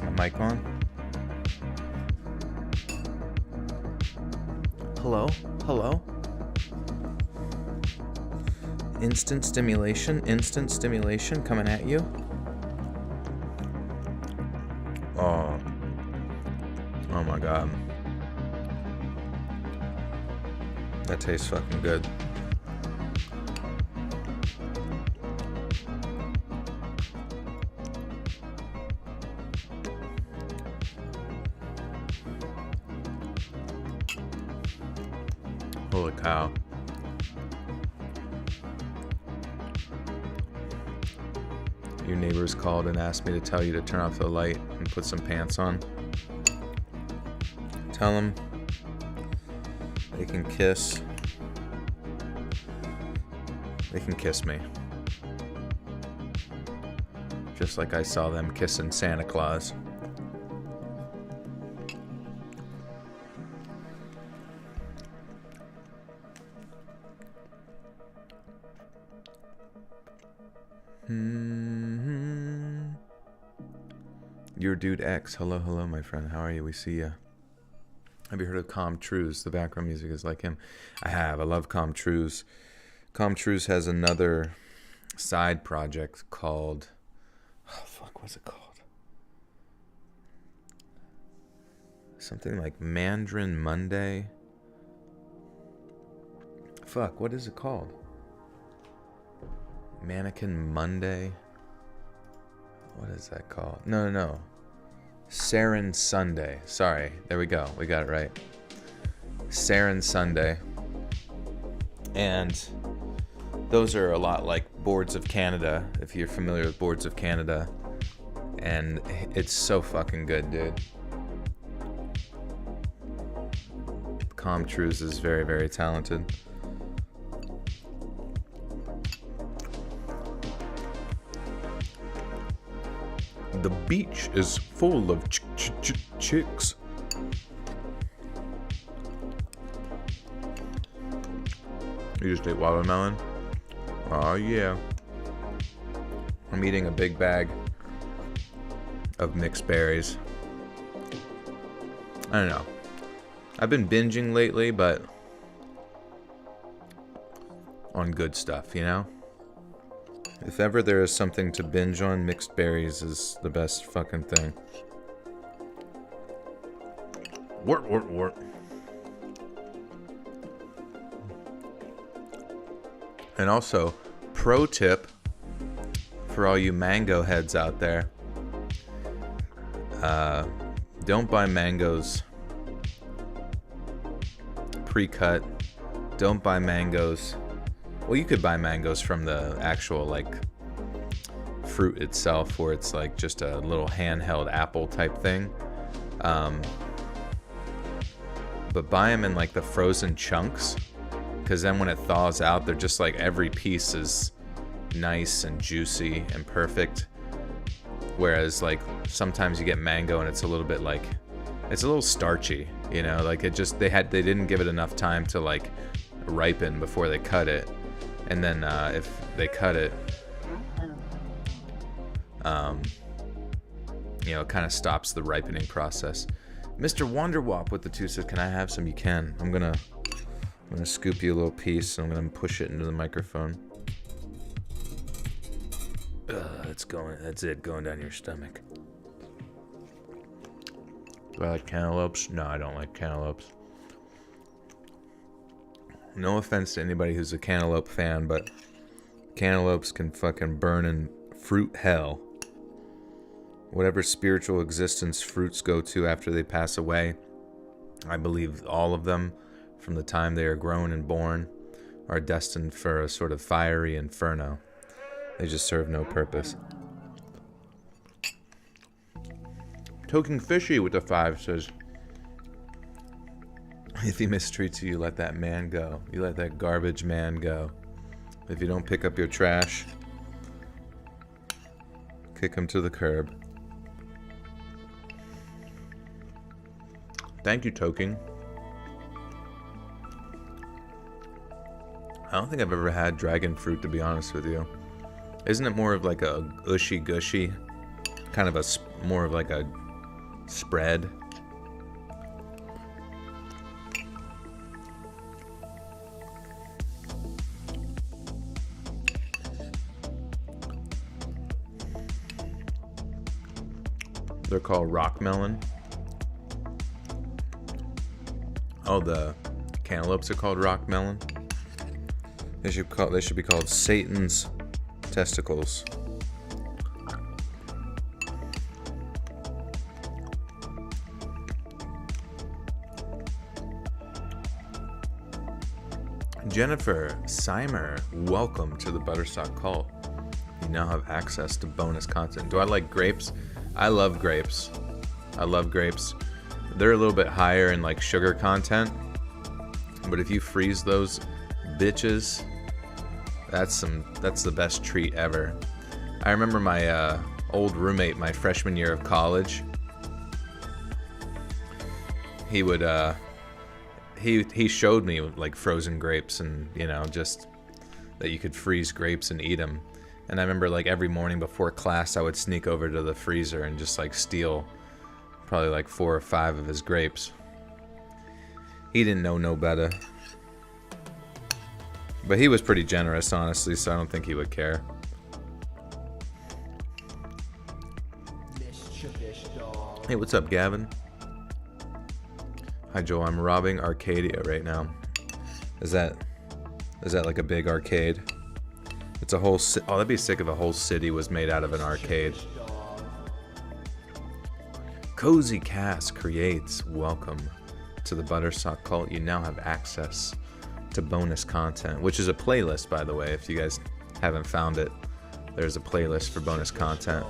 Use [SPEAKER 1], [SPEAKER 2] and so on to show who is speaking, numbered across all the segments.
[SPEAKER 1] my mic on? Hello? Hello? Instant stimulation coming at you. Oh my god. That tastes fucking good. Holy cow. Your neighbors called and asked me to tell you to turn off the light and put some pants on. Tell them they can kiss. They can kiss me. Just like I saw them kissing Santa Claus. Your dude X. Hello, my friend. How are you? We see ya. Have you heard of Com Truise? The background music is like him. I have. I love Com Truise. Com Truise has another side project called... Oh, fuck, what's it called? Something like Mandarin Monday. Fuck, what is it called? Mannequin Monday? What is that called? No. Sarin Sunday. Sorry, there we go. We got it right. Sarin Sunday. And those are a lot like Boards of Canada, if you're familiar with Boards of Canada. And it's so fucking good, dude. Com Truise is very, very talented. The beach is full of chicks. You just ate watermelon? Oh yeah. I'm eating a big bag of mixed berries. I don't know. I've been binging lately, but on good stuff, you know? If ever there is something to binge on, mixed berries is the best fucking thing. Wort. And also, pro tip for all you mango heads out there. Don't buy mangoes pre-cut. Don't buy mangoes. Well, you could buy mangoes from the actual, like, fruit itself, where it's, like, just a little handheld apple type thing. But buy them in, like, the frozen chunks, because then when it thaws out, they're just, like, every piece is nice and juicy and perfect. Whereas, like, sometimes you get mango and it's a little bit, like, it's a little starchy, you know? Like, it just, they didn't give it enough time to, like, ripen before they cut it. And then if they cut it, you know, it kind of stops the ripening process. Mr. Wonderwop with the 2 says, "Can I have some?" You can. I'm gonna scoop you a little piece, and I'm gonna push it into the microphone. It's going. That's it. Going down your stomach. Do I like cantaloupes? No, I don't like cantaloupes. No offense to anybody who's a cantaloupe fan, but cantaloupes can fucking burn in fruit hell. Whatever spiritual existence fruits go to after they pass away, I believe all of them, from the time they are grown and born, are destined for a sort of fiery inferno. They just serve no purpose. Toking Fishy with the 5 says, "If he mistreats you, you let that man go. You let that garbage man go. If you don't pick up your trash, kick him to the curb." Thank you, Toking. I don't think I've ever had dragon fruit, to be honest with you. Isn't it more of like a ushy gushy, kind of more of like a spread. They're called rock melon. Oh, the cantaloupes are called rock melon. They should be called Satan's testicles. Jennifer Seimer, welcome to the Butterstock Cult. You now have access to bonus content. Do I like grapes? I love grapes. I love grapes. They're a little bit higher in like sugar content, but if you freeze those bitches, that's the best treat ever. I remember my old roommate, my freshman year of college. He would he showed me like frozen grapes, and you know, just that you could freeze grapes and eat them. And I remember like every morning before class I would sneak over to the freezer and just like steal probably like 4 or 5 of his grapes. He didn't know no better. But he was pretty generous, honestly, so I don't think he would care. Hey, what's up, Gavin? Hi, Joel. I'm robbing Arcadia right now. Is that like a big arcade? It's a whole oh, that'd be sick if a whole city was made out of an arcade. Cozy Cast creates. Welcome to the Butterstock Cult. You now have access to bonus content, which is a playlist, by the way. If you guys haven't found it, there's a playlist for bonus content.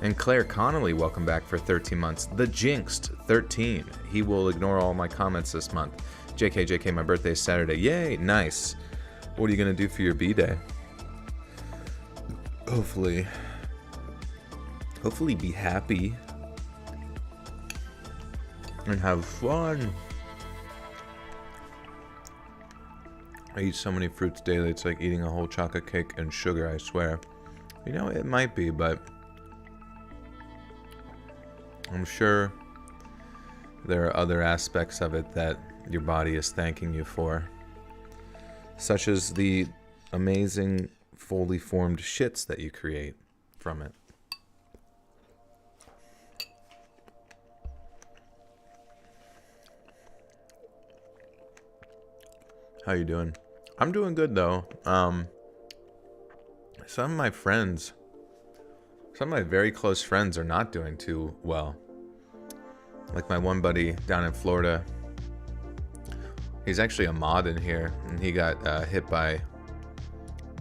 [SPEAKER 1] And Claire Connolly, welcome back for 13 months. The Jinxed 13. He will ignore all my comments this month. JK, my birthday is Saturday. Yay, nice. What are you gonna do for your B-Day? Hopefully be happy and have fun. I eat so many fruits daily, it's like eating a whole chocolate cake and sugar, I swear. You know, it might be, but I'm sure there are other aspects of it that your body is thanking you for, such as the amazing fully formed shits that you create from it. How you doing? I'm doing good though. Some of my very close friends are not doing too well. Like my one buddy down in Florida, he's actually a mod in here, and he got hit by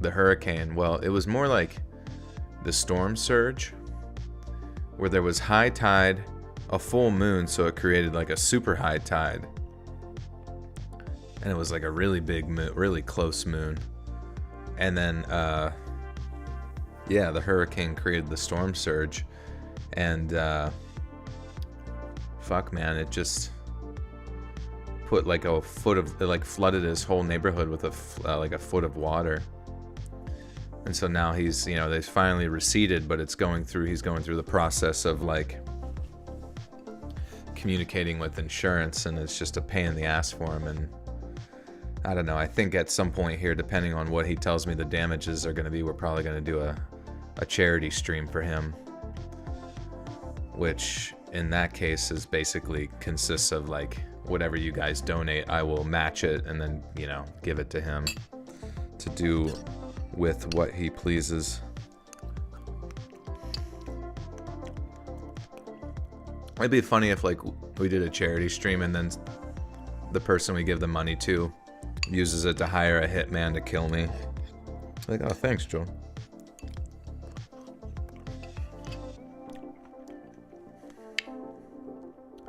[SPEAKER 1] the hurricane. Well, it was more like the storm surge, where there was high tide, a full moon, so it created like a super high tide, and it was like a really big moon, really close moon, and then yeah, the hurricane created the storm surge, and fuck man, it just put like a foot of, it like flooded his whole neighborhood with like a foot of water. And so now he's, you know, they've finally receded, but he's going through the process of like communicating with insurance, and it's just a pain in the ass for him. And I don't know, I think at some point here, depending on what he tells me the damages are going to be, we're probably going to do a charity stream for him, which in that case is basically consists of like whatever you guys donate, I will match it and then, you know, give it to him to do with what he pleases. It'd be funny if like we did a charity stream and then the person we give the money to uses it to hire a hitman to kill me. Like, oh, thanks, Joe.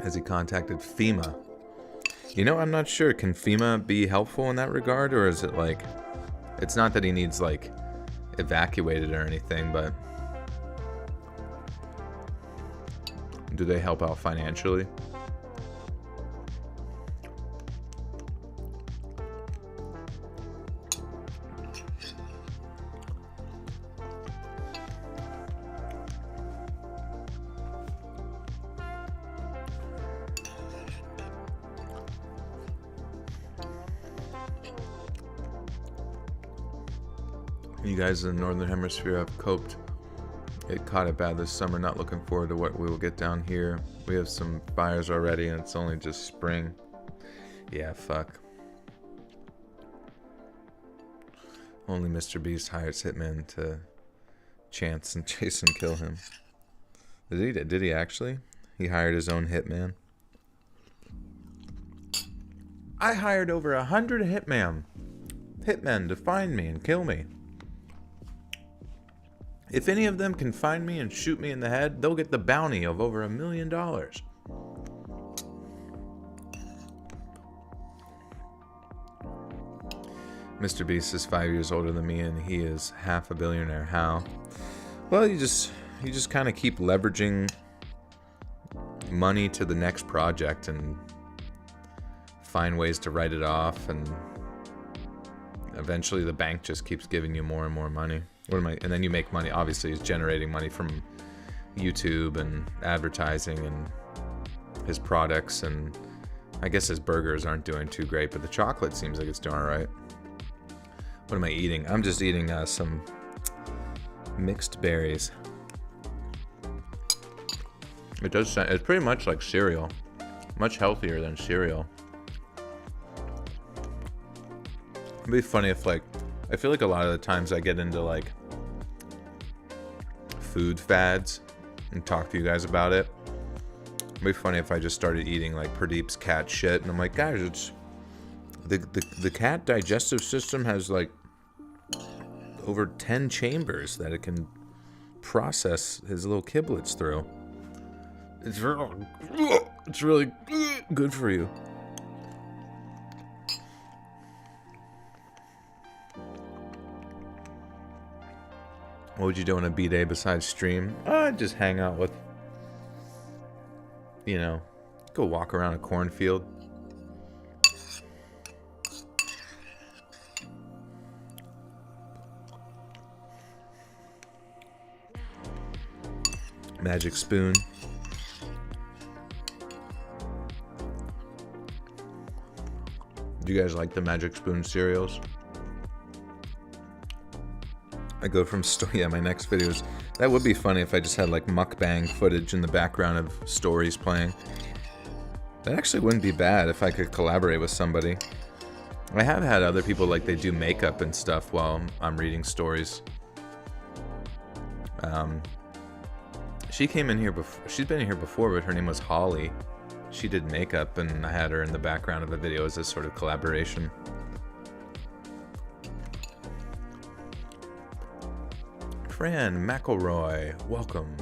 [SPEAKER 1] Has he contacted FEMA? You know, I'm not sure. Can FEMA be helpful in that regard, or is it like, it's not that he needs like evacuated or anything, but do they help out financially? You guys in the Northern Hemisphere have coped. It caught it bad this summer. Not looking forward to what we will get down here. We have some fires already, and it's only just spring. Yeah, fuck. Only Mr. Beast hires hitmen to chance and chase and kill him. Did he actually? He hired his own hitman. I hired over 100 hitmen to find me and kill me. If any of them can find me and shoot me in the head, they'll get the bounty of over $1 million. Mr. Beast is 5 years older than me, and he is half a billionaire. How? Well, you just kind of keep leveraging money to the next project and find ways to write it off, and eventually the bank just keeps giving you more and more money. And then you make money. Obviously, he's generating money from YouTube and advertising and his products, and I guess his burgers aren't doing too great, but the chocolate seems like it's doing all right. What am I eating? I'm just eating some mixed berries. It does sound, it's pretty much like cereal. Much healthier than cereal. It'd be funny if, like, I feel like a lot of the times I get into, like, food fads and talk to you guys about it. It'd be funny if I just started eating, like, Pradeep's cat shit, and I'm like, guys, it's... The cat digestive system has, like, over 10 chambers that it can process his little kiblets through. It's really good for you. What would you do on a B-day besides stream? I'd just hang out with, you know, go walk around a cornfield. Magic spoon. Do you guys like the Magic Spoon cereals? I go from yeah, my next video is... That would be funny if I just had, like, mukbang footage in the background of stories playing. That actually wouldn't be bad if I could collaborate with somebody. I have had other people, like, they do makeup and stuff while I'm reading stories. She came in here before. She's been in here before, but her name was Holly. She did makeup, and I had her in the background of the video as a sort of collaboration. Fran McElroy, welcome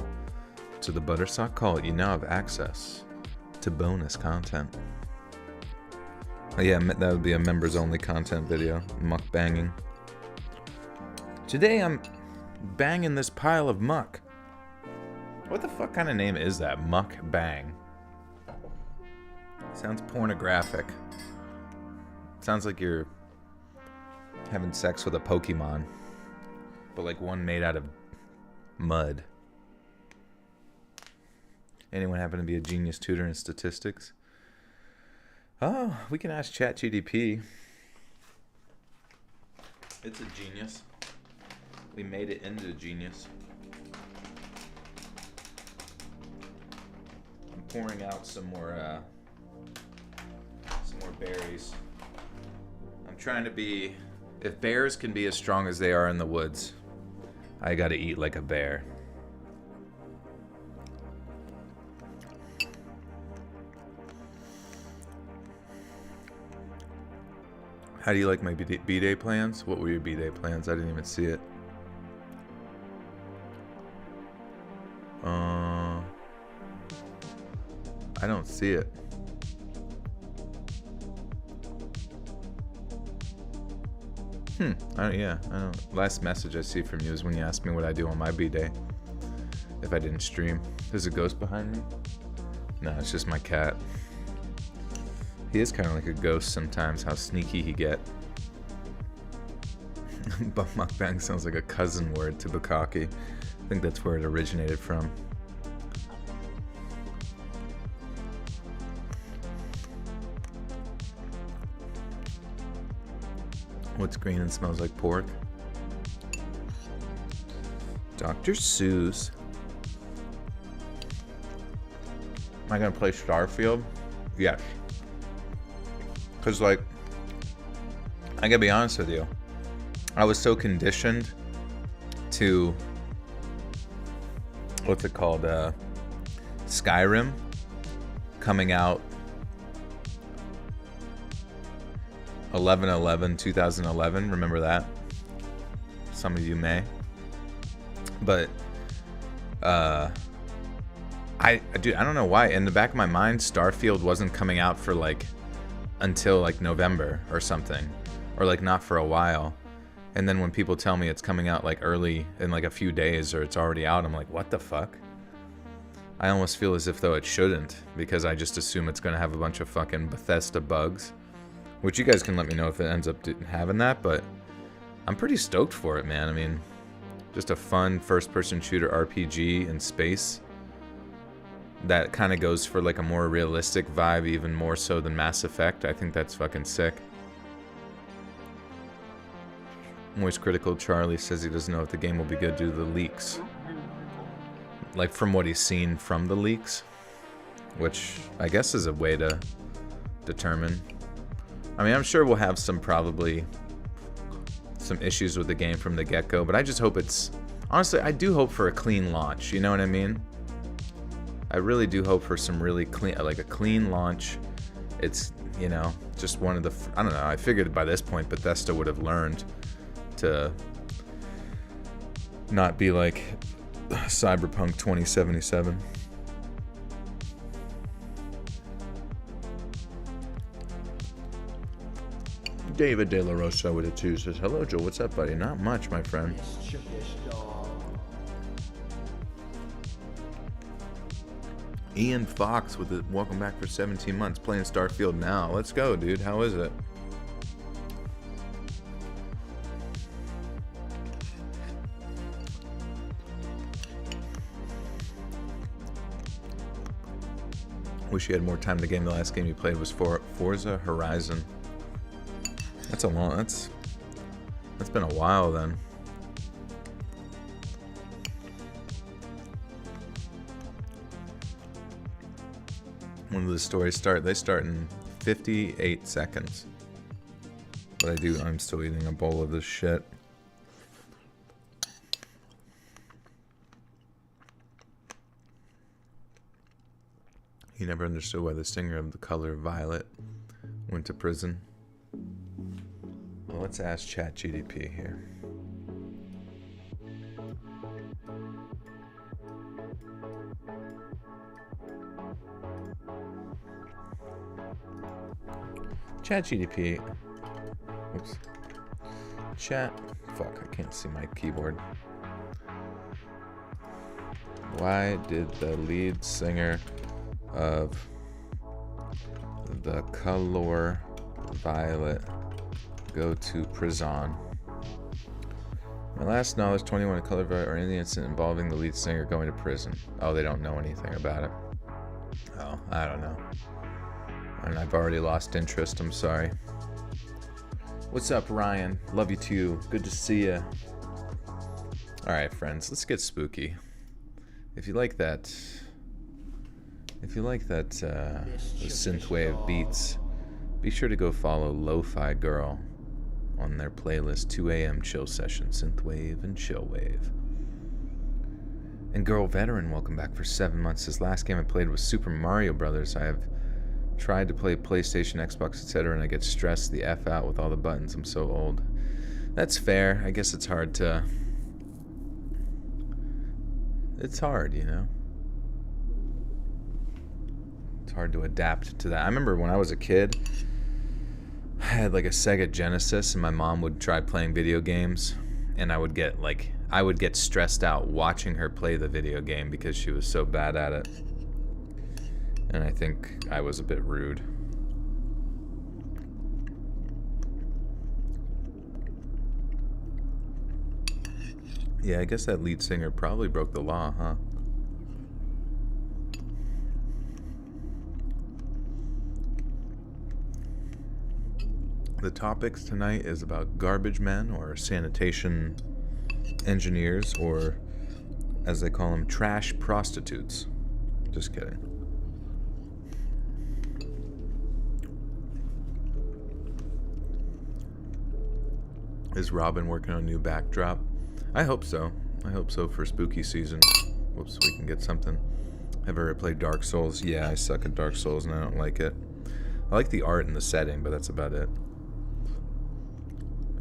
[SPEAKER 1] to the Buttersock Cult. You now have access to bonus content. Oh yeah, that would be a members-only content video. Mukbanging. Today I'm banging this pile of muck. What the fuck kind of name is that? Mukbang. Sounds pornographic. Sounds like you're having sex with a Pokemon. But like one made out of mud. Anyone happen to be a genius tutor in statistics? Oh, we can ask ChatGPT. It's a genius. We made it into a genius. I'm pouring out some more berries. I'm trying to be... If bears can be as strong as they are in the woods, I gotta eat like a bear. How do you like my B-Day plans? What were your B-Day plans? I didn't even see it. I don't see it. I don't. Last message I see from you is when you asked me what I do on my B-Day. If I didn't stream. There's a ghost behind me? No, it's just my cat. He is kind of like a ghost sometimes, how sneaky he get. But mukbang sounds like a cousin word to bukkake. I think that's where it originated from. What's green and smells like pork? Dr. Seuss. Am I gonna play Starfield? Yes. Cause like, I gotta be honest with you. I was so conditioned to, what's it called? Skyrim coming out 2011. Remember that? Some of you may. But I don't know why. In the back of my mind, Starfield wasn't coming out for like until like November or something, or like not for a while. And then when people tell me it's coming out like early in like a few days or it's already out, I'm like, what the fuck? I almost feel as if though it shouldn't, because I just assume it's gonna have a bunch of fucking Bethesda bugs, which you guys can let me know if it ends up having that. But I'm pretty stoked for it, man. I mean, just a fun first-person shooter RPG in space that kind of goes for like a more realistic vibe, even more so than Mass Effect. I think that's fucking sick. Moist Critical Charlie says he doesn't know if the game will be good due to the leaks. Like from what he's seen from the leaks, which I guess is a way to determine. I mean, I'm sure we'll have probably some issues with the game from the get-go, but I just hope it's, honestly, I do hope for a clean launch, you know what I mean? I really do hope for some really clean, like a clean launch. It's, you know, just one of the, I don't know, I figured by this point Bethesda would have learned to not be like Cyberpunk 2077. David De La Rosa with a 2 says, hello, Joe. What's up, buddy? Not much, my friend. Ian Fox with it. Welcome back for 17 months. Playing Starfield now. Let's go, dude. How is it? Wish you had more time to game. The last game you played was Forza Horizon. That's a long. That's been a while then. When do the stories start? They start in 58 seconds. But I'm still eating a bowl of this shit. He never understood why the singer of the color violet went to prison. Well, let's ask ChatGDP here. ChatGDP. Oops. Fuck, I can't see my keyboard. Why did the lead singer of the color violet go to prison? My last knowledge, 21 color violet or any incident involving the lead singer going to prison. Oh, they don't know anything about it. Oh, I don't know. And I've already lost interest, I'm sorry. What's up, Ryan? Love you too. Good to see you. Alright, friends, let's get spooky. If you like that synthwave beats, be sure to go follow Lo-Fi Girl on their playlist 2 a.m. chill session, synthwave and chillwave. And Girl Veteran, welcome back for 7 months. His last game I played was Super Mario Brothers. I have tried to play PlayStation, Xbox, etc., and I get stressed the F out with all the buttons. I'm so old. That's fair. I guess it's hard, you know? It's hard to adapt to that. I remember when I was a kid, I had like a Sega Genesis, and my mom would try playing video games, and I would get stressed out watching her play the video game because she was so bad at it. And I think I was a bit rude. Yeah, I guess that lead singer probably broke the law, huh? The topics tonight is about garbage men or sanitation engineers, or as they call them, trash prostitutes. Just kidding. Is Robin working on a new backdrop? I hope so. I hope so for spooky season. Whoops, we can get something. Have I ever played Dark Souls? Yeah, I suck at Dark Souls and I don't like it. I like the art and the setting, but that's about it.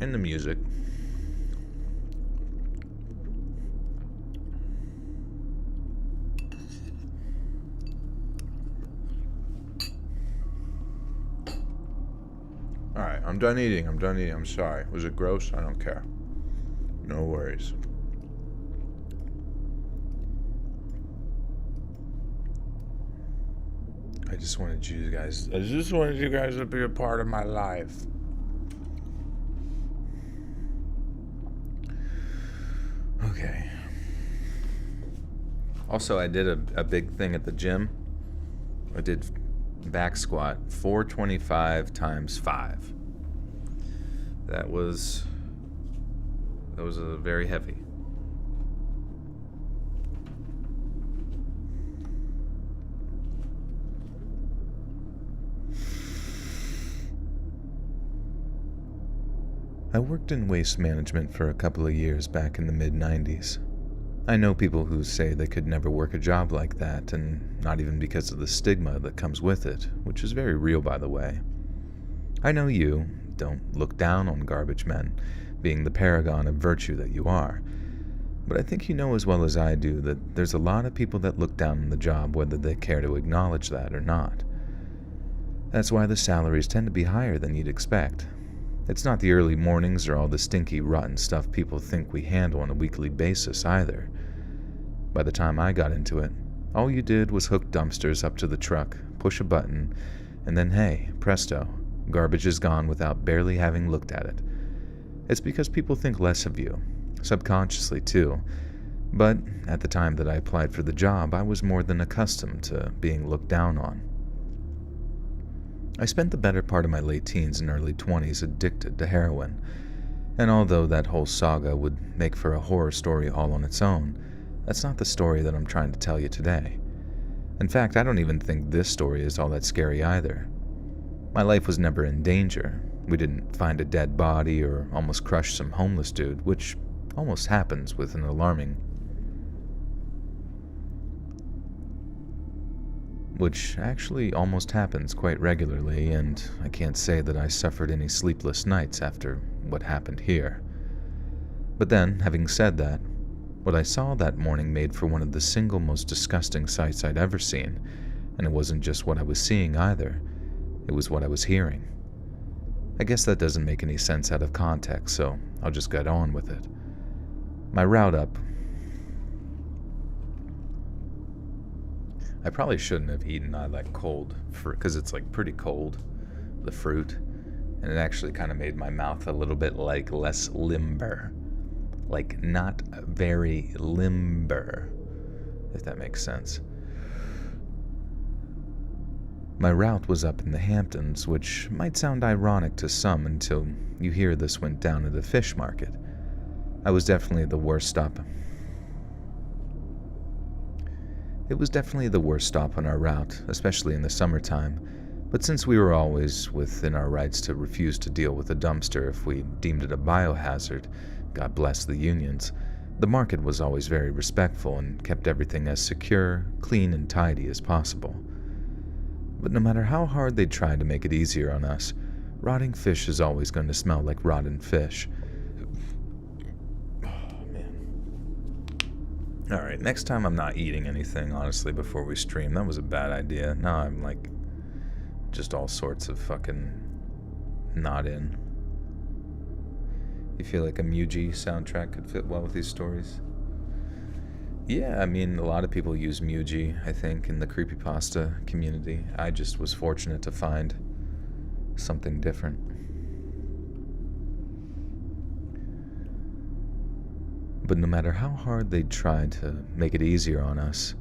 [SPEAKER 1] And the music. Alright, I'm done eating. I'm sorry. Was it gross? I don't care. No worries. I just wanted you guys to be a part of my life. Okay. Also, I did a big thing at the gym. I did back squat 425 times 5. That was a very heavy. I worked in waste management for a couple of years back in the mid-90s. I know people who say they could never work a job like that, and not even because of the stigma that comes with it, which is very real, by the way. I know you don't look down on garbage men, being the paragon of virtue that you are, but I think you know as well as I do that there's a lot of people that look down on the job whether they care to acknowledge that or not. That's why the salaries tend to be higher than you'd expect. It's not the early mornings or all the stinky, rotten stuff people think we handle on a weekly basis either. By the time I got into it, all you did was hook dumpsters up to the truck, push a button, and then hey, presto, garbage is gone without barely having looked at it. It's because people think less of you, subconsciously too, but at the time that I applied for the job, I was more than accustomed to being looked down on. I spent the better part of my late teens and early 20s addicted to heroin, and although that whole saga would make for a horror story all on its own, that's not the story that I'm trying to tell you today. In fact, I don't even think this story is all that scary either. My life was never in danger. We didn't find a dead body or almost crush some homeless dude, which almost happens with an alarming... which actually almost happens quite regularly, and I can't say that I suffered any sleepless nights after what happened here. But then, having said that, what I saw that morning made for one of the single most disgusting sights I'd ever seen, and it wasn't just what I was seeing either, it was what I was hearing. I guess that doesn't make any sense out of context, so I'll just get on with it. My route up... I probably shouldn't have eaten that cold fruit, because it's pretty cold, the fruit, and it actually kind of made my mouth a little bit less limber. Not very limber, if that makes sense. My route was up in the Hamptons, which might sound ironic to some until you hear this went down at a fish market. It was definitely the worst stop on our route, especially in the summertime, but since we were always within our rights to refuse to deal with a dumpster if we deemed it a biohazard, God bless the unions, the market was always very respectful and kept everything as secure, clean, and tidy as possible. But no matter how hard they tried to make it easier on us, rotting fish is always going to smell like rotten fish. Alright, next time I'm not eating anything, honestly, before we stream. That was a bad idea. Now I'm just all sorts of fucking not in. You feel like a Muji soundtrack could fit well with these stories? Yeah, I mean, a lot of people use Muji, I think, in the creepypasta community. I just was fortunate to find something different. But no matter how hard they tried to make it easier on us,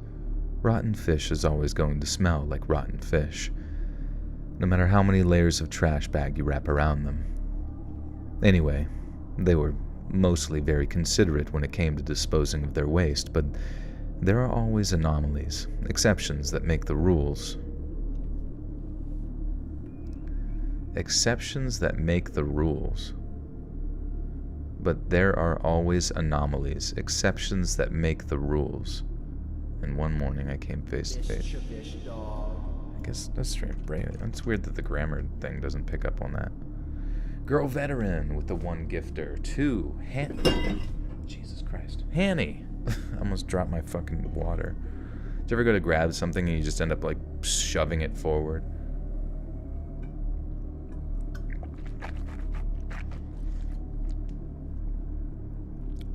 [SPEAKER 1] rotten fish is always going to smell like rotten fish. no matter how many layers of trash bag you wrap around them. Anyway, they were mostly very considerate when it came to disposing of their waste, but there are always anomalies, exceptions that make the rules. Exceptions that make the rules. But there are always anomalies, exceptions that make the rules. And one morning I came face to face. I guess that's strange. It's weird that the grammar thing doesn't pick up on that. Girl veteran with the one gifter. 2, Jesus Christ. Hanny. I almost dropped my fucking water. Did you ever go to grab something and you just end up like shoving it forward?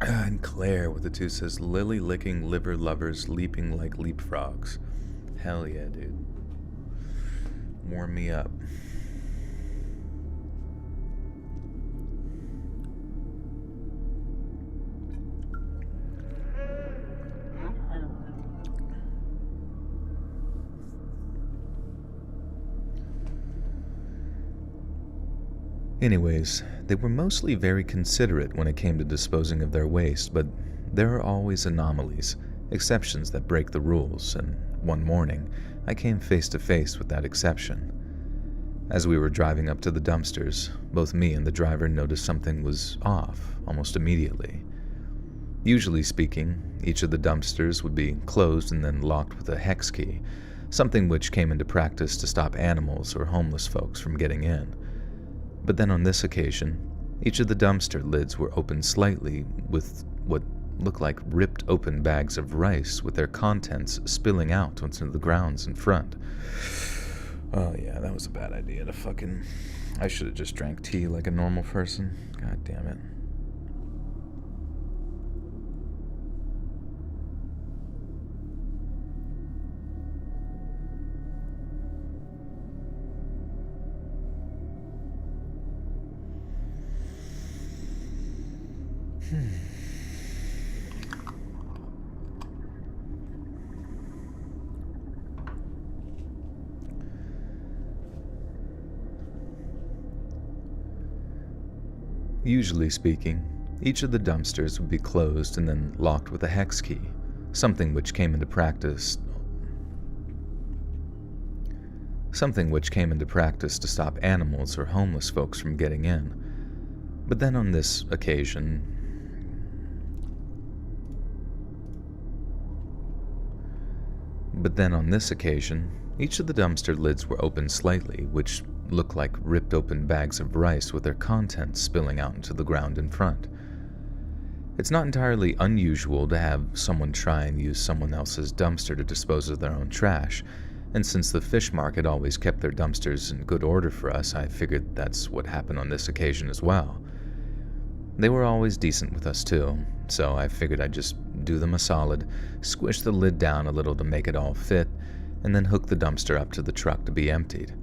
[SPEAKER 1] And Claire with the 2 says, Lily licking liver lovers leaping like leapfrogs. Hell yeah, dude. Warm me up. Anyways, they were mostly very considerate when it came to disposing of their waste, but there are always anomalies, exceptions that break the rules, and one morning, I came face to face with that exception. As we were driving up to the dumpsters, both me and the driver noticed something was off almost immediately. Usually speaking, each of the dumpsters would be closed and then locked with a hex key, something which came into practice to stop animals or homeless folks from getting in. But then on this occasion, each of the dumpster lids were opened slightly with what looked like ripped open bags of rice with their contents spilling out onto the grounds in front. Oh yeah, that was a bad idea to fucking... I should have just drank tea like a normal person. God damn it. Usually speaking, each of the dumpsters would be closed and then locked with a hex key, something which came into practice to stop animals or homeless folks from getting in. But then on this occasion, each of the dumpster lids were opened slightly, which looked like ripped open bags of rice with their contents spilling out into the ground in front. It's not entirely unusual to have someone try and use someone else's dumpster to dispose of their own trash, and since the fish market always kept their dumpsters in good order for us, I figured that's what happened on this occasion as well. They were always decent with us too, so I figured I'd just do them a solid, squish the lid down a little to make it all fit, and then hook the dumpster up to the truck to be emptied.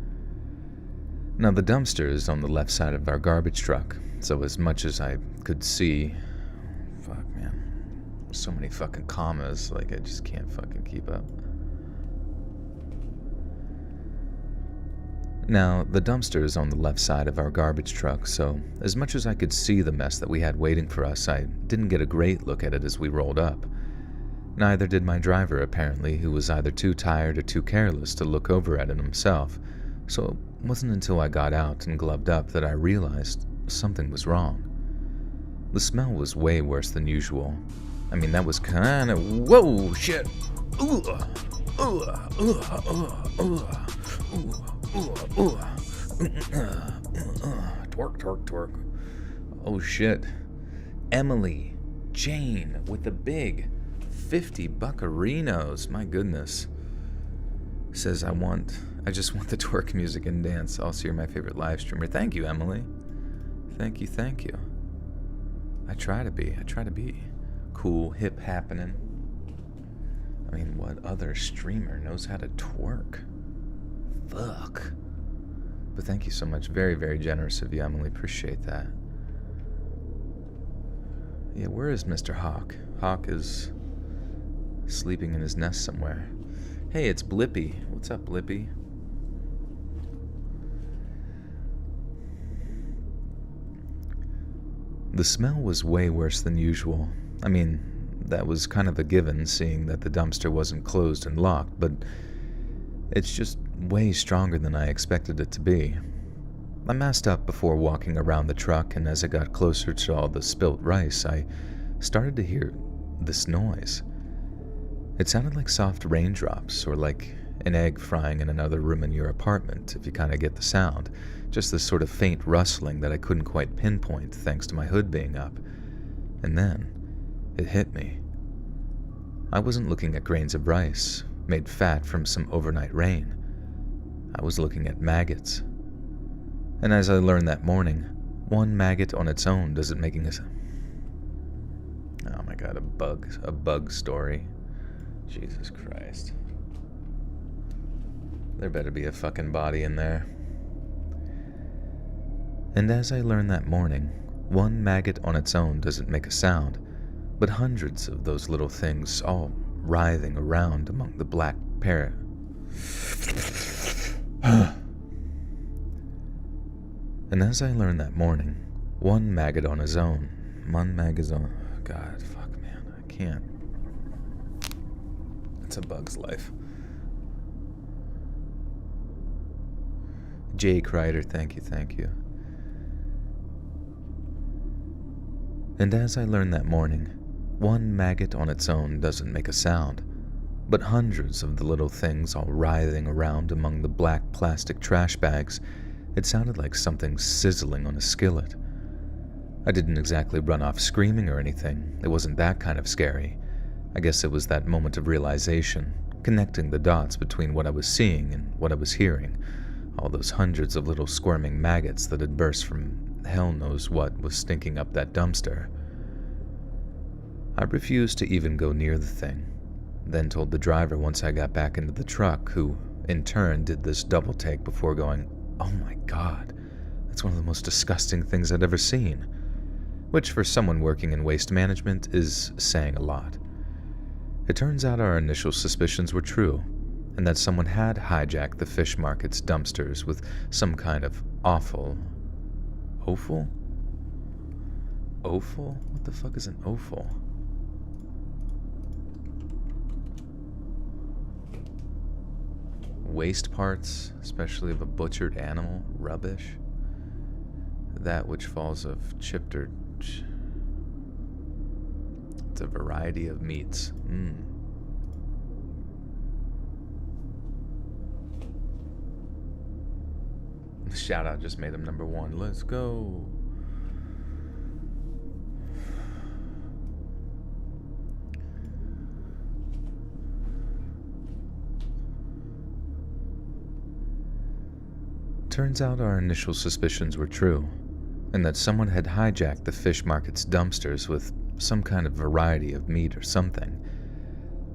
[SPEAKER 1] Now the dumpster is on the left side of our garbage truck, so as much as I could see... Fuck, man. So many fucking commas, like I just can't fucking keep up. Now, the dumpster is on the left side of our garbage truck, so as much as I could see the mess that we had waiting for us, I didn't get a great look at it as we rolled up. Neither did my driver, apparently, who was either too tired or too careless to look over at it himself, so it wasn't until I got out and gloved up that I realized something was wrong. The smell was way worse than usual. I mean, that was kind of... Whoa, shit! Twerk. Oh shit. Emily Jane with the big 50 buccarinos. My goodness. Says I just want the twerk music and dance. Also, you're my favorite live streamer. Thank you, Emily. Thank you. I try to be cool, hip happening. I mean, what other streamer knows how to twerk? Fuck. But thank you so much. Very, very generous of you, Emily. Appreciate that. Yeah, where is Mr. Hawk? Hawk is sleeping in his nest somewhere. Hey, it's Blippy. What's up, Blippy? The smell was way worse than usual. I mean, that was kind of a given, seeing that the dumpster wasn't closed and locked, but it's just way stronger than I expected it to be. I masked up before walking around the truck, and as I got closer to all the spilt rice, I started to hear this noise. It sounded like soft raindrops, or like an egg frying in another room in your apartment, if you kind of get the sound. Just this sort of faint rustling that I couldn't quite pinpoint thanks to my hood being up. And then it hit me. I wasn't looking at grains of rice, made fat from some overnight rain. I was looking at maggots. And as I learned that morning, one maggot on its own doesn't make a... Oh my god, a bug story. Jesus Christ. There better be a fucking body in there. And as I learned that morning, one maggot on its own doesn't make a sound, but hundreds of those little things all writhing around among the black parrot. And as I learned that morning, one maggot on his own, God, fuck, man, I can't. It's a bug's life. Jake Ryder, thank you. And as I learned that morning, one maggot on its own doesn't make a sound, but hundreds of the little things all writhing around among the black plastic trash bags. It sounded like something sizzling on a skillet. I didn't exactly run off screaming or anything. It wasn't that kind of scary. I guess it was that moment of realization, connecting the dots between what I was seeing and what I was hearing. All those hundreds of little squirming maggots that had burst from hell knows what was stinking up that dumpster. I refused to even go near the thing, then told the driver once I got back into the truck, who in turn did this double take before going, "Oh my god, that's one of the most disgusting things I'd ever seen," which for someone working in waste management is saying a lot. It turns out our initial suspicions were true, and that someone had hijacked the fish market's dumpsters with some kind of offal? What the fuck is an offal? Waste parts, especially of a butchered animal, rubbish. That which falls of chipped or... It's a variety of meats. Shout out just made him number 1. Let's go. Turns out our initial suspicions were true, and that someone had hijacked the fish market's dumpsters with some kind of variety of meat or something.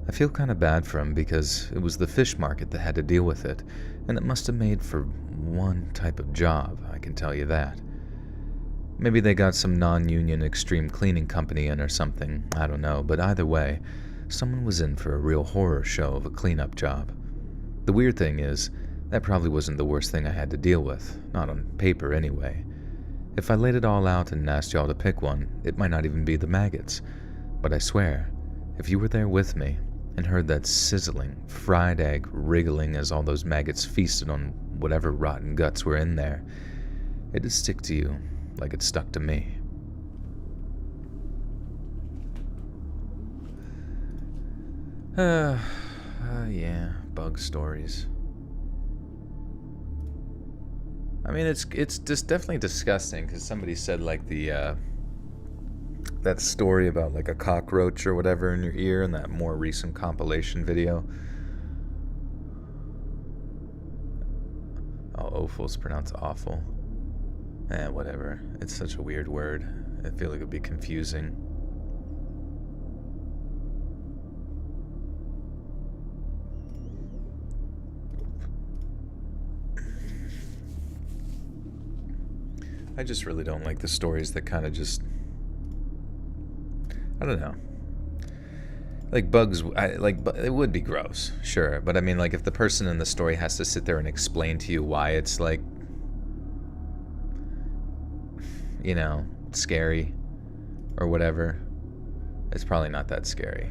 [SPEAKER 1] I feel kind of bad for him because it was the fish market that had to deal with it, and it must have made for one type of job, I can tell you that. Maybe they got some non-union extreme cleaning company in or something, I don't know, but either way, someone was in for a real horror show of a cleanup job. The weird thing is, that probably wasn't the worst thing I had to deal with, not on paper anyway. If I laid it all out and asked y'all to pick one, it might not even be the maggots. But I swear, if you were there with me and heard that sizzling, fried egg wriggling as all those maggots feasted on whatever rotten guts were in there, it'd stick to you like it stuck to me. Yeah, bug stories. I mean, it's just definitely disgusting, because somebody said, like, the, that story about, like, a cockroach or whatever in your ear in that more recent compilation video. Oh, offal's pronounced awful. Whatever. It's such a weird word. I feel like it'd be confusing. I just really don't like the stories that kind of just... I don't know. Like bugs, it would be gross, sure. But I mean, like, if the person in the story has to sit there and explain to you why it's, like, you know, scary. or whatever. It's probably not that scary.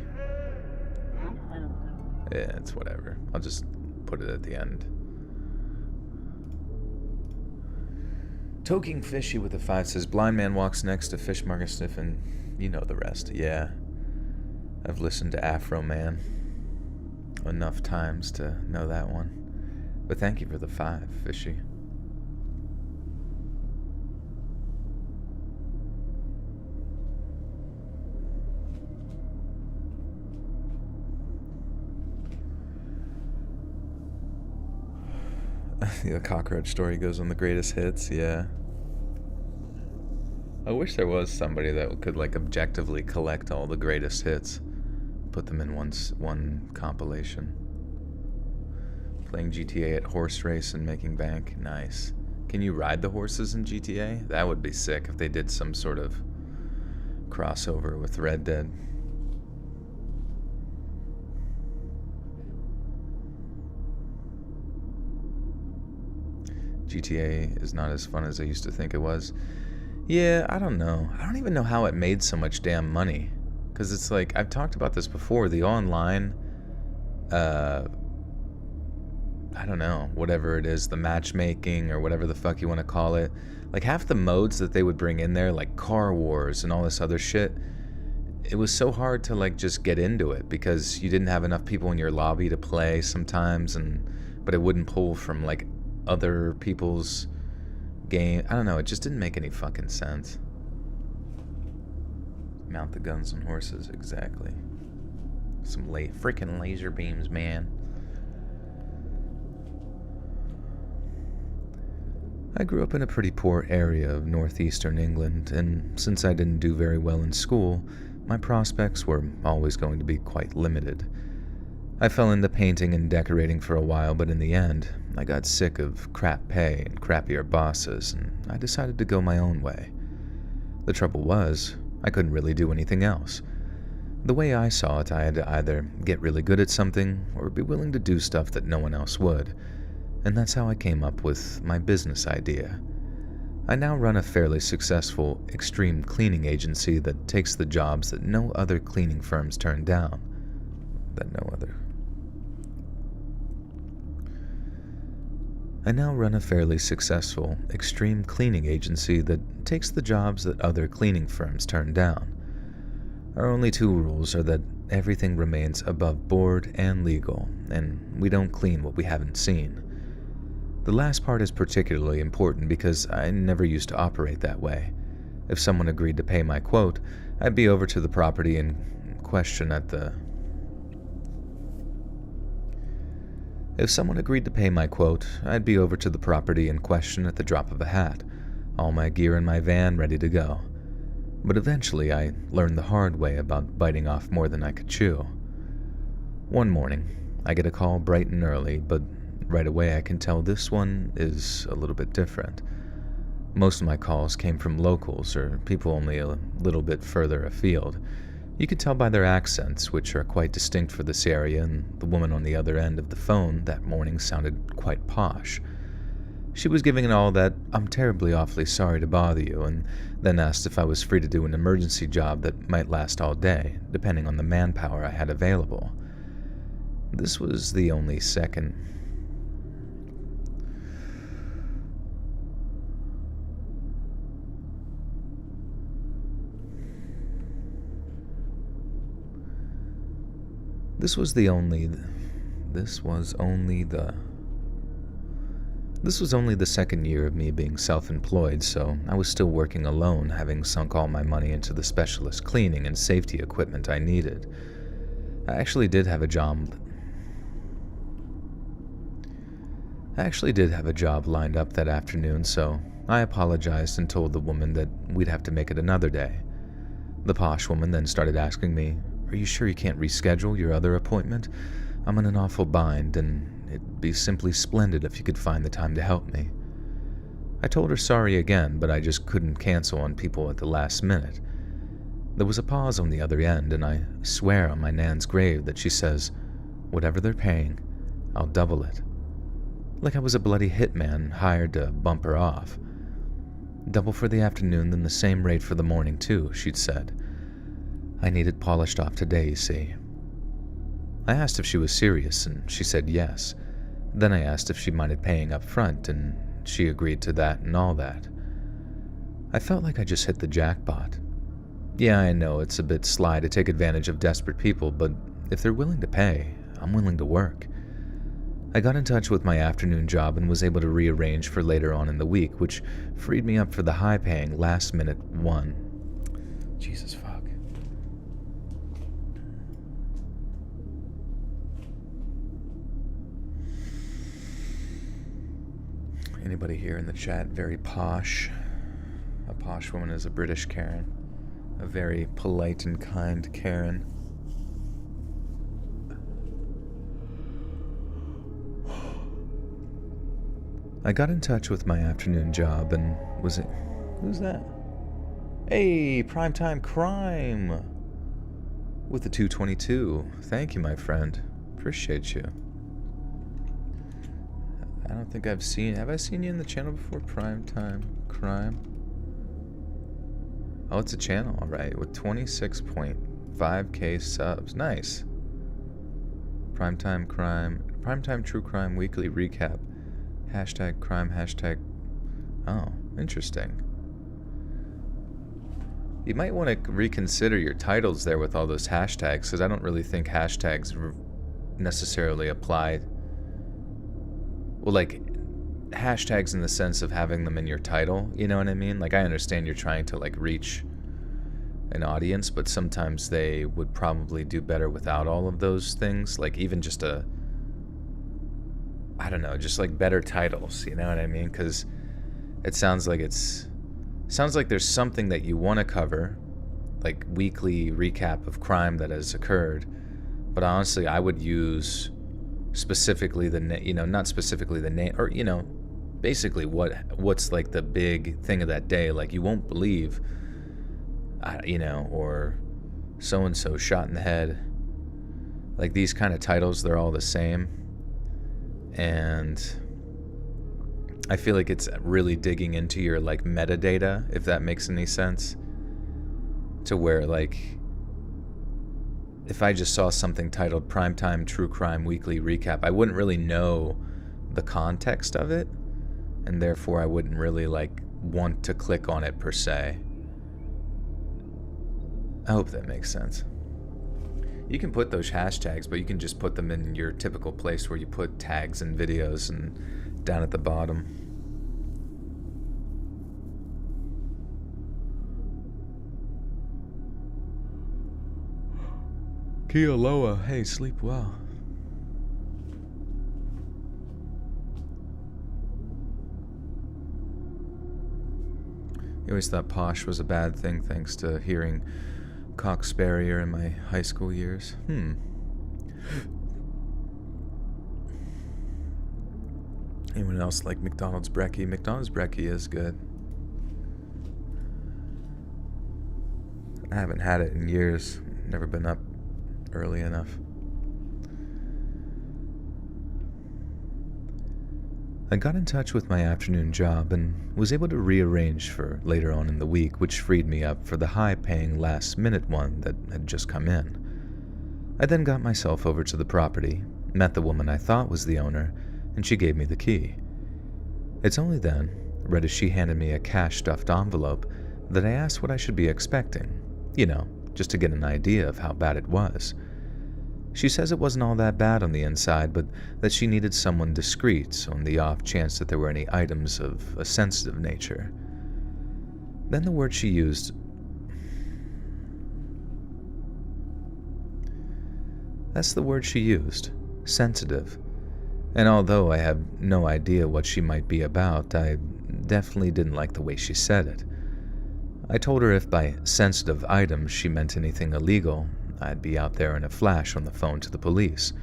[SPEAKER 1] Yeah, it's whatever. I'll just put it at the end. Toking Fishy with a 5 says, blind man walks next to fish market sniffing. You know the rest. Yeah. I've listened to Afro Man enough times to know that one. But thank you for the 5, Fishy. The cockroach story goes on the greatest hits, yeah. I wish there was somebody that could, like, objectively collect all the greatest hits, put them in one compilation. Playing GTA at horse race and making bank, nice. Can you ride the horses in GTA? That would be sick if they did some sort of crossover with Red Dead. GTA is not as fun as I used to think it was. Yeah, I don't know. I don't even know how it made so much damn money. Because it's like, I've talked about this before, the online, I don't know, whatever it is, the matchmaking or whatever the fuck you want to call it. Like, half the modes that they would bring in there, like Car Wars and all this other shit, it was so hard to, like, just get into it because you didn't have enough people in your lobby to play sometimes, but it wouldn't pull from, like, other people's game. I don't know, it just didn't make any fucking sense. Mount the guns on horses, exactly. Some freaking laser beams, man. I grew up in a pretty poor area of northeastern England, and since I didn't do very well in school, my prospects were always going to be quite limited. I fell into painting and decorating for a while, but in the end, I got sick of crap pay and crappier bosses, and I decided to go my own way. The trouble was, I couldn't really do anything else. The way I saw it, I had to either get really good at something or be willing to do stuff that no one else would, and that's how I came up with my business idea. I now run a fairly successful extreme cleaning agency that takes the jobs that no other cleaning firms turn down. I now run a fairly successful extreme cleaning agency that takes the jobs that other cleaning firms turn down. Our only 2 rules are that everything remains above board and legal, and we don't clean what we haven't seen. The last part is particularly important because I never used to operate that way. If someone agreed to pay my quote, I'd be over to the property in question at the drop of a hat, all my gear in my van ready to go. But eventually I learned the hard way about biting off more than I could chew. One morning, I get a call bright and early, but right away I can tell this one is a little bit different. Most of my calls came from locals or people only a little bit further afield. You could tell by their accents, which are quite distinct for this area, and the woman on the other end of the phone that morning sounded quite posh. She was giving it all that "I'm terribly awfully sorry to bother you," and then asked if I was free to do an emergency job that might last all day, depending on the manpower I had available. This was the only second This was only the second year of me being self-employed, so I was still working alone, having sunk all my money into the specialist cleaning and safety equipment I needed. I actually did have a job lined up that afternoon, so I apologized and told the woman that we'd have to make it another day. The posh woman then started asking me, "Are you sure you can't reschedule your other appointment? I'm in an awful bind, and it'd be simply splendid if you could find the time to help me." I told her sorry again, but I just couldn't cancel on people at the last minute. There was a pause on the other end, and I swear on my nan's grave that she says, "Whatever they're paying, I'll double it." Like I was a bloody hitman hired to bump her off. Double for the afternoon, then the same rate for the morning, too, she'd said. I needed polished off today, you see. I asked if she was serious, and she said yes. Then I asked if she minded paying up front, and she agreed to that and all that. I felt like I just hit the jackpot. Yeah, I know it's a bit sly to take advantage of desperate people, but if they're willing to pay, I'm willing to work. I got in touch with my afternoon job and was able to rearrange for later on in the week, which freed me up for the high-paying last-minute one. Jesus fuck. Anybody here in the chat very posh? A posh woman is a British Karen. A very polite and kind Karen. I got in touch with my afternoon job and was it... Who's that? Hey, Primetime Crime! With the 222. Thank you, my friend. Appreciate you. I don't think I've seen... Have I seen you in the channel before? Primetime Crime? Oh, it's a channel, alright. With 26.5k subs. Nice. Primetime Crime... Primetime True Crime Weekly Recap. Hashtag crime, hashtag... Oh, interesting. You might want to reconsider your titles there with all those hashtags, because I don't really think hashtags necessarily apply. Well, like, hashtags in the sense of having them in your title, you know what I mean? Like, I understand you're trying to, like, reach an audience, but sometimes they would probably do better without all of those things. Like, even just a... I don't know, just like better titles, you know what I mean? Because it sounds like there's something that you want to cover, like weekly recap of crime that has occurred. But honestly, I would use specifically not specifically the name, or basically what's like the big thing of that day. Like, you won't believe, or so and so shot in the head. Like, these kind of titles, they're all the same. And I feel like it's really digging into your, like, metadata, if that makes any sense. To where, like, if I just saw something titled Primetime True Crime Weekly Recap, I wouldn't really know the context of it, and therefore I wouldn't really, like, want to click on it per se. I hope that makes sense. You can put those hashtags, but you can just put them in your typical place where you put tags and videos and down at the bottom. Kia Loa, hey, sleep well. You always thought posh was a bad thing thanks to hearing Cox Barrier in my high school years. Anyone else like McDonald's brekkie? McDonald's brekkie is good. I haven't had it in years. Never been up early enough. I got in touch with my afternoon job and was able to rearrange for later on in the week, which freed me up for the high-paying last-minute one that had just come in. I then got myself over to the property, met the woman I thought was the owner, and she gave me the key. It's only then, right as she handed me a cash-stuffed envelope, that I asked what I should be expecting, just to get an idea of how bad it was. She says it wasn't all that bad on the inside, but that she needed someone discreet on the off chance that there were any items of a sensitive nature. Then the word she used... That's the word she used. Sensitive. And although I have no idea what she might be about, I definitely didn't like the way she said it. I told her if by sensitive items she meant anything illegal, I'd be out there in a flash on the phone to the police.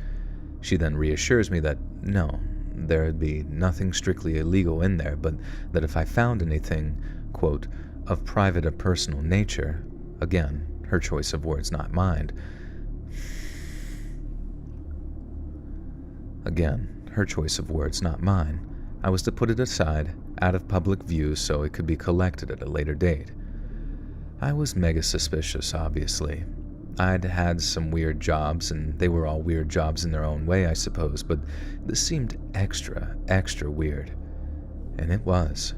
[SPEAKER 1] She then reassures me that no, there'd be nothing strictly illegal in there, but that if I found anything, quote, of private or personal nature, again, her choice of words, not mine. Again, her choice of words, not mine. I was to put it aside out of public view so it could be collected at a later date. I was mega suspicious, obviously. I'd had some weird jobs, and they were all weird jobs in their own way, I suppose, but this seemed extra weird. And it was.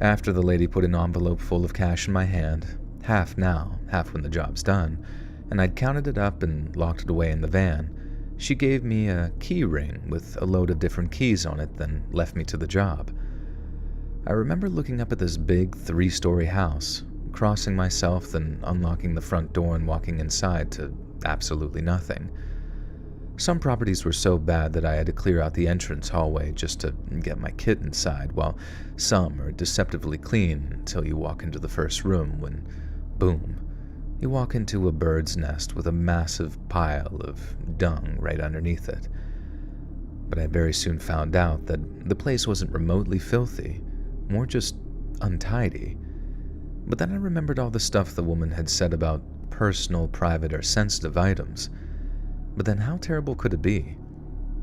[SPEAKER 1] After the lady put an envelope full of cash in my hand, half now, half when the job's done, and I'd counted it up and locked it away in the van, she gave me a key ring with a load of different keys on it, then left me to the job. I remember looking up at this big 3-story house, crossing myself, then unlocking the front door and walking inside to absolutely nothing. Some properties were so bad that I had to clear out the entrance hallway just to get my kit inside, while some are deceptively clean until you walk into the first room when, boom, you walk into a bird's nest with a massive pile of dung right underneath it. But I very soon found out that the place wasn't remotely filthy, more just untidy. But then I remembered all the stuff the woman had said about personal, private, or sensitive items. But then how terrible could it be?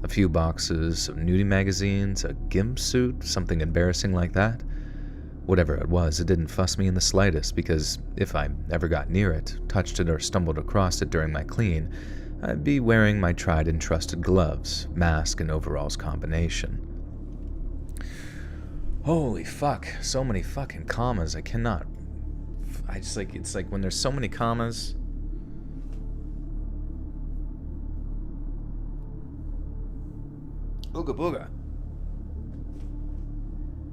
[SPEAKER 1] A few boxes of nudie magazines, a gimp suit, something embarrassing like that? Whatever it was, it didn't fuss me in the slightest, because if I ever got near it, touched it, or stumbled across it during my clean, I'd be wearing my tried and trusted gloves, mask, and overalls combination. Holy fuck, so many fucking commas, I cannot... it's like when there's so many commas... Ooga booga.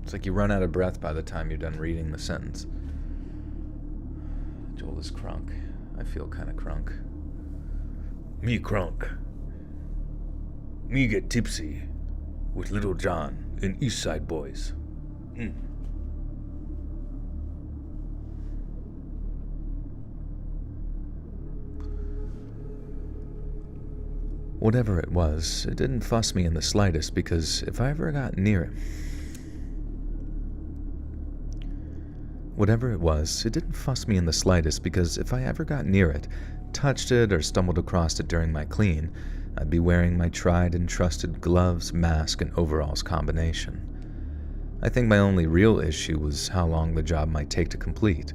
[SPEAKER 1] It's like you run out of breath by the time you're done reading the sentence. Joel is crunk. I feel kind of crunk. Me crunk. Me get tipsy with Little John and East Side Boys. Whatever it was, it didn't fuss me in the slightest, because if I ever got near it... Whatever it was, it didn't fuss me in the slightest, because if I ever got near it, touched it, or stumbled across it during my clean, I'd be wearing my tried and trusted gloves, mask, and overalls combination. I think my only real issue was how long the job might take to complete.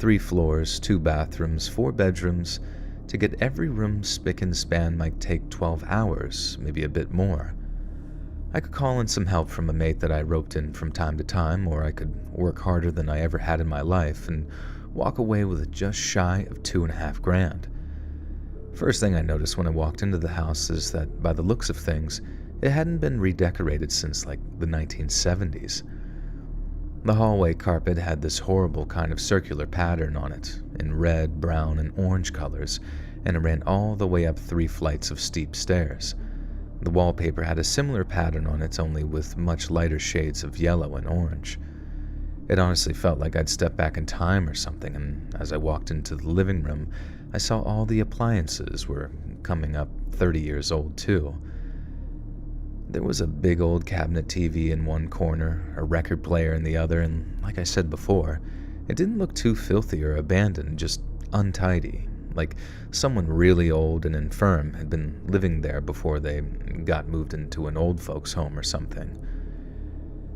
[SPEAKER 1] 3 floors, 2 bathrooms, 4 bedrooms... To get every room spick and span might take 12 hours, maybe a bit more. I could call in some help from a mate that I roped in from time to time, or I could work harder than I ever had in my life and walk away with just shy of $2,500. First thing I noticed when I walked into the house is that, by the looks of things, it hadn't been redecorated since like the 1970s. The hallway carpet had this horrible kind of circular pattern on it, in red, brown, and orange colors, and it ran all the way up 3 flights of steep stairs. The wallpaper had a similar pattern on it, only with much lighter shades of yellow and orange. It honestly felt like I'd stepped back in time or something, and as I walked into the living room, I saw all the appliances were coming up 30 years old too. There was a big old cabinet TV in one corner, a record player in the other, and like I said before, it didn't look too filthy or abandoned, just untidy, like someone really old and infirm had been living there before they got moved into an old folks' home or something.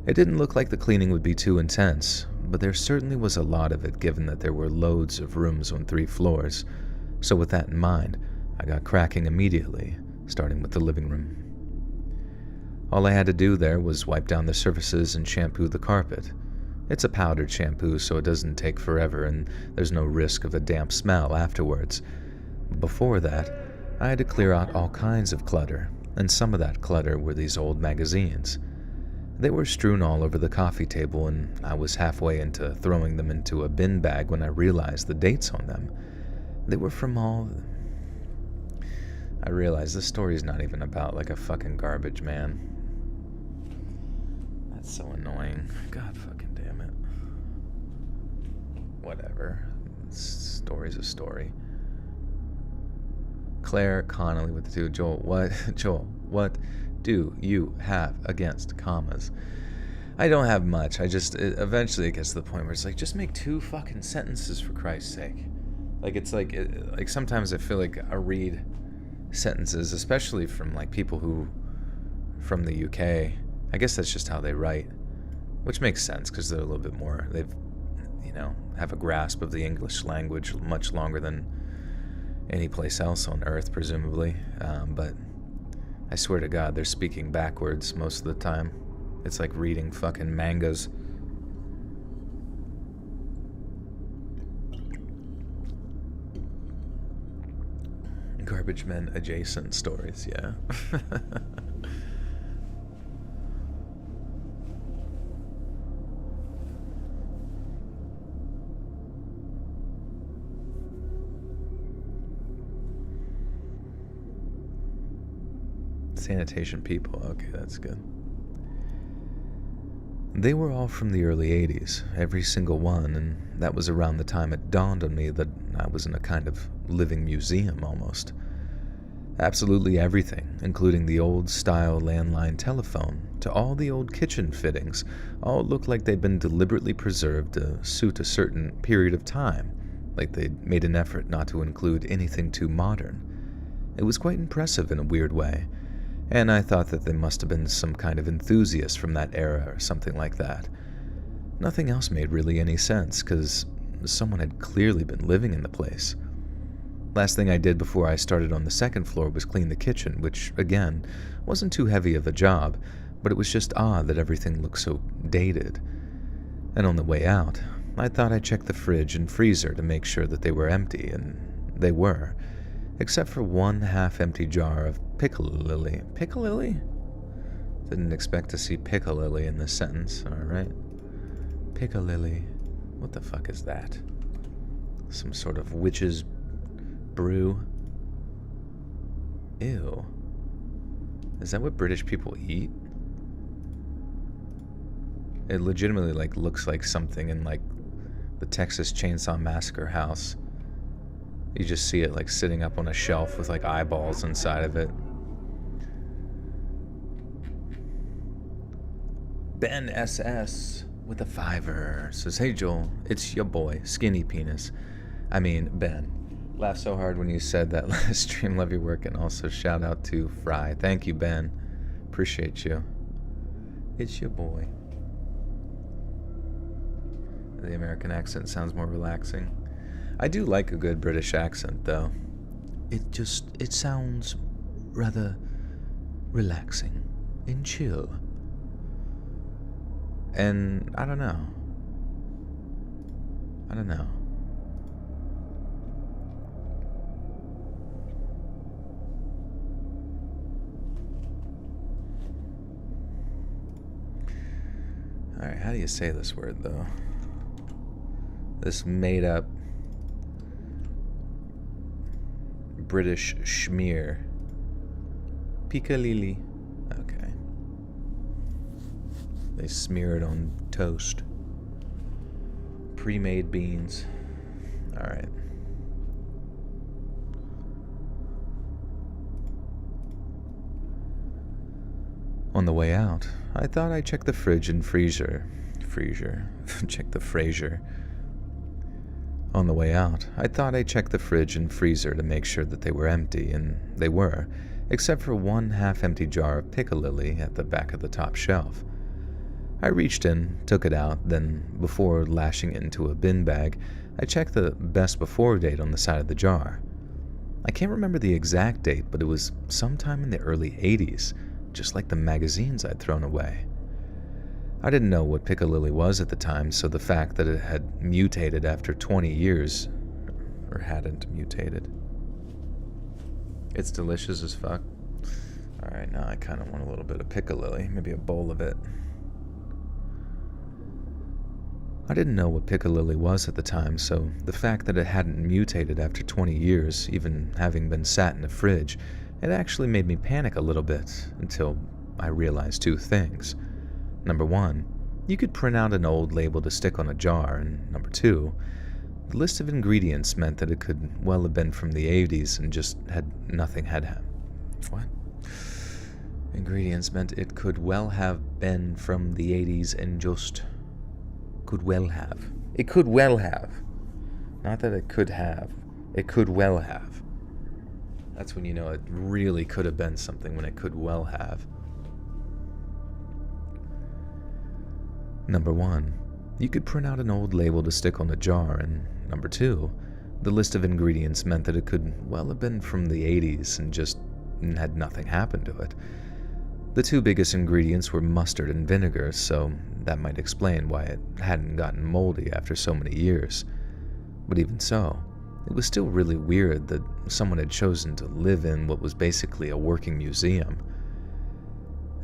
[SPEAKER 1] It didn't look like the cleaning would be too intense, but there certainly was a lot of it given that there were loads of rooms on 3 floors, so with that in mind, I got cracking immediately, starting with the living room. All I had to do there was wipe down the surfaces and shampoo the carpet. It's a powdered shampoo, so it doesn't take forever, and there's no risk of a damp smell afterwards. Before that, I had to clear out all kinds of clutter, and some of that clutter were these old magazines. They were strewn all over the coffee table, and I was halfway into throwing them into a bin bag when I realized the dates on them. They were from all... I realized this story's not even about like a fucking garbage man. That's so annoying. God fucking damn it. Whatever. Story's a story. Claire Connolly with the 2. Joel, what do you have against commas? I don't have much. Eventually it gets to the point where it's like, just make 2 fucking sentences for Christ's sake. Like, it's like sometimes I feel like I read sentences, especially from like people who from the UK. I guess that's just how they write. which makes sense because they're a little bit more, have a grasp of the English language much longer than any place else on Earth, presumably. But I swear to God, they're speaking backwards most of the time. It's like reading fucking mangas. Garbage men adjacent stories, yeah. Sanitation people, okay, that's good. They were all from the early 80s, every single one, and that was around the time it dawned on me that I was in a kind of living museum almost. Absolutely everything, including the old-style landline telephone to all the old kitchen fittings, all looked like they'd been deliberately preserved to suit a certain period of time, like they'd made an effort not to include anything too modern. It was quite impressive in a weird way, and I thought that they must have been some kind of enthusiast from that era or something like that. Nothing else made really any sense, because someone had clearly been living in the place. Last thing I did before I started on the second floor was clean the kitchen, which, again, wasn't too heavy of a job, but it was just odd that everything looked so dated. And on the way out, I thought I'd check the fridge and freezer to make sure that they were empty, and they were, except for one half-empty jar of piccalilli. Piccalilli? Didn't expect to see piccalilli in this sentence, alright. Piccalilli. What the fuck is that? Some sort of witch's brew? Ew. Is that what British people eat? It legitimately, looks like something in, the Texas Chainsaw Massacre house. You just see it, sitting up on a shelf with, eyeballs inside of it. Ben SS with a $5 says, "Hey Joel, it's your boy, Skinny Penis. I mean, Ben. Laughed so hard when you said that last stream. Love your work, and also shout out to Fry. Thank you, Ben. Appreciate you. It's your boy." The American accent sounds more relaxing. I do like a good British accent, though. It sounds rather relaxing and chill. And I don't know. Alright, how do you say this word, though? This made-up British schmear. Piccalilli. Okay. They smear it on toast. Pre-made beans. Alright. On the way out, I thought I'd check the fridge and freezer. Check the freezer. On the way out, I thought I'd check the fridge and freezer to make sure that they were empty, and they were, except for one half-empty jar of piccalilli at the back of the top shelf. I reached in, took it out, then, before lashing it into a bin bag, I checked the best before date on the side of the jar. I can't remember the exact date, but it was sometime in the early 80s, just like the magazines I'd thrown away. I didn't know what piccalilli was at the time, so the fact that it had mutated after 20 years, or hadn't mutated. It's delicious as fuck. Alright, now I kind of want a little bit of piccalilli, maybe a bowl of it. I didn't know what piccalilli was at the time, so the fact that it hadn't mutated after 20 years, even having been sat in the fridge, it actually made me panic a little bit, until I realized two things. Number one, you could print out an old label to stick on a jar, and number two, the list of ingredients meant that it could well have been from the 80s and just What? Ingredients meant it could well have been from the 80s and just could well have. It could well have. Not that it could have. It could well have. That's when you know it really could have been something, when it could well have. Number 1, you could print out an old label to stick on a jar, and number 2, the list of ingredients meant that it could well have been from the 80s and just had nothing happen to it. The two biggest ingredients were mustard and vinegar, so that might explain why it hadn't gotten moldy after so many years. But even so, it was still really weird that someone had chosen to live in what was basically a working museum.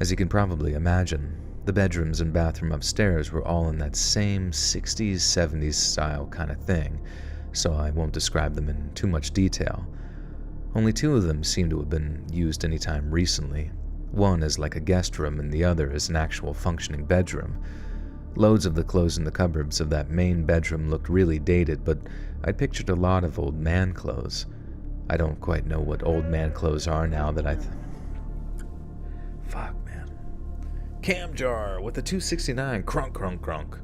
[SPEAKER 1] As you can probably imagine, the bedrooms and bathroom upstairs were all in that same 60s, 70s style kind of thing, so I won't describe them in too much detail. Only 2 of them seem to have been used anytime recently. One is like a guest room and the other is an actual functioning bedroom. Loads of the clothes in the cupboards of that main bedroom looked really dated, but I pictured a lot of old man clothes. I don't quite know what old man clothes are now that Fuck, man. Cam jar with a 269. Crunk, crunk, crunk.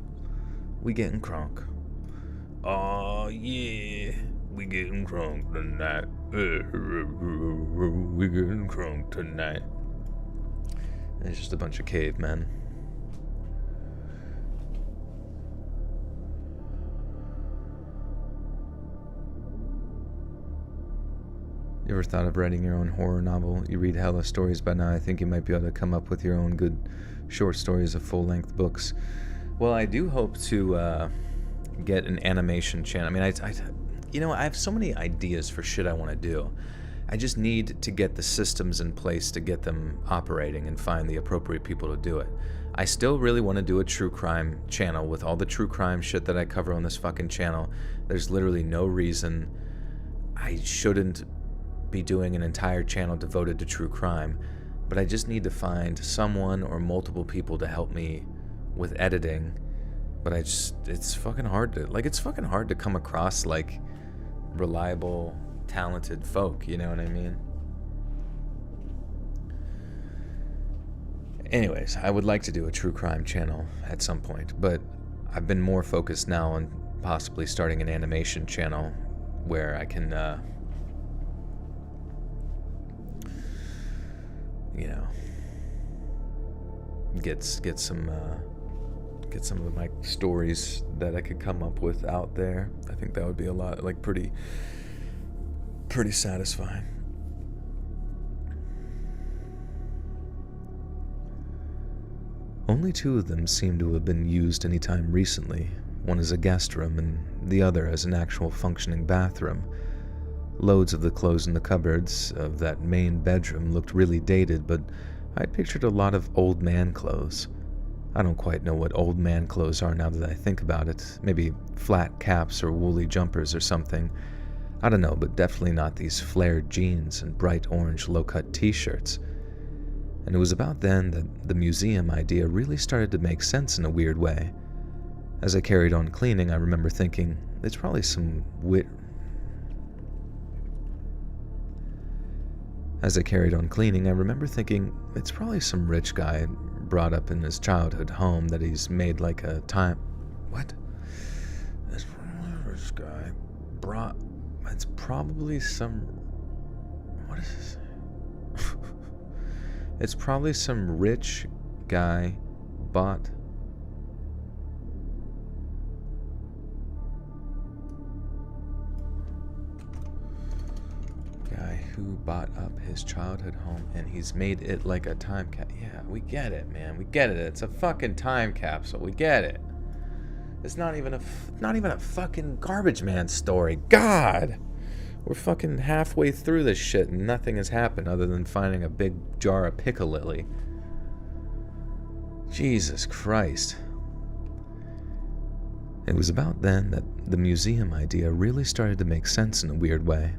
[SPEAKER 1] We getting crunk. Oh, yeah. We getting crunk tonight. We getting crunk tonight. It's just a bunch of cavemen. You ever thought of writing your own horror novel? You read hella stories by now. I think you might be able to come up with your own good short stories of full-length books. Well, I do hope to get an animation channel. I mean, I have so many ideas for shit I want to do. I just need to get the systems in place to get them operating and find the appropriate people to do it. I still really want to do a true crime channel with all the true crime shit that I cover on this fucking channel. There's literally no reason I shouldn't be doing an entire channel devoted to true crime, but I just need to find someone or multiple people to help me with editing. But it's fucking hard to come across like reliable, talented folk, you know what I mean? Anyways, I would like to do a true crime channel at some point, but I've been more focused now on possibly starting an animation channel where I can, get some of my stories that I could come up with out there. I think that would be a lot, like, pretty satisfying. Only 2 of them seem to have been used anytime recently. One as a guest room and the other as an actual functioning bathroom. Loads of the clothes in the cupboards of that main bedroom looked really dated, but I pictured a lot of old man clothes. I don't quite know what old man clothes are now that I think about it. Maybe flat caps or woolly jumpers or something. I don't know, but definitely not these flared jeans and bright orange low-cut t-shirts. And it was about then that the museum idea really started to make sense in a weird way. As I carried on cleaning, I remember thinking, it's probably some rich guy brought up in his childhood home that he's made like a time... What? This rich guy brought... It's probably some... What is this? It's probably some rich guy bought... Guy who bought up his childhood home and he's made it like a time cap. Yeah, we get it, man. We get it. It's a fucking time capsule. We get it. It's not even a fucking garbage man story. God! We're fucking halfway through this shit and nothing has happened other than finding a big jar of piccalilli. Jesus Christ. It was about then that the museum idea really started to make sense in a weird way.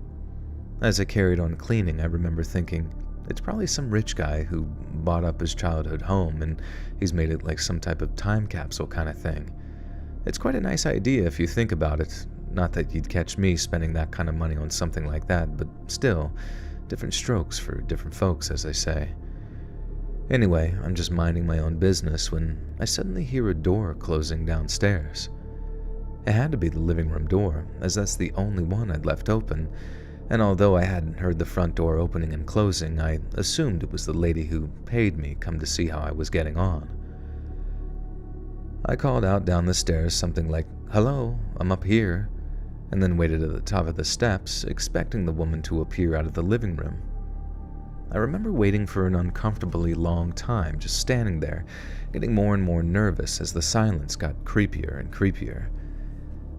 [SPEAKER 1] As I carried on cleaning, I remember thinking, it's probably some rich guy who bought up his childhood home and he's made it like some type of time capsule kind of thing. It's quite a nice idea if you think about it. Not that you'd catch me spending that kind of money on something like that, but still, different strokes for different folks, as I say. Anyway, I'm just minding my own business when I suddenly hear a door closing downstairs. It had to be the living room door, as that's the only one I'd left open, and although I hadn't heard the front door opening and closing, I assumed it was the lady who paid me come to see how I was getting on. I called out down the stairs something like, "Hello, I'm up here," and then waited at the top of the steps, expecting the woman to appear out of the living room. I remember waiting for an uncomfortably long time, just standing there, getting more and more nervous as the silence got creepier and creepier.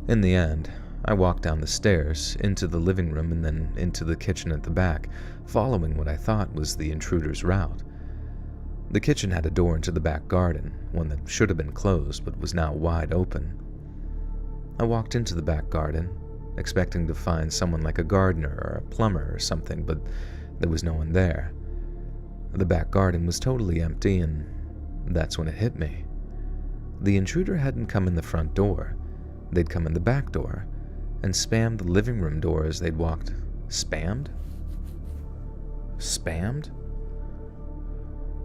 [SPEAKER 1] In the end, I walked down the stairs, into the living room, and then into the kitchen at the back, following what I thought was the intruder's route. The kitchen had a door into the back garden, one that should have been closed but was now wide open. I walked into the back garden, expecting to find someone like a gardener or a plumber or something, but there was no one there. The back garden was totally empty, and that's when it hit me. The intruder hadn't come in the front door. They'd come in the back door and spammed the living room door as they'd walked. Spammed? Spammed?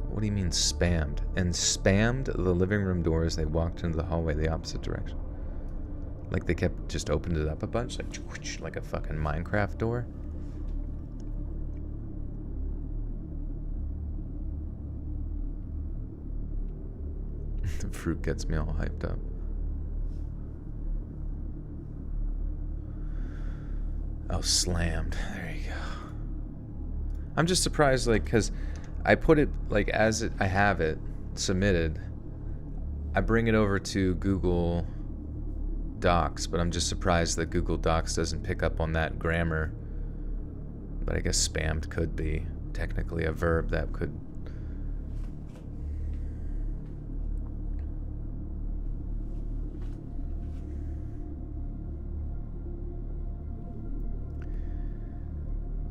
[SPEAKER 1] What do you mean spammed? And spammed the living room door as they walked into the hallway the opposite direction. Like they kept just opened it up a bunch, like a fucking Minecraft door. The fruit gets me all hyped up. Oh, slammed. There you go. I'm just surprised, like, because I put it, like, I have it submitted. I bring it over to Google Docs, but I'm just surprised that Google Docs doesn't pick up on that grammar. But I guess spammed could be technically a verb that could...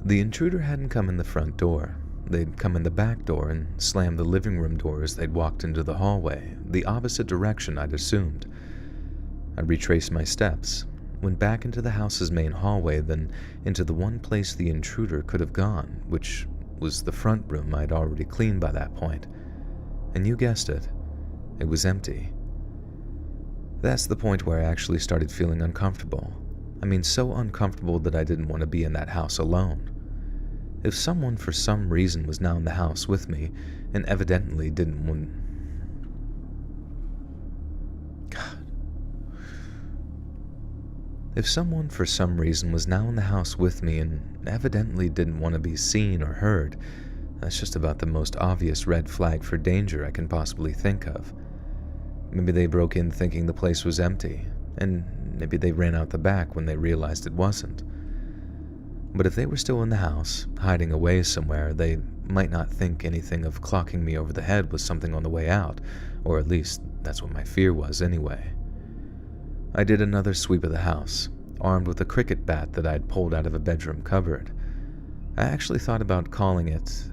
[SPEAKER 1] The intruder hadn't come in the front door. They'd come in the back door and slammed the living room door as they'd walked into the hallway, the opposite direction I'd assumed. I retraced my steps, went back into the house's main hallway, then into the one place the intruder could have gone, which was the front room I'd already cleaned by that point. And you guessed it, it was empty. That's the point where I actually started feeling uncomfortable. I mean, so uncomfortable that I didn't want to be in that house alone. If someone for some reason was now in the house with me, and evidently didn't want... God. If someone for some reason was now in the house with me and evidently didn't want to be seen or heard, that's just about the most obvious red flag for danger I can possibly think of. Maybe they broke in thinking the place was empty, and maybe they ran out the back when they realized it wasn't. But if they were still in the house, hiding away somewhere, they might not think anything of clocking me over the head with something on the way out, or at least that's what my fear was anyway. I did another sweep of the house, armed with a cricket bat that I'd pulled out of a bedroom cupboard. I actually thought about calling it...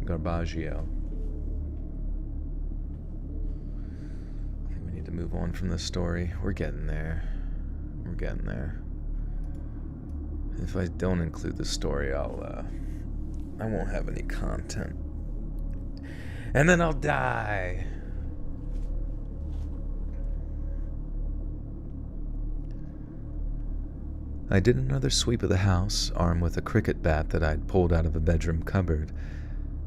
[SPEAKER 1] Garbaggio. I think we need to move on from this story. We're getting there. If I don't include the story, I won't have any content. And then I'll die. I did another sweep of the house, armed with a cricket bat that I'd pulled out of a bedroom cupboard.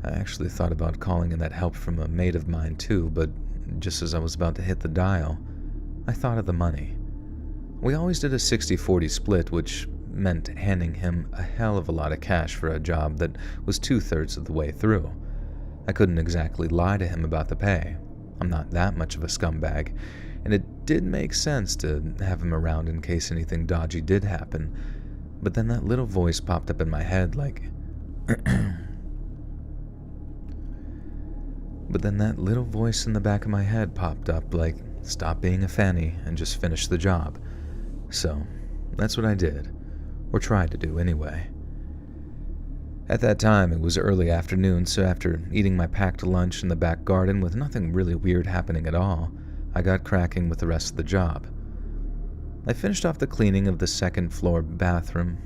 [SPEAKER 1] I actually thought about calling in that help from a mate of mine too, but just as I was about to hit the dial, I thought of the money. We always did a 60-40 split, which meant handing him a hell of a lot of cash for a job that was 2/3 of the way through. I couldn't exactly lie to him about the pay. I'm not that much of a scumbag, and it did make sense to have him around in case anything dodgy did happen. But then that little voice popped up in my head like... stop being a fanny and just finish the job. So, that's what I did. Or tried to do anyway. At that time, it was early afternoon, so after eating my packed lunch in the back garden with nothing really weird happening at all, I got cracking with the rest of the job. I finished off the cleaning of the second floor bathroom.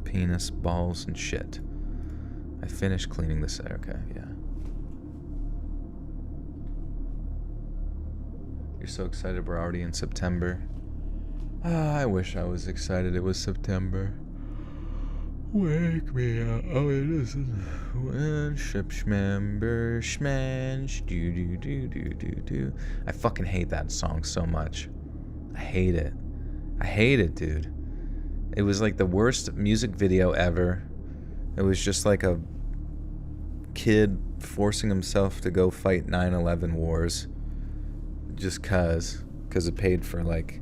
[SPEAKER 1] Penis, balls, and shit. I finished cleaning this... Okay, yeah. You're so excited we're already in September. Ah, I wish I was excited it was September. Wake me up. Oh, it isn't. When ship schmember schmensch do do do do do do. I fucking hate that song so much. I hate it. I hate it, dude. It was like the worst music video ever. It was just like a kid forcing himself to go fight 9/11 wars just cause it paid for like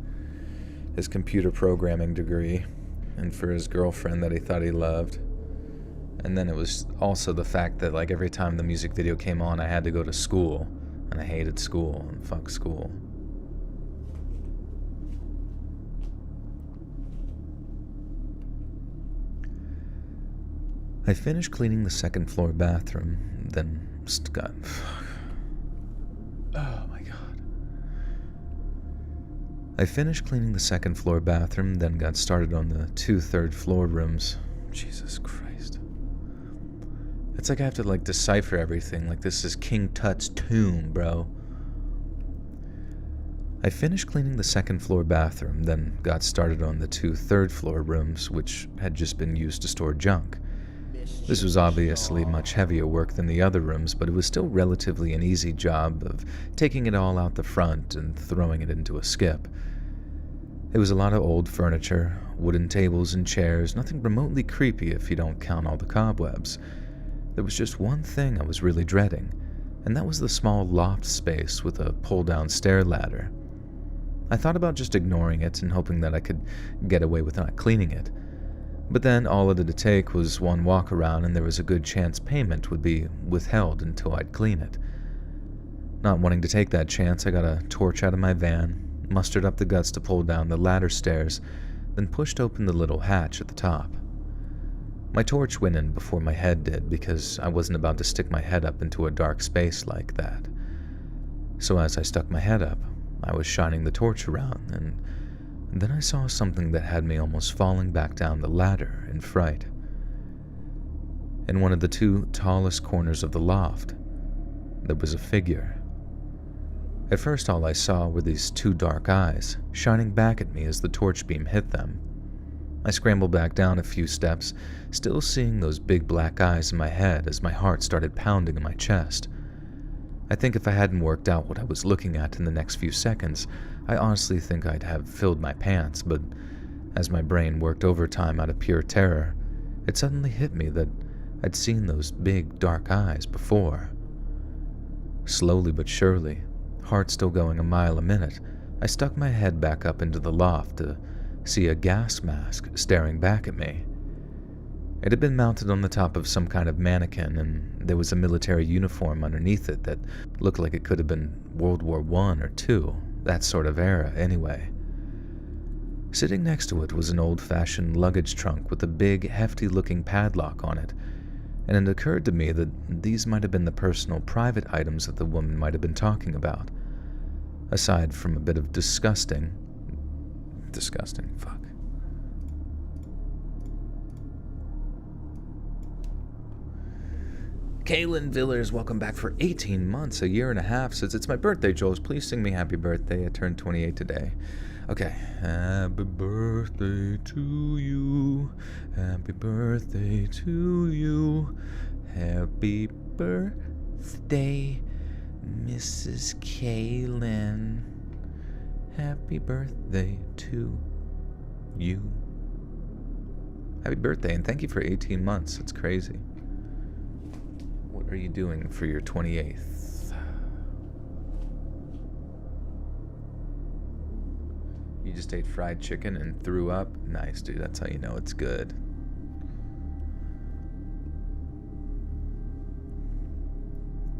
[SPEAKER 1] his computer programming degree and for his girlfriend that he thought he loved. And then it was also the fact that like every time the music video came on I had to go to school, and I hated school, and fuck school. I finished cleaning the second floor bathroom, then got... Oh my god. I finished cleaning the second floor bathroom, then got started on the 2 third floor rooms. Jesus Christ. It's like I have to like decipher everything, like this is King Tut's tomb, bro. I finished cleaning the second floor bathroom, then got started on the 2 third floor rooms, which had just been used to store junk. This was obviously much heavier work than the other rooms, but it was still relatively an easy job of taking it all out the front and throwing it into a skip. It was a lot of old furniture, wooden tables and chairs, nothing remotely creepy if you don't count all the cobwebs. There was just one thing I was really dreading, and that was the small loft space with a pull-down stair ladder. I thought about just ignoring it and hoping that I could get away with not cleaning it. But then all it would take was one walk around and there was a good chance payment would be withheld until I'd clean it. Not wanting to take that chance, I got a torch out of my van, mustered up the guts to pull down the ladder stairs, then pushed open the little hatch at the top. My torch went in before my head did because I wasn't about to stick my head up into a dark space like that. So as I stuck my head up, I was shining the torch around, and then I saw something that had me almost falling back down the ladder in fright. In one of the 2 tallest corners of the loft, there was a figure. At first all I saw were these 2 dark eyes, shining back at me as the torch beam hit them. I scrambled back down a few steps, still seeing those big black eyes in my head as my heart started pounding in my chest. I think if I hadn't worked out what I was looking at in the next few seconds, I honestly think I'd have filled my pants, but as my brain worked overtime out of pure terror, it suddenly hit me that I'd seen those big, dark eyes before. Slowly but surely, heart still going a mile a minute, I stuck my head back up into the loft to see a gas mask staring back at me. It had been mounted on the top of some kind of mannequin, and there was a military uniform underneath it that looked like it could have been World War I or II, that sort of era anyway. Sitting next to it was an old-fashioned luggage trunk with a big, hefty-looking padlock on it, and it occurred to me that these might have been the personal private items that the woman might have been talking about. Aside from a bit of disgusting, fuck. Kaylin Villers, welcome back for 18 months, a year and a half, says, it's my birthday, Jules. Please sing me happy birthday. I turned 28 today. Okay. Happy birthday to you. Happy birthday to you. Happy birthday, Mrs. Kaylin. Happy birthday to you. Happy birthday, and thank you for 18 months. It's crazy. What are you doing for your 28th? You just ate fried chicken and threw up? Nice, dude. That's how you know it's good.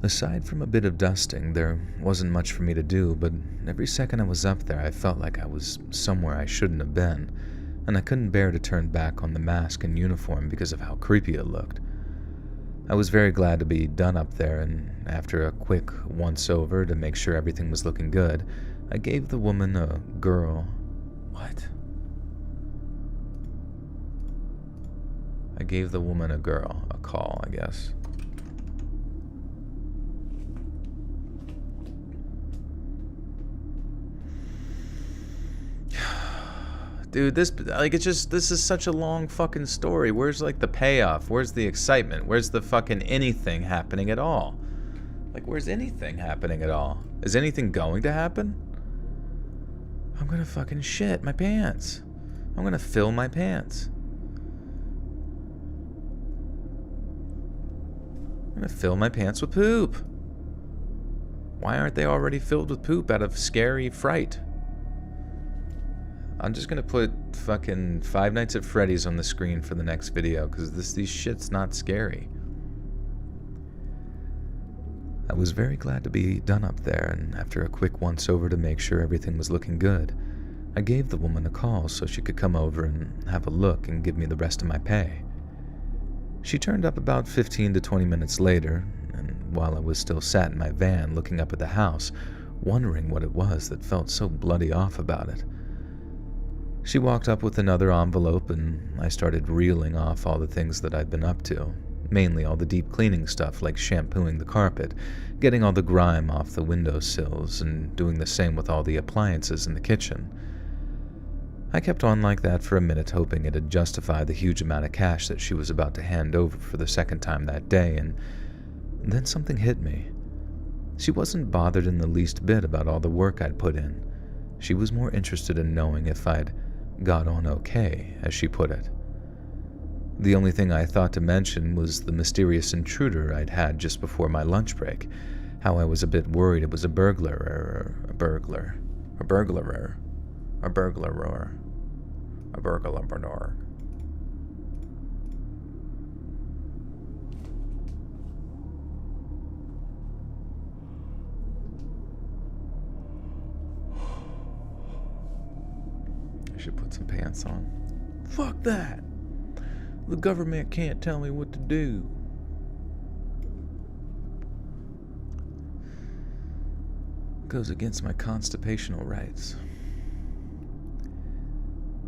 [SPEAKER 1] Aside from a bit of dusting, there wasn't much for me to do, but every second I was up there, I felt like I was somewhere I shouldn't have been, and I couldn't bear to turn back on the mask and uniform because of how creepy it looked. I was very glad to be done up there, and after a quick once-over to make sure everything was looking good, I gave the woman a girl... What? I gave the woman a call, I guess. Dude, this is such a long fucking story. Where's like the payoff? Where's the excitement? Where's the fucking anything happening at all? Like, where's anything happening at all? Is anything going to happen? I'm gonna fucking shit my pants. I'm gonna fill my pants. I'm gonna fill my pants with poop. Why aren't they already filled with poop out of scary fright? I'm just gonna put fucking Five Nights at Freddy's on the screen for the next video, because these shit's not scary. I was very glad to be done up there, and after a quick once-over to make sure everything was looking good, I gave the woman a call so she could come over and have a look and give me the rest of my pay. She turned up about 15 to 20 minutes later, and while I was still sat in my van looking up at the house, wondering what it was that felt so bloody off about it, she walked up with another envelope, and I started reeling off all the things that I'd been up to, mainly all the deep cleaning stuff like shampooing the carpet, getting all the grime off the windowsills, and doing the same with all the appliances in the kitchen. I kept on like that for a minute, hoping it'd justify the huge amount of cash that she was about to hand over for the second time that day, and then something hit me. She wasn't bothered in the least bit about all the work I'd put in. She was more interested in knowing if I'd got on okay, as she put it. The only thing I thought to mention was the mysterious intruder I'd had just before my lunch break, how I was a bit worried it was a burglarer. I should put some pants on. Fuck that! The government can't tell me what to do. Goes against my constitutional rights.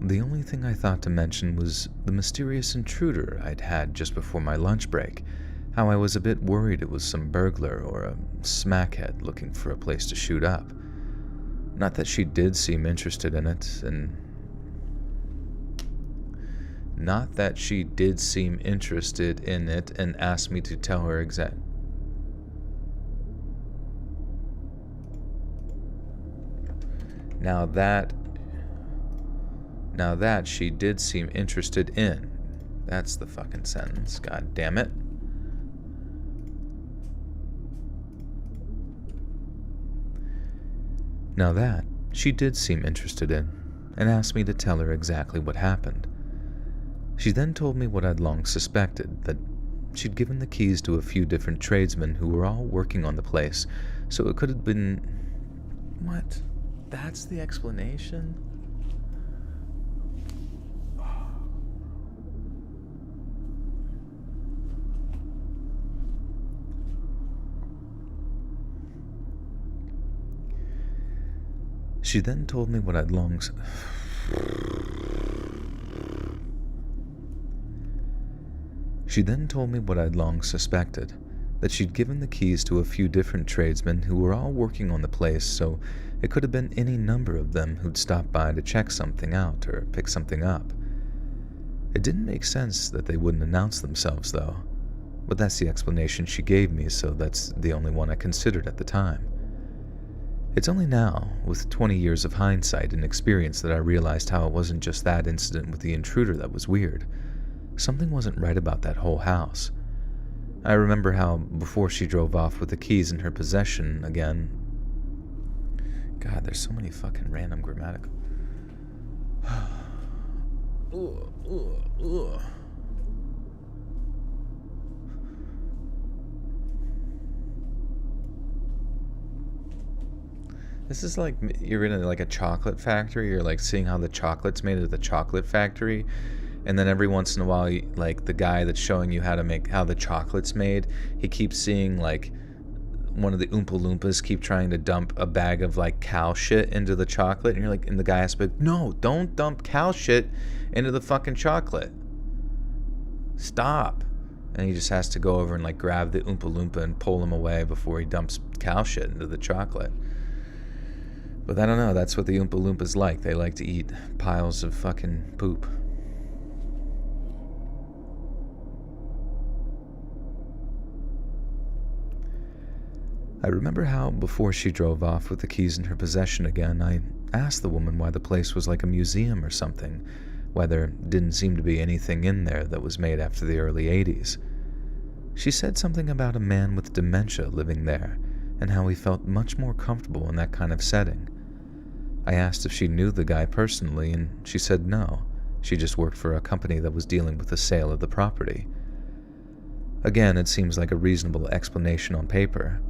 [SPEAKER 1] The only thing I thought to mention was the mysterious intruder I'd had just before my lunch break, how I was a bit worried it was some burglar or a smackhead looking for a place to shoot up. Not that she did seem interested in it, and asked me to tell her exact. Now that she did seem interested in. That's the fucking sentence, god damn it. Now that she did seem interested in, and asked me to tell her exactly what happened. She then told me what I'd long suspected, that she'd given the keys to a few different tradesmen who were all working on the place, so it could have been... What? That's the explanation? She then told me what I'd long... She then told me what I'd long suspected, that she'd given the keys to a few different tradesmen who were all working on the place, so it could have been any number of them who'd stopped by to check something out or pick something up. It didn't make sense that they wouldn't announce themselves, though, but that's the explanation she gave me, so that's the only one I considered at the time. It's only now, with 20 years of hindsight and experience, that I realized how it wasn't just that incident with the intruder that was weird. Something wasn't right about that whole house. I remember how, before she drove off with the keys in her possession again... God, there's so many fucking random grammatical... This is like you're in like a chocolate factory. You're like seeing how the chocolate's made at the chocolate factory, and then every once in a while, like the guy that's showing you how the chocolate's made, he keeps seeing like one of the Oompa Loompas keep trying to dump a bag of like cow shit into the chocolate, and you're like, and the guy has to be, no, don't dump cow shit into the fucking chocolate. Stop. And he just has to go over and like grab the Oompa Loompa and pull him away before he dumps cow shit into the chocolate. But I don't know, that's what the Oompa Loompas like. They like to eat piles of fucking poop. I remember how, before she drove off with the keys in her possession again, I asked the woman why the place was like a museum or something, why there didn't seem to be anything in there that was made after the early 80s. She said something about a man with dementia living there, and how he felt much more comfortable in that kind of setting. I asked if she knew the guy personally, and she said no. She just worked for a company that was dealing with the sale of the property. Again, it seems like a reasonable explanation on paper,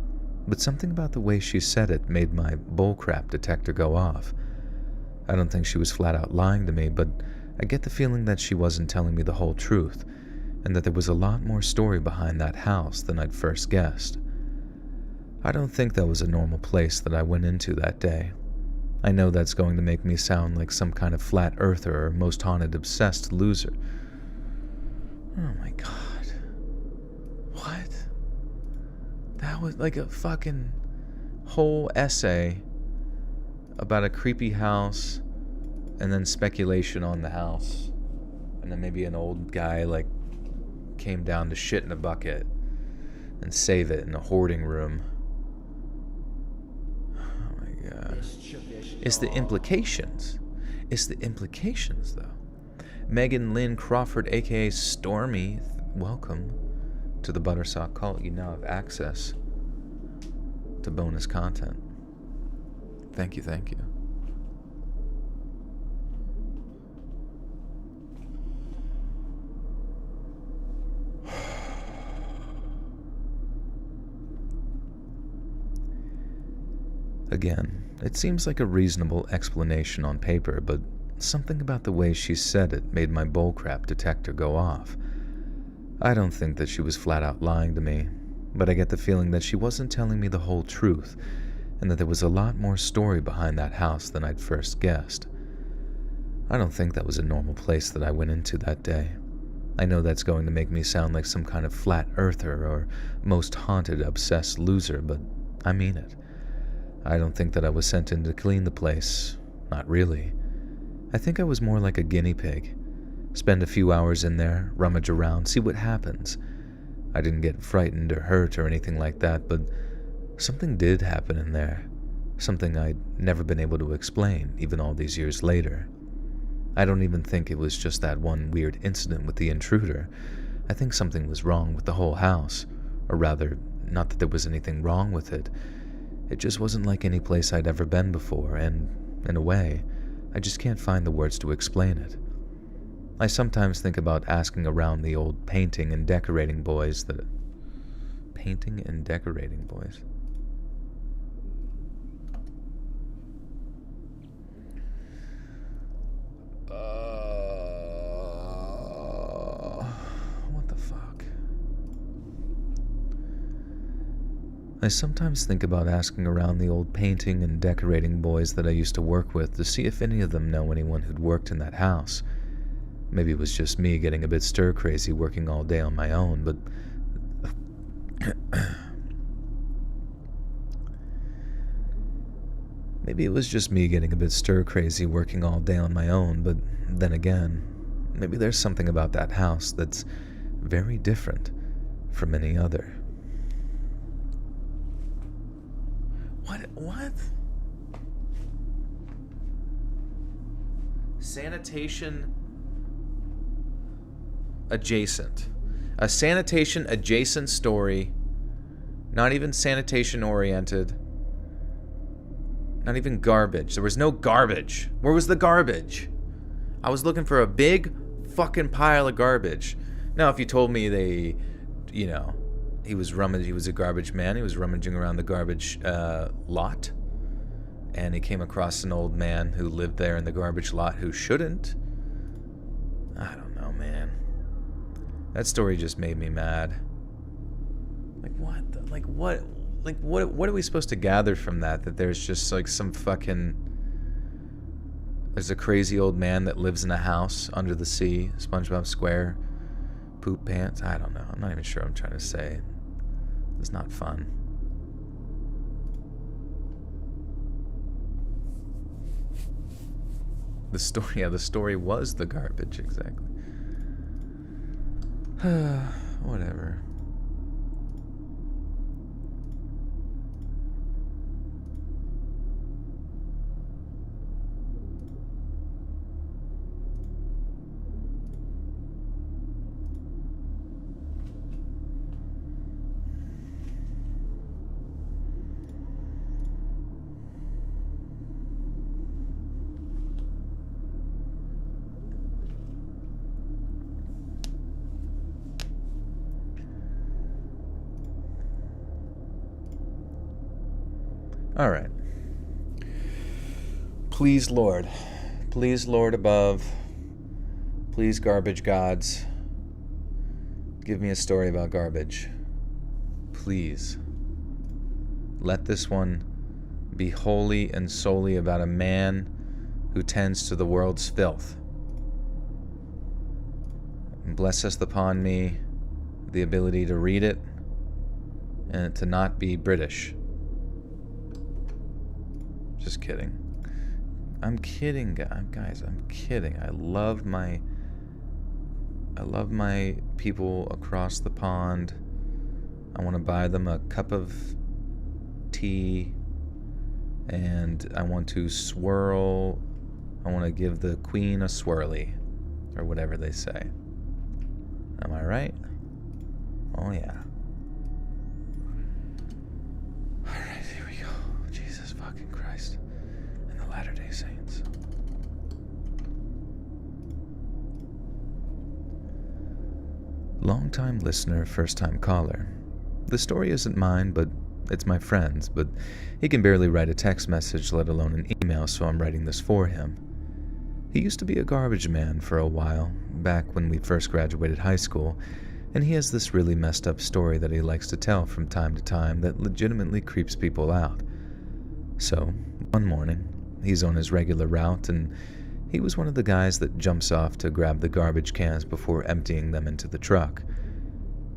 [SPEAKER 1] but something about the way she said it made my bullcrap detector go off. I don't think she was flat out lying to me, but I get the feeling that she wasn't telling me the whole truth, and that there was a lot more story behind that house than I'd first guessed. I don't think that was a normal place that I went into that day. I know that's going to make me sound like some kind of flat earther or most haunted obsessed loser. Oh my god. What? That was like a fucking whole essay about a creepy house, and then speculation on the house, and then maybe an old guy like came down to shit in a bucket and save it in a hoarding room. Oh my god. It's the implications. It's the implications, though. Megan Lynn Crawford, aka Stormy, welcome to the Buttersock Cult. You now have access to bonus content. Thank you, thank you. Again, it seems like a reasonable explanation on paper, but something about the way she said it made my bullcrap detector go off. I don't think that she was flat out lying to me, but I get the feeling that she wasn't telling me the whole truth, and that there was a lot more story behind that house than I'd first guessed. I don't think that was a normal place that I went into that day. I know that's going to make me sound like some kind of flat earther or most haunted, obsessed loser, but I mean it. I don't think that I was sent in to clean the place. Not really. I think I was more like a guinea pig. Spend a few hours in there, rummage around, see what happens. I didn't get frightened or hurt or anything like that, but something did happen in there. Something I'd never been able to explain, even all these years later. I don't even think it was just that one weird incident with the intruder. I think something was wrong with the whole house. Or rather, not that there was anything wrong with it. It just wasn't like any place I'd ever been before, and, in a way, I just can't find the words to explain it. I sometimes think about asking around the old painting and decorating boys that... Painting and decorating boys? What the fuck? I sometimes think about asking around the old painting and decorating boys that I used to work with to see if any of them know anyone who'd worked in that house. Maybe it was just me getting a bit stir-crazy working all day on my own, but... Maybe it was just me getting a bit stir-crazy working all day on my own, but then again, maybe there's something about that house that's very different from any other. What? Sanitation adjacent. A sanitation adjacent story. Not even sanitation oriented. Not even garbage. There was no garbage. Where was the garbage? I was looking for a big fucking pile of garbage. Now, if you told me they, he was a garbage man. He was rummaging around the garbage lot. And he came across an old man who lived there in the garbage lot who shouldn't. I don't know, man. That story just made me mad. What are we supposed to gather from that? That there's just like some fucking... There's a crazy old man that lives in a house under the sea, SpongeBob Square, poop pants? I don't know. I'm not even sure what I'm trying to say. It's not fun. The story was the garbage, exactly. Whatever. All right. Please, Lord above, please, garbage gods, give me a story about garbage. Please. Let this one be wholly and solely about a man who tends to the world's filth. And blesseth upon me the ability to read it and to not be British. Just kidding. I'm kidding, guys. I'm kidding. I love my people across the pond. I want to buy them a cup of tea, and I want to swirl. I want to give the queen a swirly, or whatever they say. Am I right? Oh yeah. Alright, here we go. Jesus fucking Christ. And the Latter-day Saints. Long-time listener, first-time caller. The story isn't mine, but it's my friend's, but he can barely write a text message, let alone an email, so I'm writing this for him. He used to be a garbage man for a while, back when we first graduated high school, and he has this really messed up story that he likes to tell from time to time that legitimately creeps people out. So, one morning, he's on his regular route, and he was one of the guys that jumps off to grab the garbage cans before emptying them into the truck.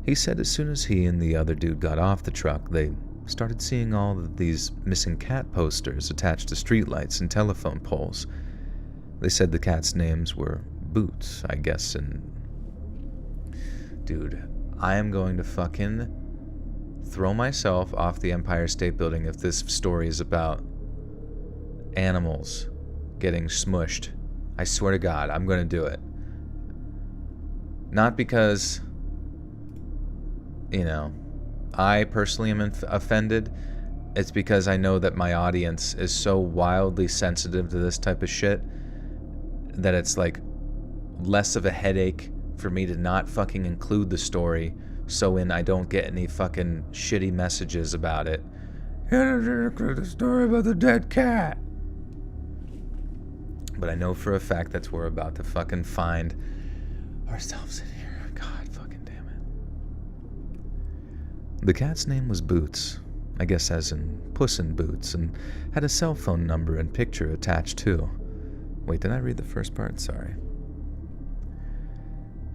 [SPEAKER 1] He said as soon as he and the other dude got off the truck, they started seeing all of these missing cat posters attached to streetlights and telephone poles. They said the cats' names were Boots, I guess, and... Dude, I am going to fucking throw myself off the Empire State Building if this story is about animals getting smushed. I swear to God, I'm going to do it. Not because, I personally am offended. It's because I know that my audience is so wildly sensitive to this type of shit that it's like less of a headache for me to not fucking include the story so I don't get any fucking shitty messages about it. The story about the dead cat. But I know for a fact that's where we're about to fucking find ourselves in here. God fucking damn it. The cat's name was Boots, I guess as in Puss in Boots, and had a cell phone number and picture attached too. Wait, did I read the first part? Sorry.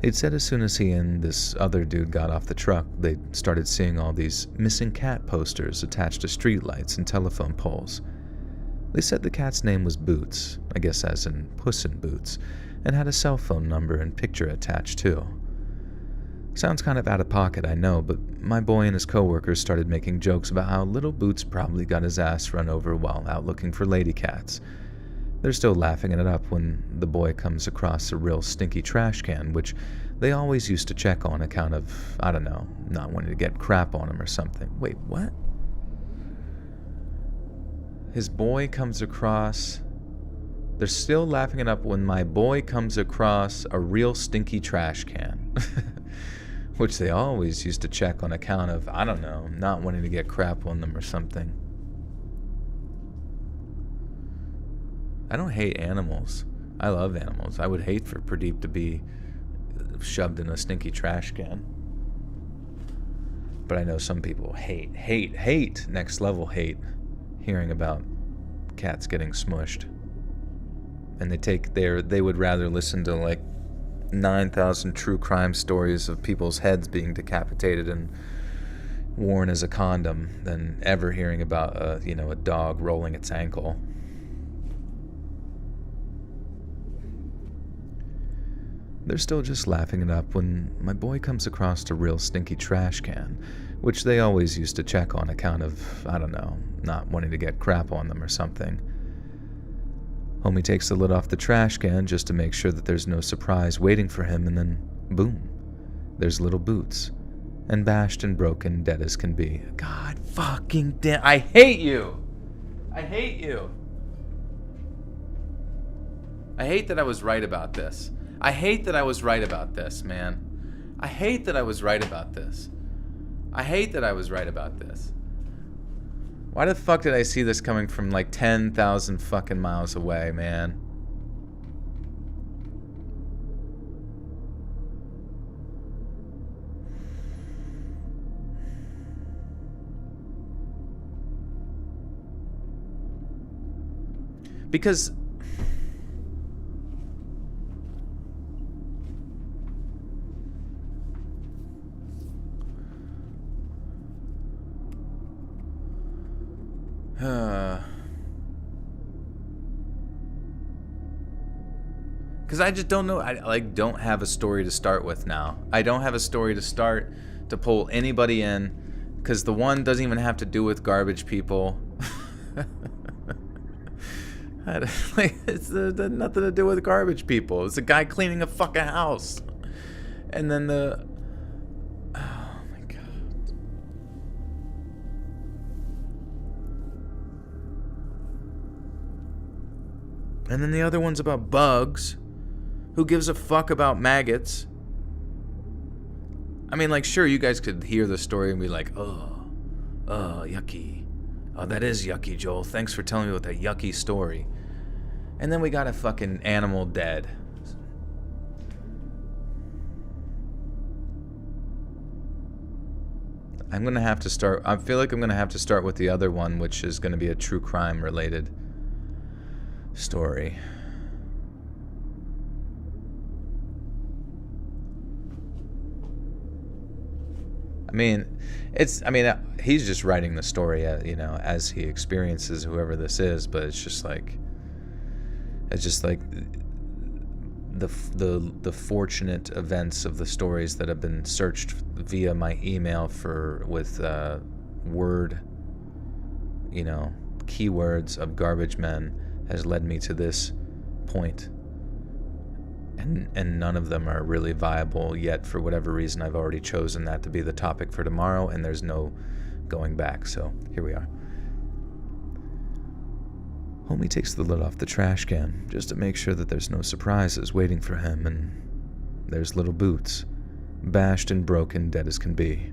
[SPEAKER 1] He'd said as soon as he and this other dude got off the truck, they started seeing all these missing cat posters attached to streetlights and telephone poles. They said the cat's name was Boots, I guess as in Puss in Boots, and had a cell phone number and picture attached too. Sounds kind of out of pocket, I know, but my boy and his coworkers started making jokes about how little Boots probably got his ass run over while out looking for lady cats. They're still laughing it up when the boy comes across a real stinky trash can, which they always used to check on account of, I don't know, not wanting to get crap on him or something. Wait, what? His boy comes across... They're still laughing it up when my boy comes across a real stinky trash can. Which they always used to check on account of, I don't know, not wanting to get crap on them or something. I don't hate animals. I love animals. I would hate for Pradeep to be shoved in a stinky trash can. But I know some people hate, next level hate, hearing about cats getting smushed. And they would rather listen to like 9,000 true crime stories of people's heads being decapitated and worn as a condom than ever hearing about a dog rolling its ankle. They're still just laughing it up when my boy comes across a real stinky trash can, which they always used to check on account of, I don't know, not wanting to get crap on them or something. Homie takes the lid off the trash can just to make sure that there's no surprise waiting for him, and then, boom, there's little Boots. And bashed and broken, dead as can be. God fucking damn, I hate you! I hate you! I hate that I was right about this. I hate that I was right about this, man. I hate that I was right about this. I hate that I was right about this. Why the fuck did I see this coming from like 10,000 fucking miles away, man? Because I just don't know. I don't have a story to start with now. I don't have a story to start to pull anybody in, because the one doesn't even have to do with garbage people. It's nothing to do with garbage people. It's a guy cleaning a fucking house, and then oh my god. And then the other one's about bugs. Who gives a fuck about maggots? I mean, like, sure, you guys could hear the story and be like, oh, yucky. Oh, that is yucky, Joel. Thanks for telling me about that yucky story. And then we got a fucking animal dead. I'm gonna have to start. I feel like I'm gonna have to start with the other one, which is gonna be a true crime related story. I mean, he's just writing the story, as he experiences whoever this is. But it's just like the fortunate events of the stories that have been searched via my email with word, keywords of garbage men has led me to this point. And none of them are really viable yet. For whatever reason, I've already chosen that to be the topic for tomorrow, and there's no going back, so here we are. Homie takes the lid off the trash can, just to make sure that there's no surprises waiting for him, and there's little Boots, bashed and broken, dead as can be.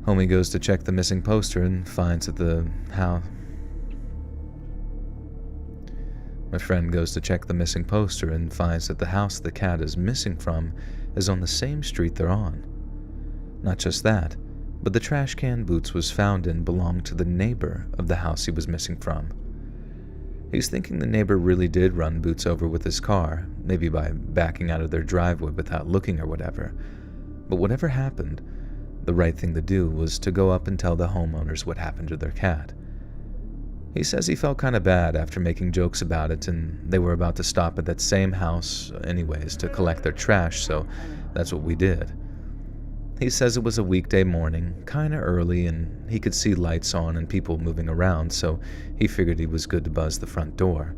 [SPEAKER 1] Homie goes to check the missing poster and finds that My friend goes to check the missing poster and finds that the house the cat is missing from is on the same street they're on. Not just that, but the trash can Boots was found in belonged to the neighbor of the house he was missing from. He's thinking the neighbor really did run Boots over with his car, maybe by backing out of their driveway without looking or whatever. But whatever happened, the right thing to do was to go up and tell the homeowners what happened to their cat. He says he felt kind of bad after making jokes about it, and they were about to stop at that same house anyways to collect their trash, so that's what we did. He says it was a weekday morning, kinda early, and he could see lights on and people moving around, so he figured he was good to buzz the front door.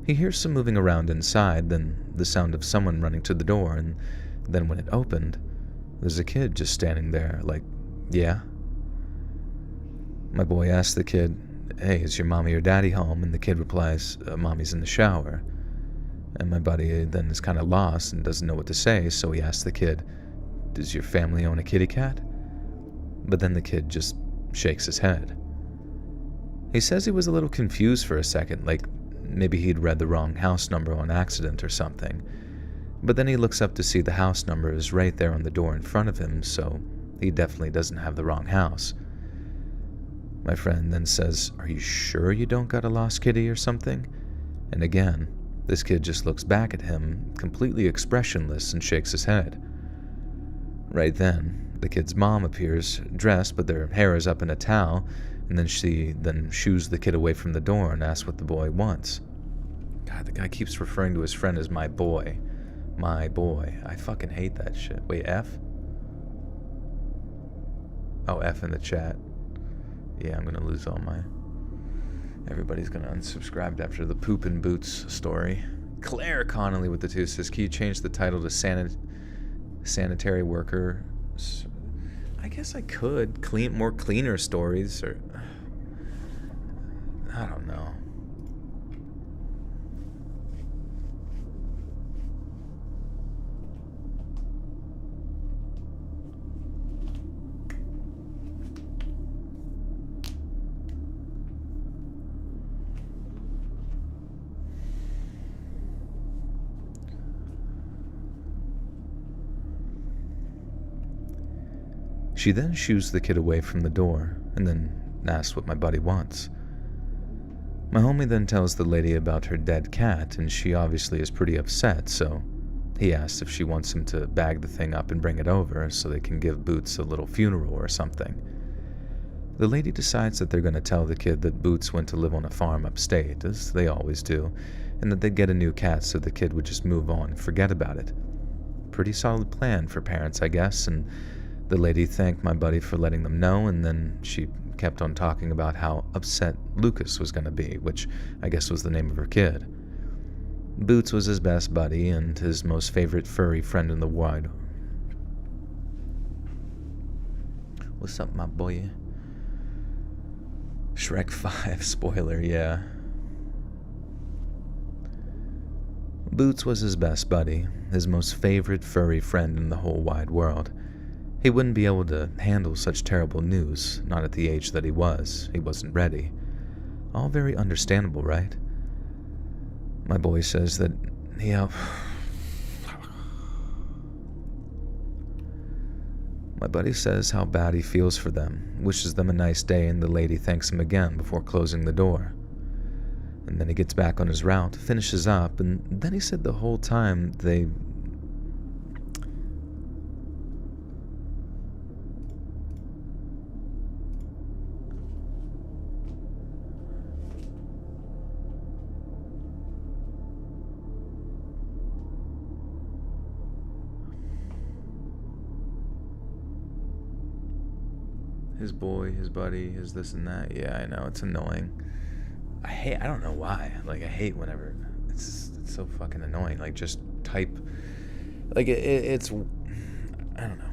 [SPEAKER 1] He hears some moving around inside, then the sound of someone running to the door, and then when it opened, there's a kid just standing there, like, yeah? My boy asks the kid, hey, is your mommy or daddy home? And the kid replies, mommy's in the shower. And my buddy then is kind of lost and doesn't know what to say, so he asks the kid, does your family own a kitty cat? But then the kid just shakes his head. He says he was a little confused for a second, like maybe he'd read the wrong house number on accident or something. But then he looks up to see the house number is right there on the door in front of him, so he definitely doesn't have the wrong house. My friend then says, are you sure you don't got a lost kitty or something? And again, this kid just looks back at him, completely expressionless, and shakes his head. Right then, the kid's mom appears, dressed, but their hair is up in a towel, and then she shoos the kid away from the door and asks what the boy wants. God, the guy keeps referring to his friend as my boy. My boy. I fucking hate that shit. Wait, F? Oh, F in the chat. Yeah, I'm gonna lose all my... Everybody's gonna unsubscribe after the poop and boots story. Claire Connolly with the 2 says, can you change the title to sanitary worker? I guess I could. More cleaner stories, or... I don't know. She then shoos the kid away from the door, and then asks what my buddy wants. My homie then tells the lady about her dead cat, and she obviously is pretty upset, so he asks if she wants him to bag the thing up and bring it over so they can give Boots a little funeral or something. The lady decides that they're going to tell the kid that Boots went to live on a farm upstate, as they always do, and that they'd get a new cat so the kid would just move on and forget about it. Pretty solid plan for parents, I guess, and the lady thanked my buddy for letting them know, and then she kept on talking about how upset Lucas was going to be, which I guess was the name of her kid. Boots was his best buddy and his most favorite furry friend in the world. What's up, my boy? Shrek 5 spoiler, yeah. Boots was his best buddy, his most favorite furry friend in the whole wide world. He wouldn't be able to handle such terrible news, not at the age that he was. He wasn't ready. All very understandable, right? My boy says that My buddy says how bad he feels for them, wishes them a nice day, and the lady thanks him again before closing the door. And then he gets back on his route, finishes up, and then he said the whole time they... His boy, his buddy, his this and that. Yeah, I know, it's annoying. I don't know why. Like, I hate whenever it's so fucking annoying. Like, just type, like, it's, I don't know.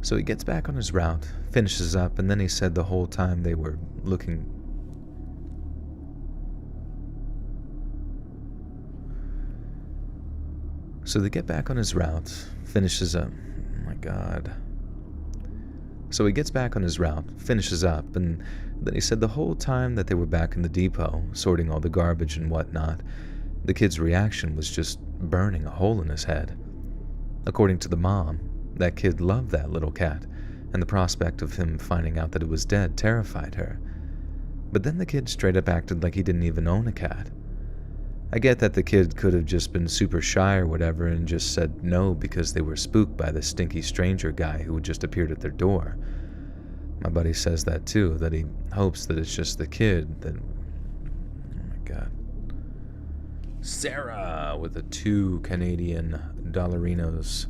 [SPEAKER 1] So he gets back on his route, finishes up, and then he said the whole time they were looking. So they get back on his route, finishes up. Oh my God. So he gets back on his route, finishes up, and then he said the whole time that they were back in the depot, sorting all the garbage and whatnot, the kid's reaction was just burning a hole in his head. According to the mom, that kid loved that little cat, and the prospect of him finding out that it was dead terrified her. But then the kid straight up acted like he didn't even own a cat. I get that the kid could have just been super shy or whatever and just said no because they were spooked by the stinky stranger guy who had just appeared at their door. My buddy says that too, that he hopes that it's just the kid that... Oh my God. Sarah with the 2 Canadian dollarinos.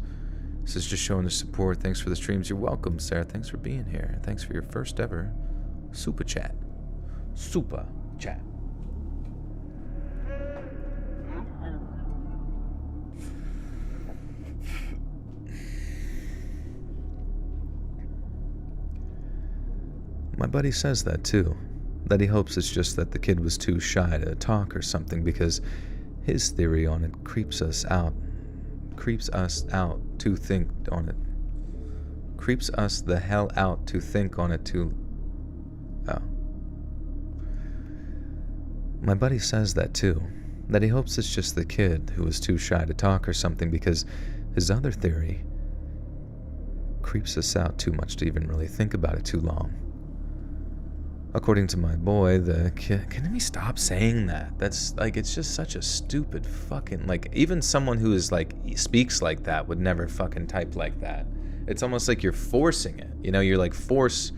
[SPEAKER 1] This is just showing the support. Thanks for the streams. You're welcome, Sarah. Thanks for being here. Thanks for your first ever super chat. Super chat. My buddy says that too, that he hopes it's just that the kid was too shy to talk or something, because his theory on it creeps us out to think on it. Creeps us the hell out to think on it too. Oh. My buddy says that too, that he hopes it's just the kid who was too shy to talk or something, because his other theory creeps us out too much to even really think about it too long. According to my boy, the kid... Can we stop saying that? That's, like, it's just such a stupid fucking... Like, even someone who is, like, speaks like that would never fucking type like that. It's almost like you're forcing it. You know, you're, like, force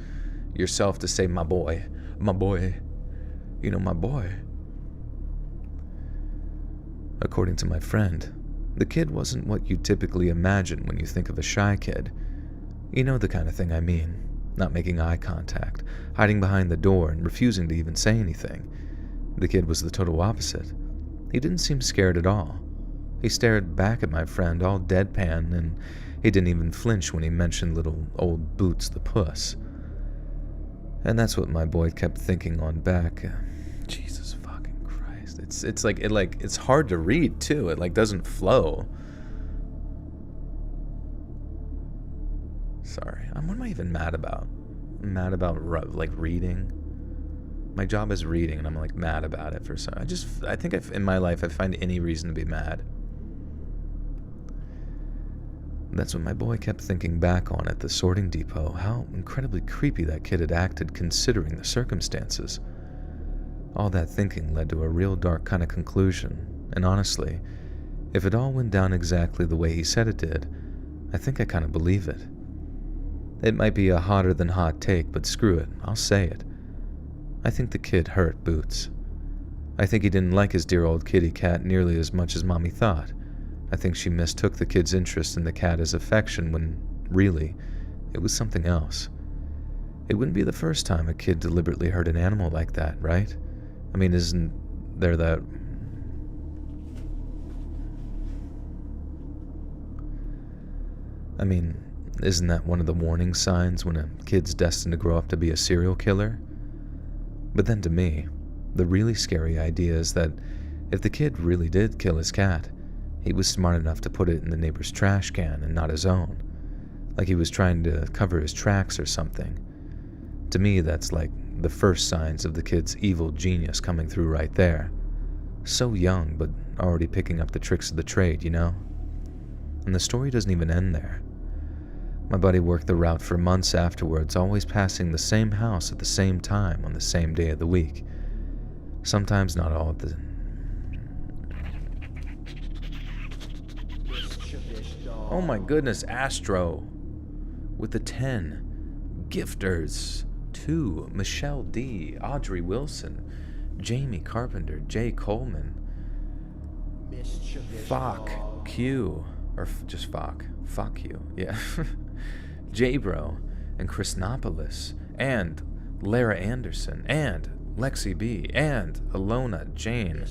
[SPEAKER 1] yourself to say, my boy, my boy. You know, my boy. According to my friend, the kid wasn't what you typically imagine when you think of a shy kid. You know the kind of thing I mean. Not making eye contact, hiding behind the door, and refusing to even say anything. The kid was the total opposite. He didn't seem scared at all. He stared back at my friend all deadpan, and he didn't even flinch when he mentioned little old Boots the puss. And that's what my boy kept thinking on back. Jesus fucking Christ. It's hard to read too. It doesn't flow. Sorry. What am I even mad about? I'm mad about reading. My job is reading, and I'm mad about it for some. I think in my life I find any reason to be mad. That's what my boy kept thinking back on at the sorting depot, how incredibly creepy that kid had acted considering the circumstances. All that thinking led to a real dark kind of conclusion, and honestly, if it all went down exactly the way he said it did, I think I kind of believe it. It might be a hotter than hot take, but screw it, I'll say it. I think the kid hurt Boots. I think he didn't like his dear old kitty cat nearly as much as Mommy thought. I think she mistook the kid's interest in the cat as affection when, really, it was something else. It wouldn't be the first time a kid deliberately hurt an animal like that, right? I mean, isn't there that... Isn't that one of the warning signs when a kid's destined to grow up to be a serial killer? But then to me, the really scary idea is that if the kid really did kill his cat, he was smart enough to put it in the neighbor's trash can and not his own. Like he was trying to cover his tracks or something. To me, that's like the first signs of the kid's evil genius coming through right there. So young, but already picking up the tricks of the trade, you know? And the story doesn't even end there. My buddy worked the route for months afterwards, always passing the same house at the same time on the same day of the week. Sometimes not all at the... Oh my goodness, Astro! With the 10. Gifters. 2. Michelle D. Audrey Wilson. Jamie Carpenter. Jay Coleman. Fock. Q. Or just Fock. Fuck you. Yeah. J-Bro. And Chrisnopolis. And Lara Anderson. And Lexi B. And Alona Jane.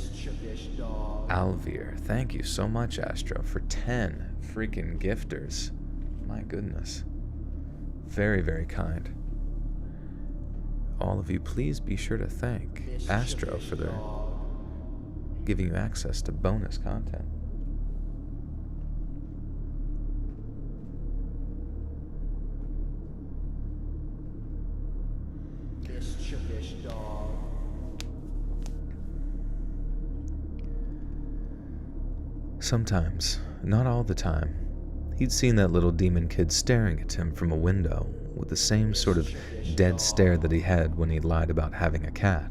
[SPEAKER 1] Alvear. Thank you so much, Astro, for 10 freaking gifters. My goodness. Very, very kind. All of you, please be sure to thank Astro for their giving you access to bonus content. Sometimes, not all the time, he'd seen that little demon kid staring at him from a window with the same sort of dead stare that he had when he lied about having a cat.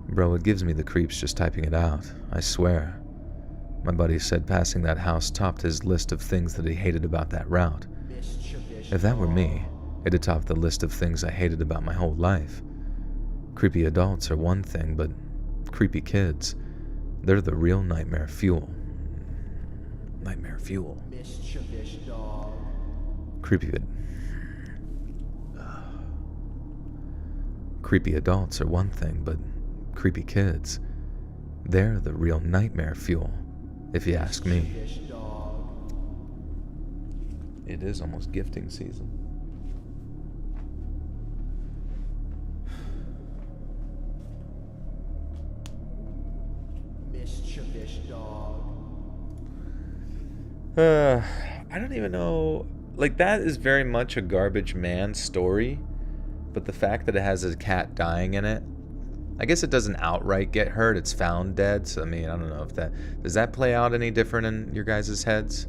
[SPEAKER 1] Bro, it gives me the creeps just typing it out, I swear. My buddy said passing that house topped his list of things that he hated about that route. If that were me, it'd top the list of things I hated about my whole life. Creepy adults are one thing, but creepy kids, they're the real nightmare fuel. Nightmare fuel. Creepy adults are one thing, but creepy kids, they're the real nightmare fuel, if you ask me. It is almost gifting season. I don't even know. That is very much a Garbage Man story, but the fact that it has a cat dying in it, I guess it doesn't outright get hurt. It's found dead. So, I don't know if that... Does that play out any different in your guys' heads?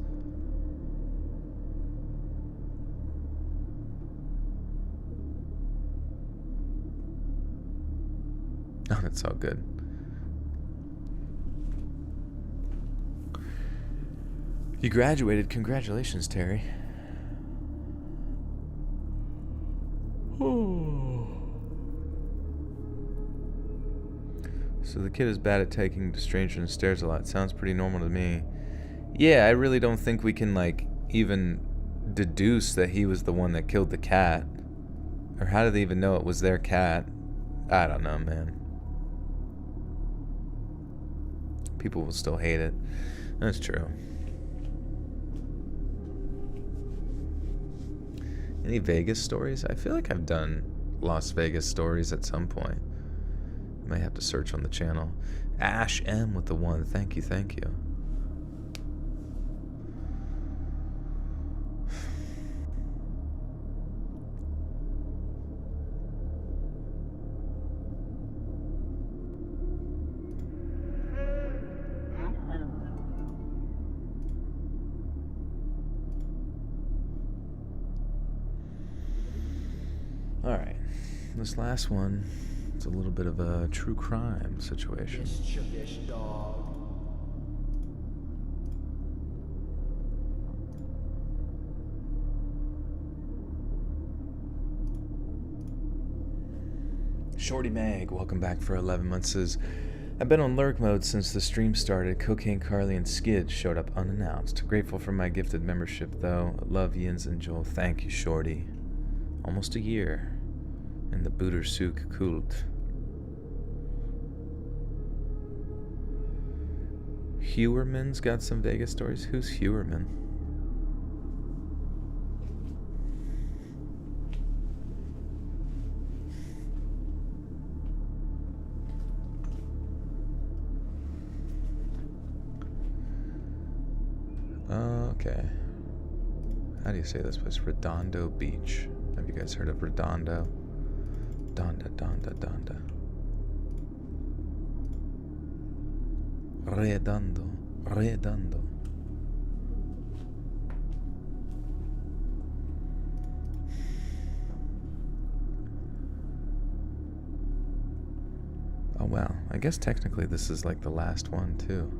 [SPEAKER 1] Oh, that's all good. You graduated. Congratulations, Terry. So the kid is bad at taking to strangers and stares a lot. Sounds pretty normal to me. Yeah, I really don't think we can, like, even deduce that he was the one that killed the cat. Or how did they even know it was their cat? I don't know, man. People will still hate it. That's true. Any Vegas stories? I feel like I've done Las Vegas stories at some point. Might have to search on the channel. Ash M with the 1. Thank you, thank you. Alright. This last one, it's a little bit of a true crime situation. Shorty Mag, welcome back for 11 months. Says, I've been on lurk mode since the stream started. Cocaine Carly and Skid showed up unannounced. Grateful for my gifted membership, though. Love Yins and Joel. Thank you, Shorty. Almost a year in the Bootersuk cult. Hewerman's got some Vegas stories. Who's Hewerman? Okay. How do you say this place? Redondo Beach. Have you guys heard of Redondo? Donda. Redondo. Oh wow, I guess technically this is like the last one too.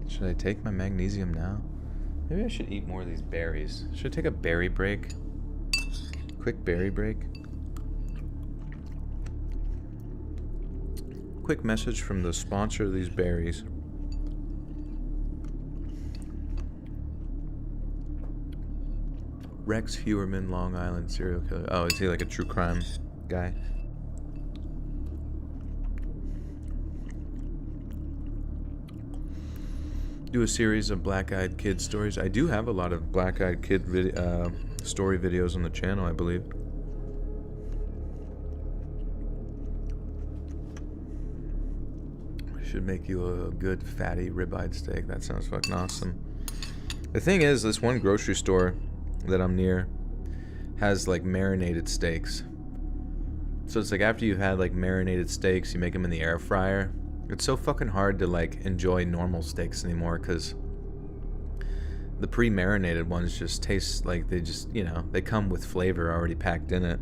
[SPEAKER 1] Should I take my magnesium now? Maybe I should eat more of these berries. Should I take a berry break? Quick berry break. Quick message from the sponsor of these berries. Rex Hewerman, Long Island serial killer. Oh, is he like a true crime guy? Do a series of black-eyed kid stories. I do have a lot of black-eyed kid story videos on the channel, I believe. Should make you a good fatty ribeye steak. That sounds fucking awesome. The thing is, this one grocery store that I'm near has like marinated steaks. So it's like after you've had like marinated steaks, you make them in the air fryer. It's so fucking hard to like enjoy normal steaks anymore because the pre-marinated ones just taste like they just, you know, they come with flavor already packed in it.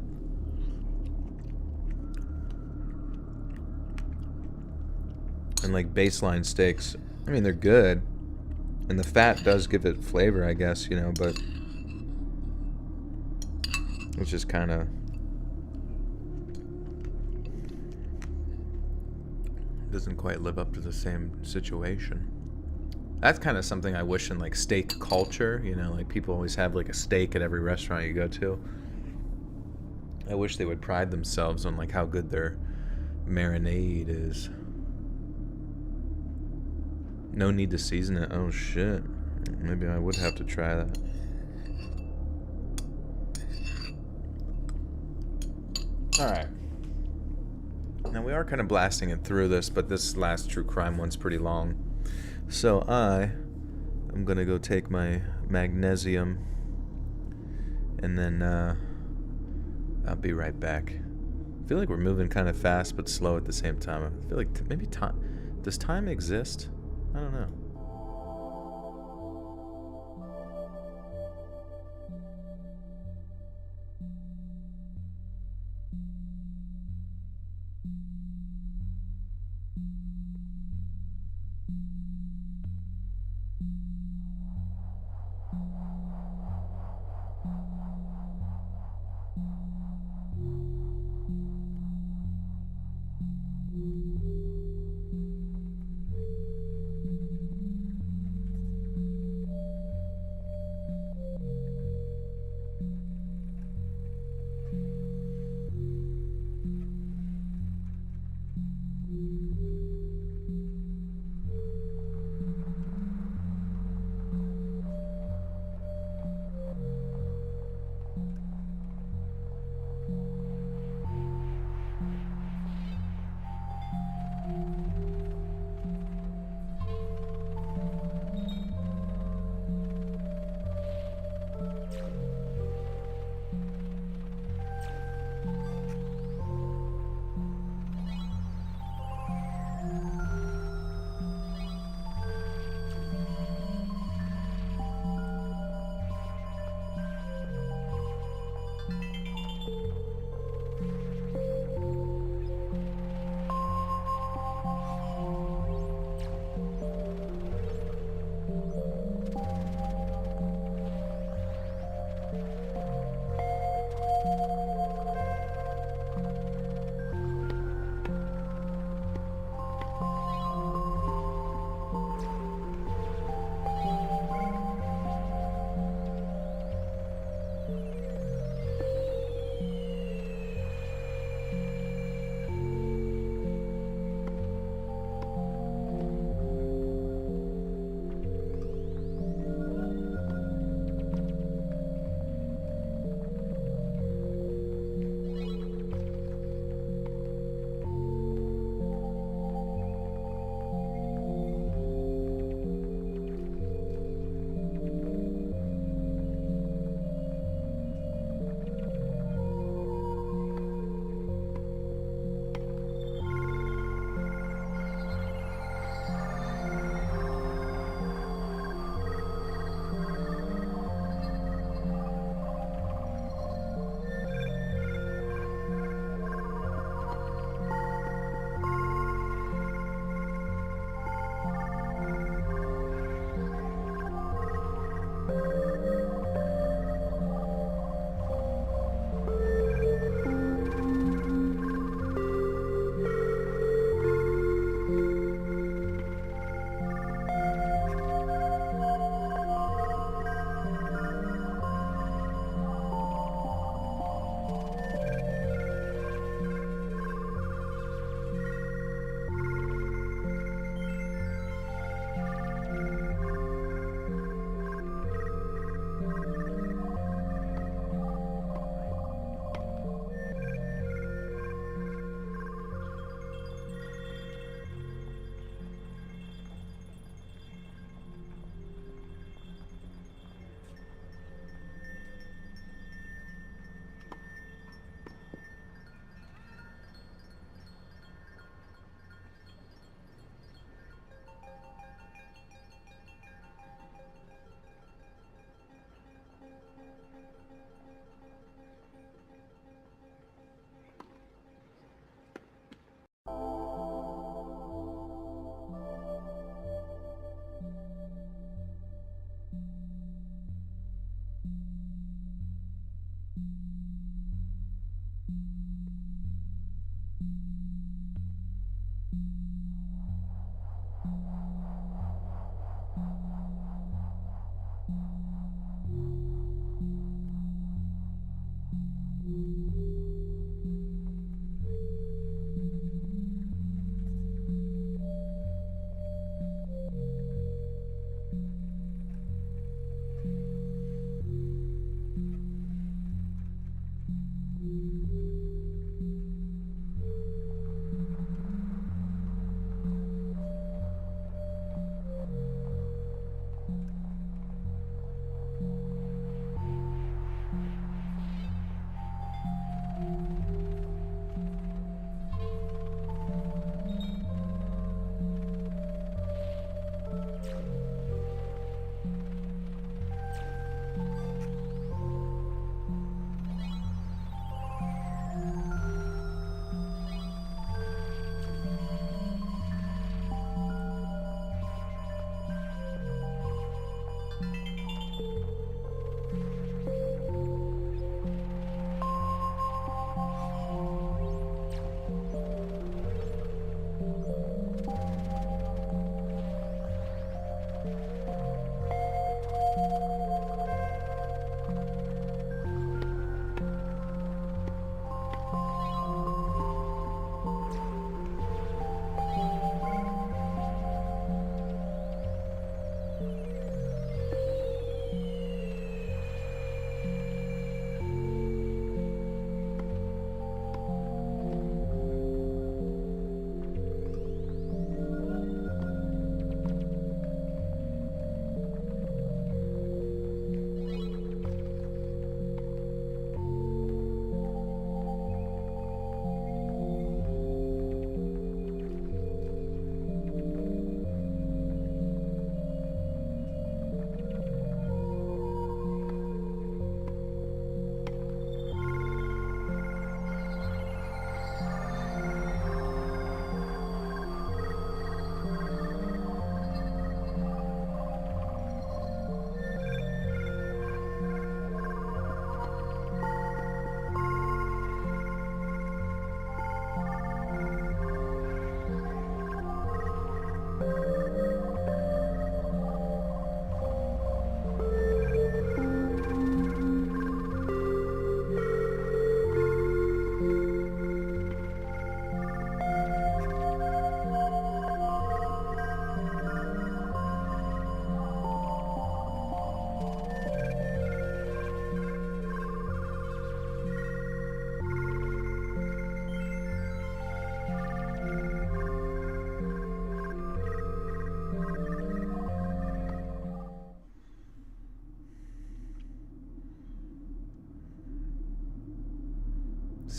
[SPEAKER 1] And like baseline steaks, I mean, they're good. And the fat does give it flavor, I guess, you know, but it's just kind of doesn't quite live up to the same situation. That's kind of something I wish in like steak culture, you know, like people always have like a steak at every restaurant you go to. I wish they would pride themselves on like how good their marinade is. No need to season it. Oh shit. Maybe I would have to try that. Alright. Now we are kind of blasting it through this, but this last true crime one's pretty long. So I'm gonna go take my magnesium and then I'll be right back. I feel like we're moving kind of fast but slow at the same time. I feel like maybe time... Does time exist? I don't know.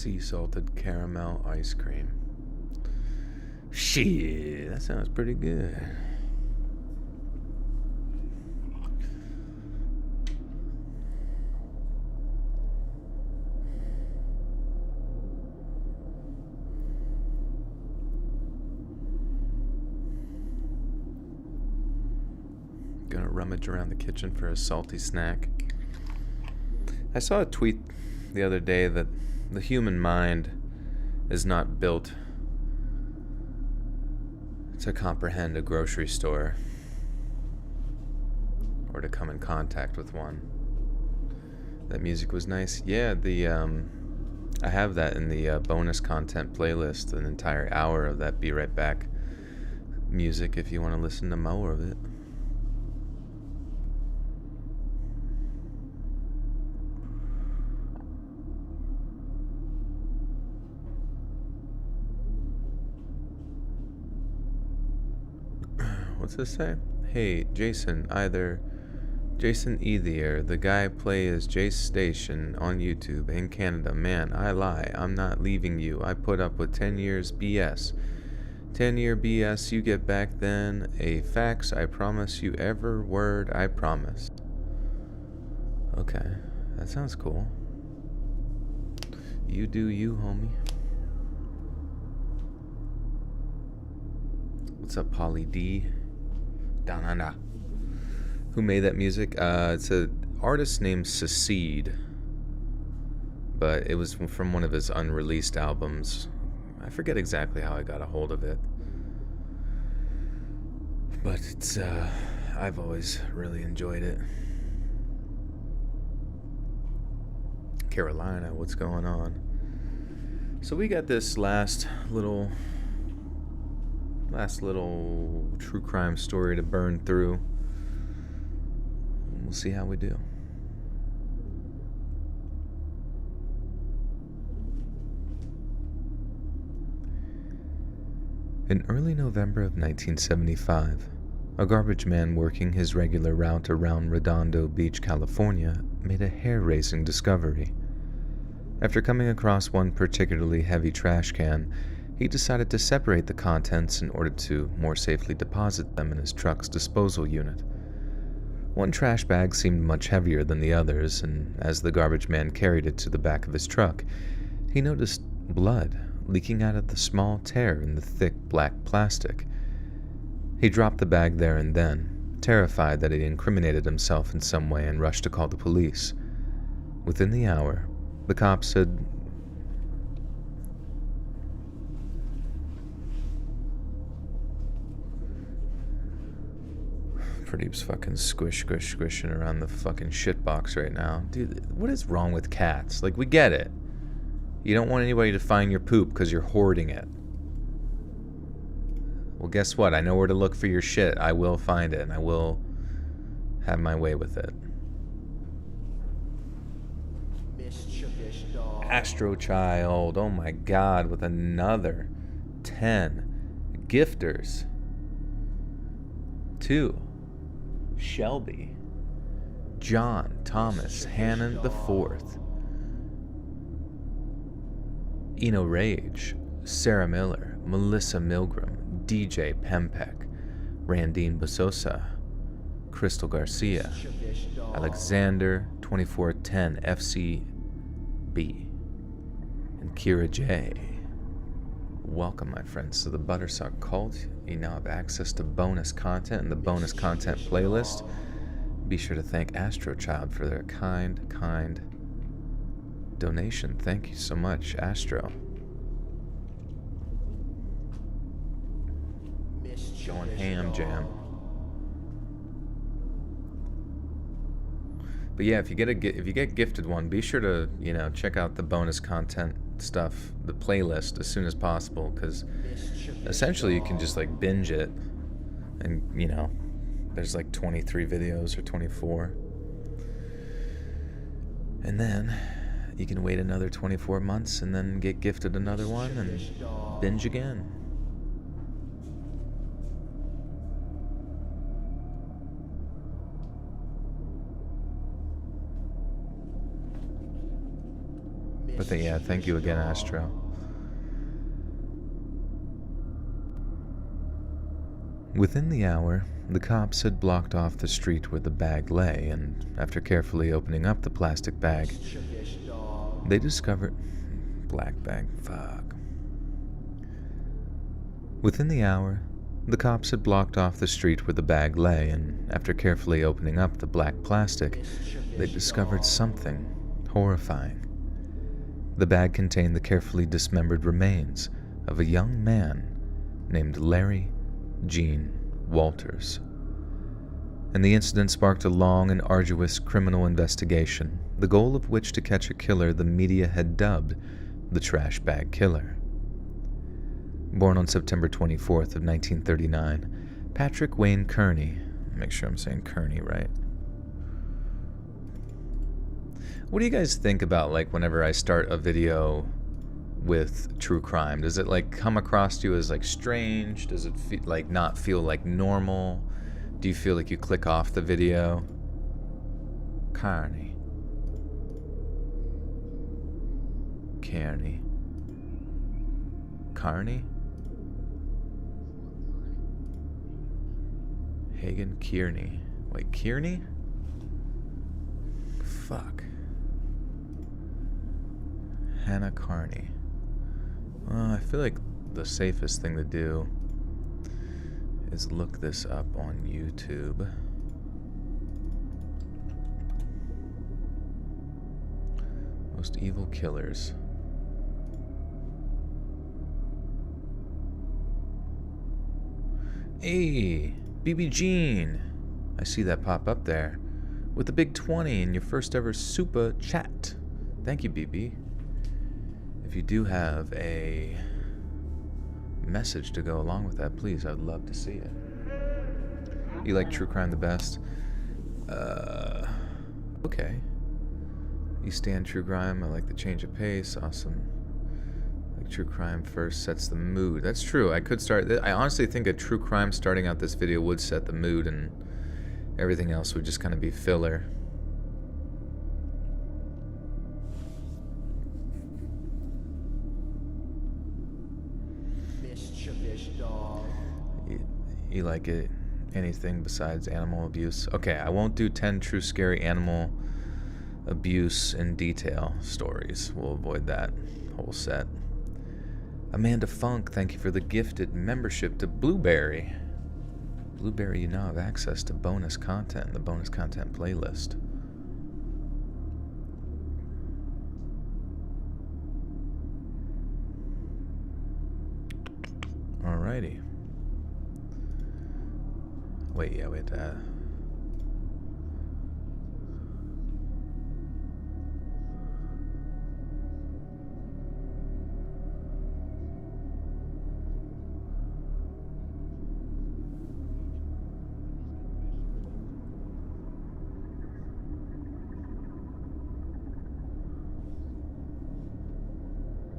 [SPEAKER 1] sea salted caramel ice cream. Shit, that sounds pretty good. Gonna rummage around the kitchen for a salty snack. I saw a tweet the other day that the human mind is not built to comprehend a grocery store or to come in contact with one. That music was nice. Yeah, I have that in the bonus content playlist, an entire hour of that Be Right Back music if you want to listen to more of it. What's this say? Hey, Jason Ethier, the guy play as Jace Station on YouTube in Canada. Man, I lie. I'm not leaving you. I put up with 10 years BS. 10-year BS you get back then. A fax, I promise you every word I promise. Okay, that sounds cool. You do you, homie. What's up, Polly D? Da-na-na. Who made that music? It's an artist named Secede, but it was from one of his unreleased albums. I forget exactly how I got a hold of it, but it's I've always really enjoyed it. Carolina, what's going on? So we got this last little true crime story to burn through. We'll see how we do. In early November of 1975, a garbage man working his regular route around Redondo Beach, California, made a hair-raising discovery. After coming across one particularly heavy trash can, he decided to separate the contents in order to more safely deposit them in his truck's disposal unit. One trash bag seemed much heavier than the others, and as the garbage man carried it to the back of his truck, he noticed blood leaking out of the small tear in the thick black plastic. He dropped the bag there and then, terrified that he incriminated himself in some way, and rushed to call the police. Within the hour, the cops had Pradeep's fucking squishing around the fucking shitbox right now. Dude, what is wrong with cats? Like, we get it. You don't want anybody to find your poop because you're hoarding it. Well, guess what? I know where to look for your shit. I will find it, and I will have my way with it. Astro Child, oh my god, with another 10 gifters. 2 Shelby, John Thomas Hannon IV, Eno Rage, Sarah Miller, Melissa Milgram, DJ Pempek, Randine Basosa, Crystal Garcia, Alexander 2410 FCB, and Kira J. Welcome, my friends, to the Buttersuck Cult. You now have access to bonus content in the bonus content playlist. Be sure to thank Astro Child for their kind donation. Thank you so much, Astro. Going ham jam. But yeah, if you get gifted one, be sure to, check out the bonus content stuff, the playlist, as soon as possible, because essentially you can just like binge it, and there's like 23 videos or 24, and then you can wait another 24 months and then get gifted another one and binge again. But yeah, thank you again, Astro. Within the hour, the cops had blocked off the street where the bag lay, and after carefully opening up the plastic bag, they discovered... Black bag, fuck. Within the hour, the cops had blocked off the street where the bag lay, and after carefully opening up the black plastic, they discovered something horrifying. The bag contained the carefully dismembered remains of a young man named Larry Gene Walters. And the incident sparked a long and arduous criminal investigation, the goal of which to catch a killer the media had dubbed the Trash Bag Killer. Born on September 24th of 1939, Patrick Wayne Kearney, make sure I'm saying Kearney right. What do you guys think about, like, whenever I start a video with true crime? Does it, like, come across to you as, like, strange? Does it not feel like normal? Do you feel like you click off the video? Kearney. Kearney. Kearney? Hagen Kearney. Wait, Kearney? Fuck. Hannah Kearney. Well, I feel like the safest thing to do is look this up on YouTube. Most evil killers. Hey, BB Jean. I see that pop up there. With the big 20 in your first ever super chat. Thank you, BB. If you do have a message to go along with that, please, I'd love to see it. You like true crime the best? Okay. You stand true crime. I like the change of pace. Awesome. Like true crime first sets the mood. That's true. I could start. I honestly think a true crime starting out this video would set the mood, and everything else would just kind of be filler. You like it? Anything besides animal abuse? Okay, I won't do 10 true scary animal abuse in detail stories. We'll avoid that whole set. Amanda Funk, thank you for the gifted membership to Blueberry. Blueberry, you now have access to bonus content, the bonus content playlist. Alrighty. Wait, yeah, wait,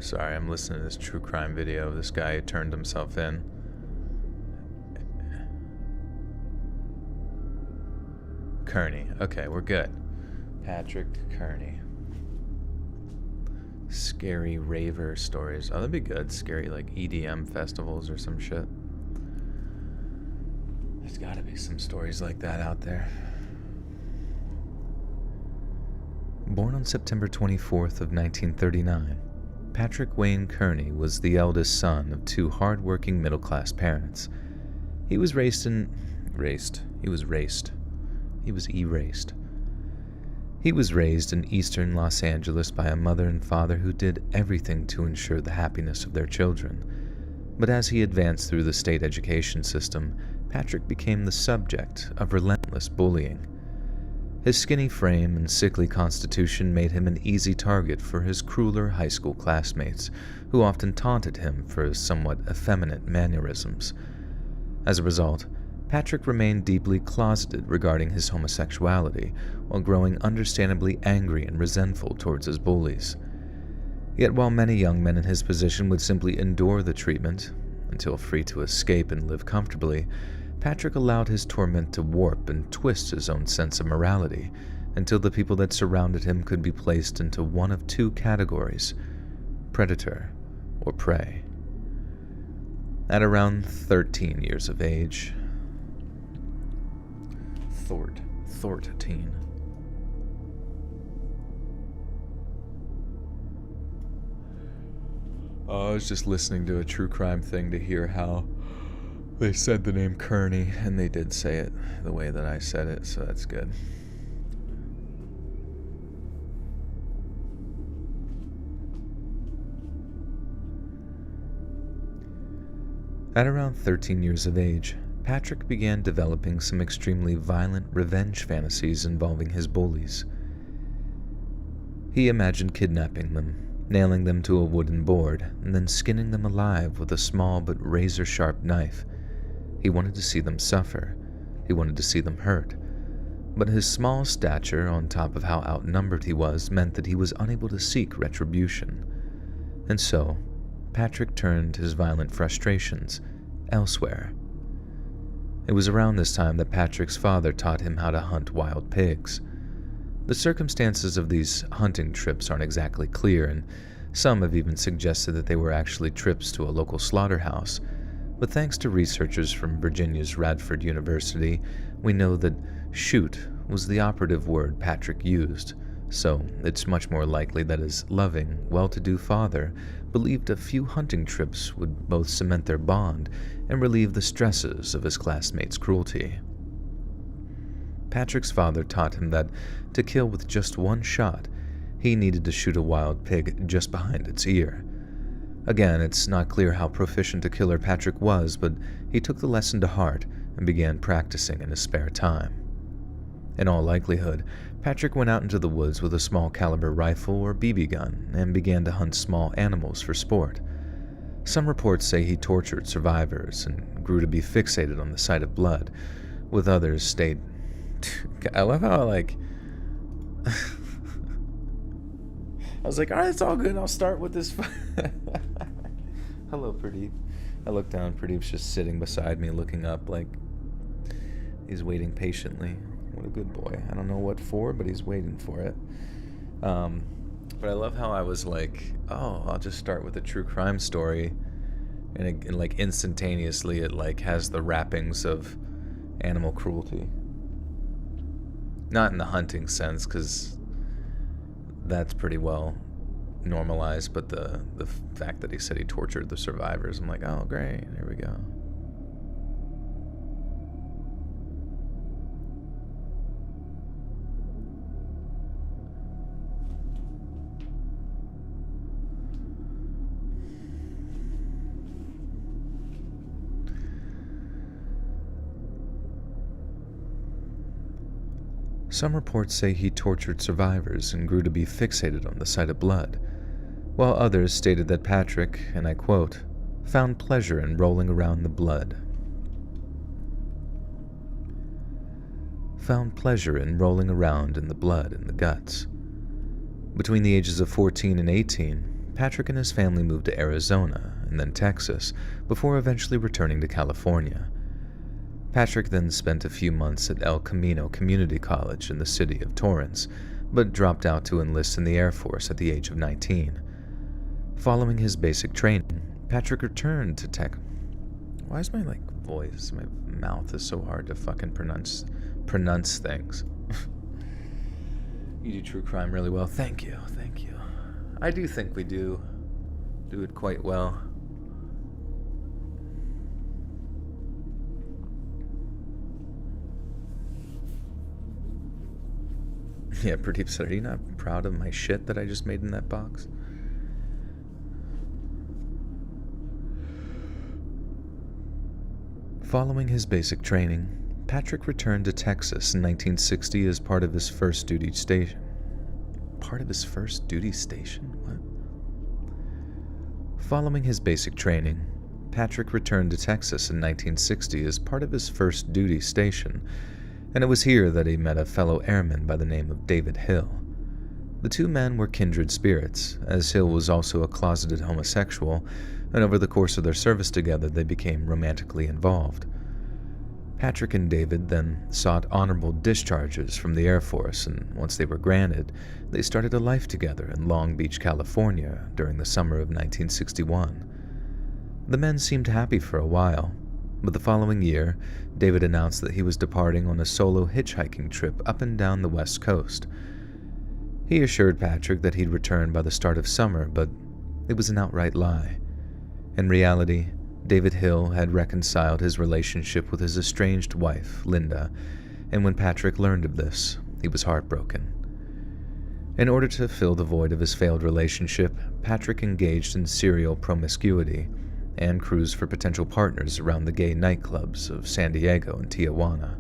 [SPEAKER 1] sorry, I'm listening to this true crime video of this guy who turned himself in. Kearney. Okay, we're good. Patrick Kearney. Scary raver stories. Oh, that'd be good. Scary, like, EDM festivals or some shit. There's gotta be some stories like that out there. Born on September 24th of 1939, Patrick Wayne Kearney was the eldest son of two hard-working middle-class parents. He was erased. He was raised in eastern Los Angeles by a mother and father who did everything to ensure the happiness of their children. But as he advanced through the state education system, Patrick became the subject of relentless bullying. His skinny frame and sickly constitution made him an easy target for his crueler high school classmates, who often taunted him for his somewhat effeminate mannerisms. As a result, Patrick remained deeply closeted regarding his homosexuality, while growing understandably angry and resentful towards his bullies. Yet while many young men in his position would simply endure the treatment, until free to escape and live comfortably, Patrick allowed his torment to warp and twist his own sense of morality, until the people that surrounded him could be placed into one of two categories: predator or prey. At around 13 years of age, Thorteen. I was just listening to a true crime thing to hear how they said the name Kearney, and they did say it the way that I said it, so that's good. At around 13 years of age, Patrick began developing some extremely violent revenge fantasies involving his bullies. He imagined kidnapping them, nailing them to a wooden board, and then skinning them alive with a small but razor-sharp knife. He wanted to see them suffer. He wanted to see them hurt. But his small stature, on top of how outnumbered he was, meant that he was unable to seek retribution. And so, Patrick turned his violent frustrations elsewhere. It was around this time that Patrick's father taught him how to hunt wild pigs. The circumstances of these hunting trips aren't exactly clear, and some have even suggested that they were actually trips to a local slaughterhouse. But thanks to researchers from Virginia's Radford University, we know that shoot was the operative word Patrick used, so it's much more likely that his loving, well-to-do father believed a few hunting trips would both cement their bond and relieve the stresses of his classmates' cruelty. Patrick's father taught him that to kill with just one shot, he needed to shoot a wild pig just behind its ear. Again, it's not clear how proficient a killer Patrick was, but he took the lesson to heart and began practicing in his spare time. In all likelihood, Patrick went out into the woods with a small caliber rifle or BB gun and began to hunt small animals for sport. Some reports say he tortured survivors and grew to be fixated on the sight of blood, with others state... I love how, I was like, alright, it's all good, I'll start with this... Hello, Pradeep. I looked down, Pradeep's just sitting beside me looking up like he's waiting patiently. What a good boy. I don't know what for, but he's waiting for it. But I love how I was like, oh, I'll just start with a true crime story, and instantaneously it has the wrappings of animal cruelty. Not in the hunting sense, because that's pretty well normalized, but the fact that he said he tortured the survivors, I'm like, oh, great, here we go. Some reports say he tortured survivors and grew to be fixated on the sight of blood, while others stated that Patrick, and I quote, found pleasure in rolling around the blood. Found pleasure in rolling around in the blood and the guts. Between the ages of 14 and 18, Patrick and his family moved to Arizona and then Texas before eventually returning to California. Patrick then spent a few months at El Camino Community College in the city of Torrance, but dropped out to enlist in the Air Force at the age of 19. Following his basic training, Patrick returned to Tech. Why is my voice, my mouth is so hard to fucking pronounce things. You do true crime really well. Thank you. I do think we do it quite well. Yeah, Pradeep said, are you not proud of my shit that I just made in that box? Following his basic training, Patrick returned to Texas in 1960 as part of his first duty station. Part of his first duty station? What? Following his basic training, Patrick returned to Texas in 1960 as part of his first duty station, and it was here that he met a fellow airman by the name of David Hill. The two men were kindred spirits, as Hill was also a closeted homosexual, and over the course of their service together they became romantically involved. Patrick and David then sought honorable discharges from the Air Force, and once they were granted, they started a life together in Long Beach, California during the summer of 1961. The men seemed happy for a while, but the following year, David announced that he was departing on a solo hitchhiking trip up and down the West Coast. He assured Patrick that he'd return by the start of summer, but it was an outright lie. In reality, David Hill had reconciled his relationship with his estranged wife, Linda, and when Patrick learned of this, he was heartbroken. In order to fill the void of his failed relationship, Patrick engaged in serial promiscuity and cruised for potential partners around the gay nightclubs of San Diego and Tijuana.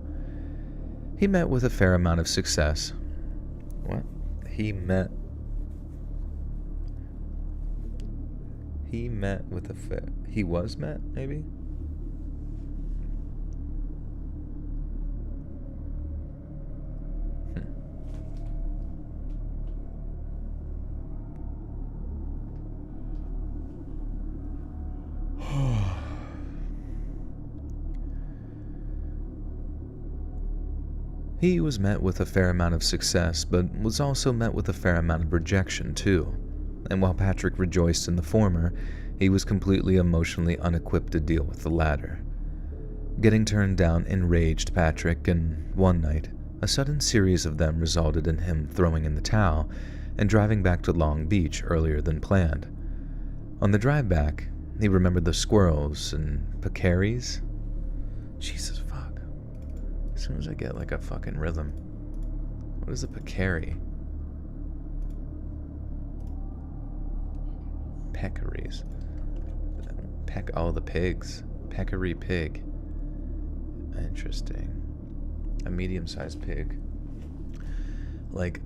[SPEAKER 1] He met with a fair amount of success. What? He met with a he was met, maybe? He was met with a fair amount of success, but was also met with a fair amount of rejection, too. And while Patrick rejoiced in the former, he was completely emotionally unequipped to deal with the latter. Getting turned down enraged Patrick, and one night, a sudden series of them resulted in him throwing in the towel and driving back to Long Beach earlier than planned. On the drive back, he remembered the squirrels and peccaries. Jesus fuck. As soon as I get like a fucking rhythm. What is a peccary? Peccaries. Oh, the pigs. Peccary pig. Interesting. A medium-sized pig. Like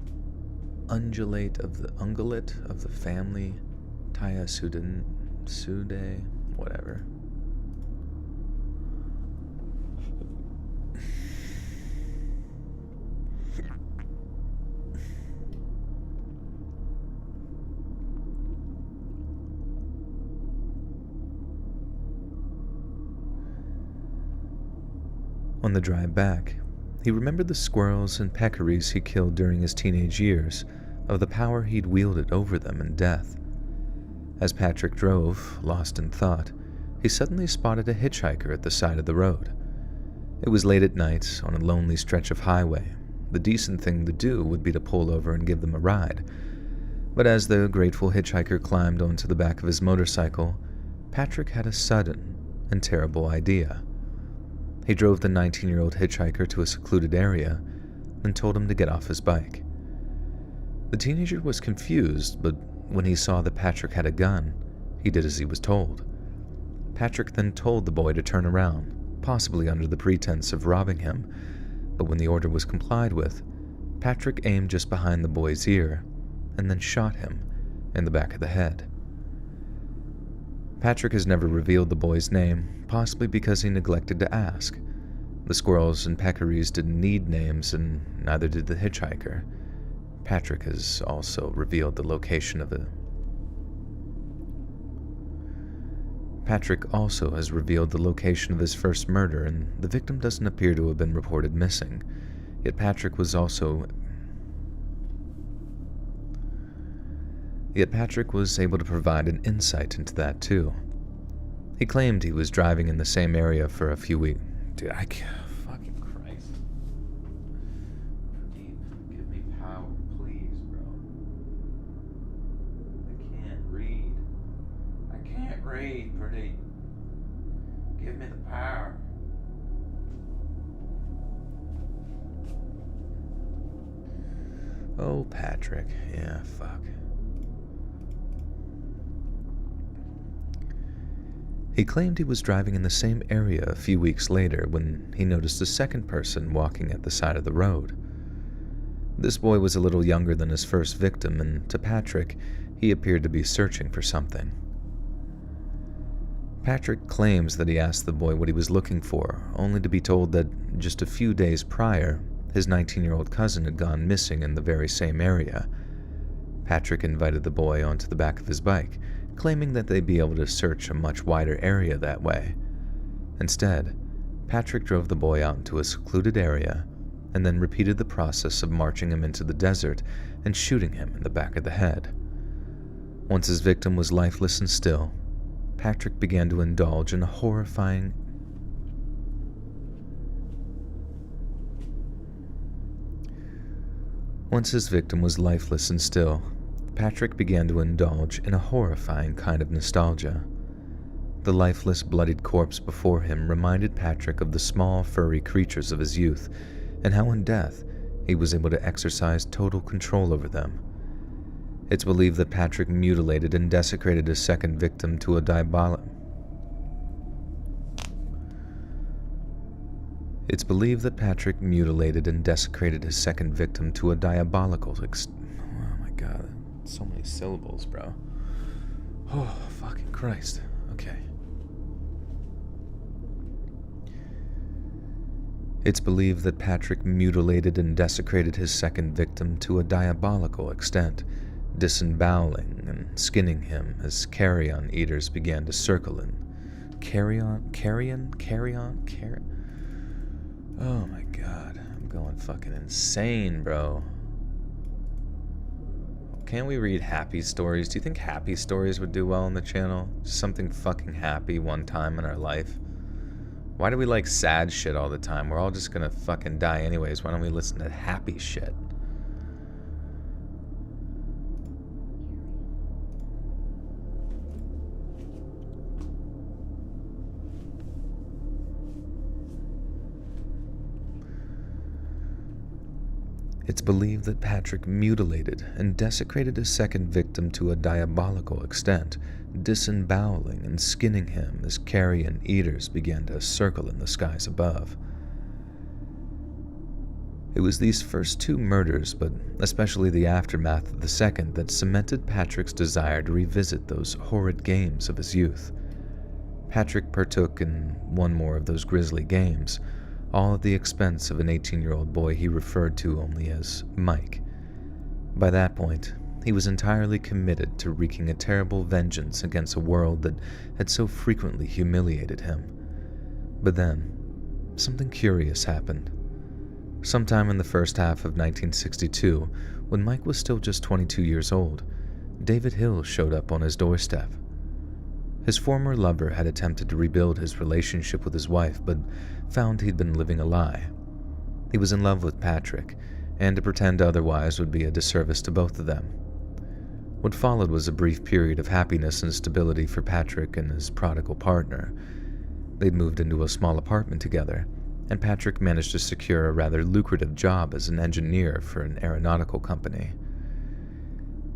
[SPEAKER 1] ungulate of the family Tyasudae, whatever. On the drive back, he remembered the squirrels and peccaries he killed during his teenage years, of the power he'd wielded over them in death. As Patrick drove, lost in thought, he suddenly spotted a hitchhiker at the side of the road. It was late at night, on a lonely stretch of highway. The decent thing to do would be to pull over and give them a ride. But as the grateful hitchhiker climbed onto the back of his motorcycle, Patrick had a sudden and terrible idea. He drove the 19-year-old hitchhiker to a secluded area and told him to get off his bike. The teenager was confused, but when he saw that Patrick had a gun, he did as he was told. Patrick then told the boy to turn around, possibly under the pretense of robbing him, but when the order was complied with, Patrick aimed just behind the boy's ear and then shot him in the back of the head. Patrick has never revealed the boy's name, possibly because he neglected to ask. The squirrels and peccaries didn't need names, and neither did the hitchhiker. Patrick has also revealed the location of Patrick also has revealed the location of his first murder, and the victim doesn't appear to have been reported missing. Yet Patrick was able to provide an insight into that too. He claimed he was driving in the same area for a few weeks. Dude, I can't. Fucking Christ. Give me power, please, bro. I can't read. Pretty. Give me the power. Oh, Patrick. Yeah, fuck. He claimed he was driving in the same area a few weeks later when he noticed a second person walking at the side of the road. This boy was a little younger than his first victim, and to Patrick, he appeared to be searching for something. Patrick claims that he asked the boy what he was looking for, only to be told that just a few days prior, his 19-year-old cousin had gone missing in the very same area. Patrick invited the boy onto the back of his bike, claiming that they'd be able to search a much wider area that way. Instead, Patrick drove the boy out into a secluded area and then repeated the process of marching him into the desert and shooting him in the back of the head. Once his victim was lifeless and still, Patrick began to indulge in a horrifying kind of nostalgia. The lifeless, bloodied corpse before him reminded Patrick of the small, furry creatures of his youth, and how in death he was able to exercise total control over them. It's believed that Patrick mutilated and desecrated his second victim to a diabolical oh my god, so many syllables, bro. Oh, fucking Christ. Okay. It's believed that Patrick mutilated and desecrated his second victim to a diabolical extent, disemboweling and skinning him as carrion eaters began to circle in. Oh my god, I'm going fucking insane, bro. Can't we read happy stories? Do you think happy stories would do well on the channel? Just something fucking happy one time in our life. Why do we like sad shit all the time? We're all just gonna fucking die anyways. Why don't we listen to happy shit? It's believed that Patrick mutilated and desecrated his second victim to a diabolical extent, disemboweling and skinning him as carrion eaters began to circle in the skies above. It was these first two murders, but especially the aftermath of the second, that cemented Patrick's desire to revisit those horrid games of his youth. Patrick partook in one more of those grisly games, all at the expense of an 18-year-old boy he referred to only as Mike. By that point, he was entirely committed to wreaking a terrible vengeance against a world that had so frequently humiliated him. But then, something curious happened. Sometime in the first half of 1962, when Mike was still just 22 years old, David Hill showed up on his doorstep. His former lover had attempted to rebuild his relationship with his wife, but found he'd been living a lie. He was in love with Patrick, and to pretend otherwise would be a disservice to both of them. What followed was a brief period of happiness and stability for Patrick and his prodigal partner. They'd moved into a small apartment together, and Patrick managed to secure a rather lucrative job as an engineer for an aeronautical company.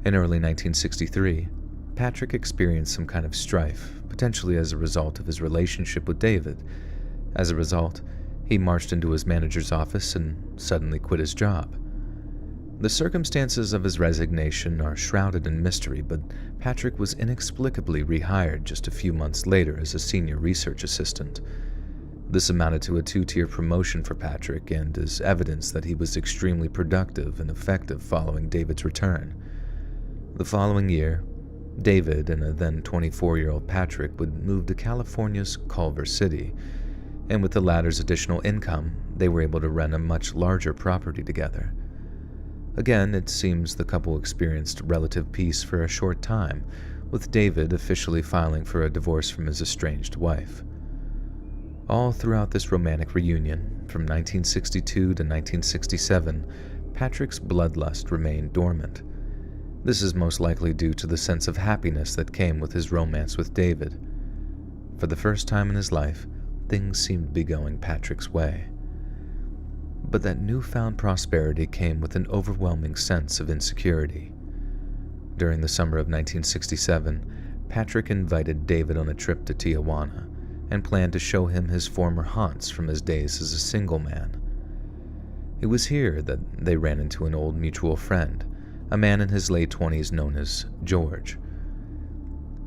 [SPEAKER 1] In early 1963, Patrick experienced some kind of strife, potentially as a result of his relationship with David. As a result, he marched into his manager's office and suddenly quit his job. The circumstances of his resignation are shrouded in mystery, but Patrick was inexplicably rehired just a few months later as a senior research assistant. This amounted to a 2-tier promotion for Patrick and is evidence that he was extremely productive and effective following David's return. The following year, David and a then 24-year-old Patrick would move to California's Culver City, and with the latter's additional income, they were able to rent a much larger property together. Again, it seems the couple experienced relative peace for a short time, with David officially filing for a divorce from his estranged wife. All throughout this romantic reunion, from 1962 to 1967, Patrick's bloodlust remained dormant. This is most likely due to the sense of happiness that came with his romance with David. For the first time in his life, things seemed to be going Patrick's way. But that newfound prosperity came with an overwhelming sense of insecurity. During the summer of 1967, Patrick invited David on a trip to Tijuana and planned to show him his former haunts from his days as a single man. It was here that they ran into an old mutual friend, a man in his late 20s known as George.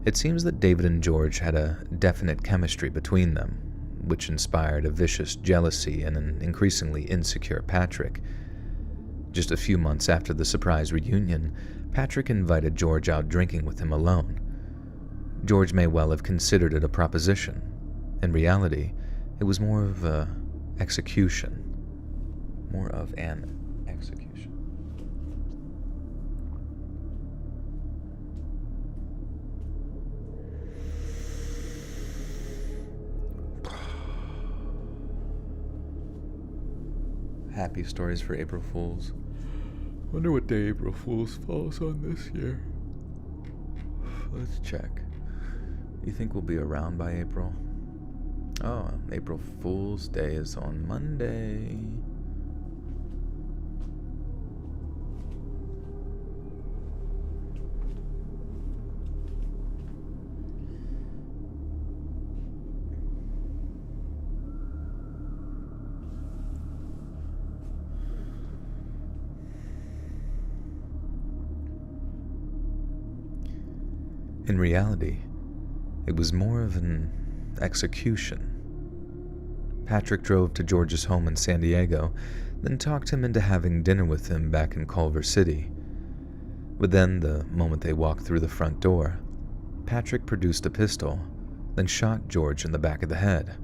[SPEAKER 1] It seems that David and George had a definite chemistry between them, which inspired a vicious jealousy in an increasingly insecure Patrick. Just a few months after the surprise reunion, Patrick invited George out drinking with him alone. George may well have considered it a proposition. In reality, It was more of an execution. More of an execution. Happy stories for April Fools. Wonder what day April Fools falls on this year. Let's check. You think we'll be around by April? Oh, April Fool's Day is on Monday. In reality, it was more of an execution. Patrick drove to George's home in San Diego, then talked him into having dinner with him back in Culver City. But then, the moment they walked through the front door, Patrick produced a pistol, then shot George in the back of the head.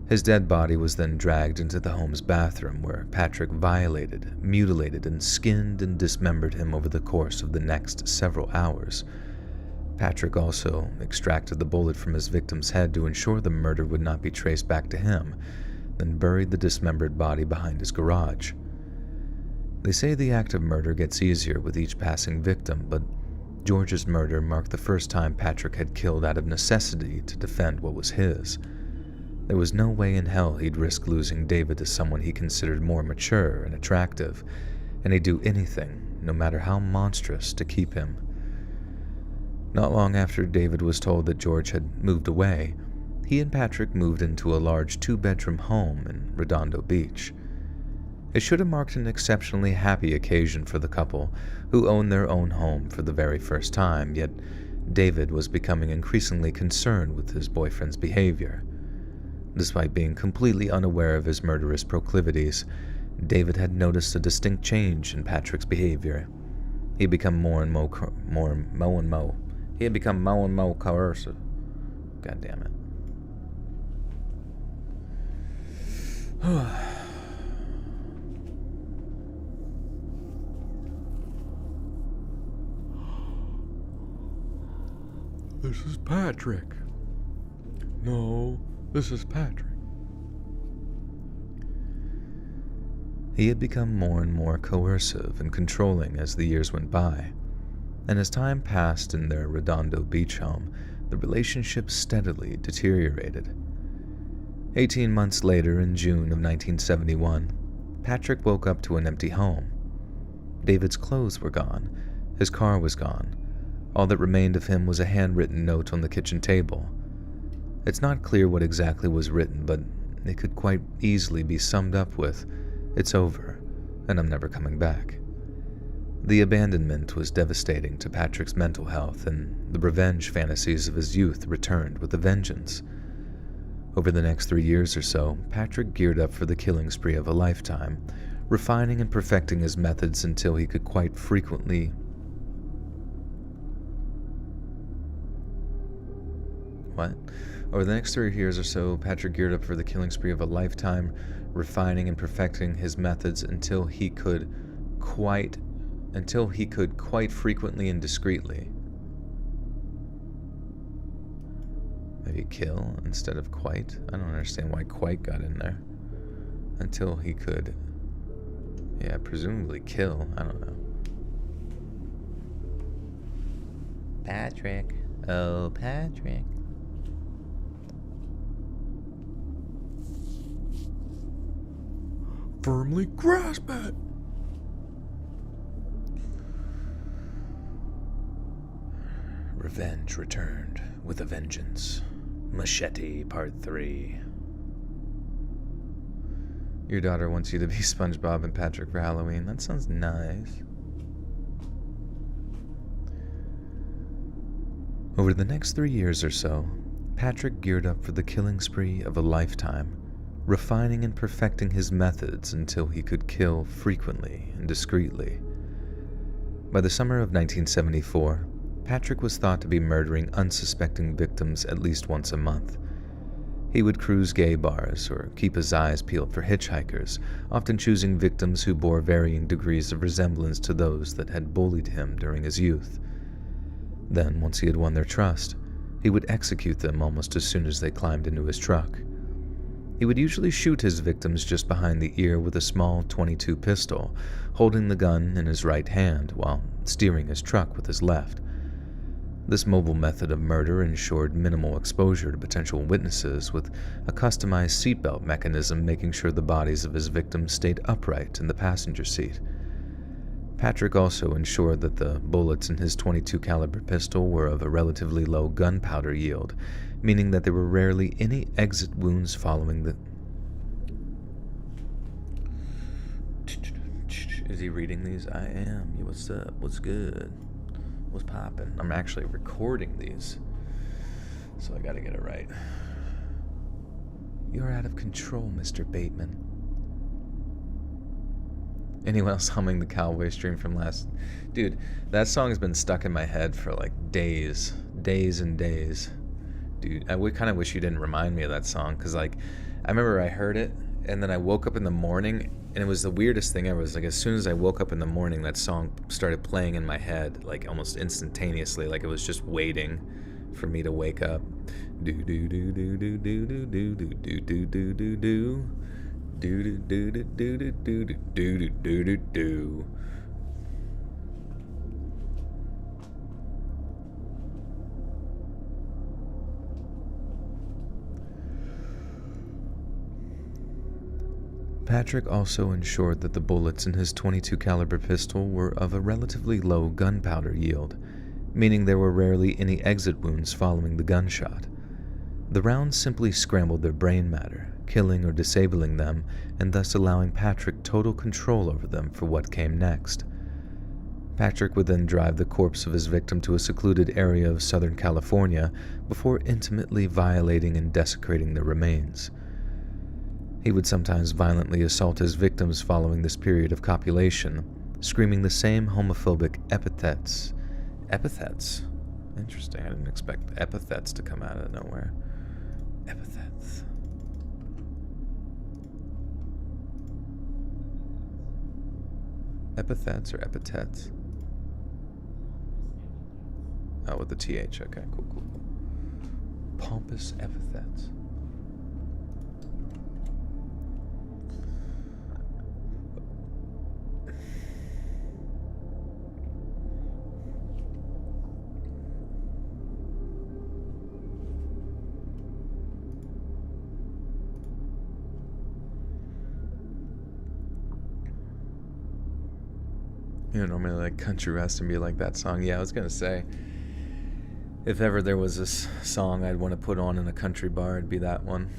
[SPEAKER 1] His dead body was then dragged into the home's bathroom, where Patrick violated, mutilated, and skinned and dismembered him over the course of the next several hours. Patrick also extracted the bullet from his victim's head to ensure the murder would not be traced back to him, then buried the dismembered body behind his garage. They say the act of murder gets easier with each passing victim, but George's murder marked the first time Patrick had killed out of necessity to defend what was his. There was no way in hell he'd risk losing David to someone he considered more mature and attractive, and he'd do anything, no matter how monstrous, to keep him. Not long after David was told that George had moved away, he and Patrick moved into a large 2-bedroom home in Redondo Beach. It should have marked an exceptionally happy occasion for the couple, who owned their own home for the very first time, yet David was becoming increasingly concerned with his boyfriend's behavior. Despite being completely unaware of his murderous proclivities, David had noticed a distinct change in Patrick's behavior. He had become more and more coercive. God damn it. This is Patrick. No, this is Patrick. He had become more and more coercive and controlling as the years went by, and as time passed in their Redondo Beach home, the relationship steadily deteriorated. 18 months later, in June of 1971, Patrick woke up to an empty home. David's clothes were gone, his car was gone. All that remained of him was a handwritten note on the kitchen table. It's not clear what exactly was written, but it could quite easily be summed up with, "It's over, and I'm never coming back." The abandonment was devastating to Patrick's mental health, and the revenge fantasies of his youth returned with a vengeance. Over the next 3 years or so, Patrick geared up for the killing spree of a lifetime, refining and perfecting his methods until he could quite frequently Over the next 3 years or so, Patrick geared up for the killing spree of a lifetime, refining and perfecting his methods until he could quite frequently and discreetly. Maybe kill instead of quite? I don't understand why quite got in there. Until he could, presumably kill. I don't know. Patrick. Oh, Patrick. Firmly grasp it. Revenge returned with a vengeance. Machete Part 3. Your daughter wants you to be SpongeBob and Patrick for Halloween. That sounds nice. Over the next 3 years or so, Patrick geared up for the killing spree of a lifetime, refining and perfecting his methods until he could kill frequently and discreetly. By the summer of 1974, Patrick was thought to be murdering unsuspecting victims at least once a month. He would cruise gay bars or keep his eyes peeled for hitchhikers, often choosing victims who bore varying degrees of resemblance to those that had bullied him during his youth. Then, once he had won their trust, he would execute them almost as soon as they climbed into his truck. He would usually shoot his victims just behind the ear with a small .22 pistol, holding the gun in his right hand while steering his truck with his left. This mobile method of murder ensured minimal exposure to potential witnesses, with a customized seatbelt mechanism making sure the bodies of his victims stayed upright in the passenger seat. Patrick also ensured that the bullets in his .22 caliber pistol were of a relatively low gunpowder yield, meaning that there were rarely any exit wounds following the... Is he reading these? I am. Yeah, what's up? What's good? What's poppin'? I'm actually recording these, so I gotta get it right. You're out of control, Mr. Bateman. Anyone else humming the Cowboy stream from last... Dude, that song has been stuck in my head for like days and days. Dude, I kind of wish you didn't remind me of that song, because like, I remember I heard it, and then I woke up in the morning, and it was the weirdest thing ever. It was like, as soon as I woke up in the morning, that song started playing in my head, like almost instantaneously, like it was just waiting for me to wake up. Do do do do do do do do do do do do do do. Do do do do do do do do do do do. Patrick also ensured that the bullets in his .22 caliber pistol were of a relatively low gunpowder yield, meaning there were rarely any exit wounds following the gunshot. The rounds simply scrambled their brain matter, killing or disabling them, and thus allowing Patrick total control over them for what came next. Patrick would then drive the corpse of his victim to a secluded area of Southern California before intimately violating and desecrating their remains. He would sometimes violently assault his victims following this period of copulation, screaming the same homophobic epithets. Epithets? Interesting, I didn't expect epithets to come out of nowhere. Epithets. Epithets or epithets? Oh, with the TH. Okay, cool. Pompous epithets. You know, normally like country western be like that song. Yeah, I was gonna say, if ever there was this song I'd want to put on in a country bar, it'd be that one.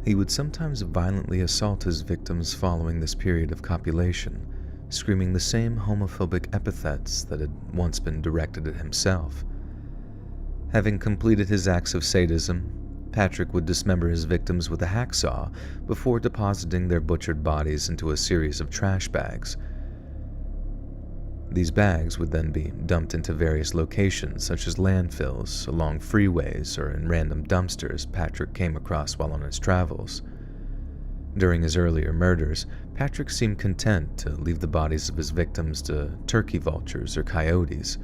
[SPEAKER 1] He would sometimes violently assault his victims following this period of copulation, screaming the same homophobic epithets that had once been directed at himself. Having completed his acts of sadism, Patrick would dismember his victims with a hacksaw before depositing their butchered bodies into a series of trash bags. These bags would then be dumped into various locations such as landfills, along freeways, or in random dumpsters Patrick came across while on his travels. During his earlier murders, Patrick seemed content to leave the bodies of his victims to turkey vultures or coyotes.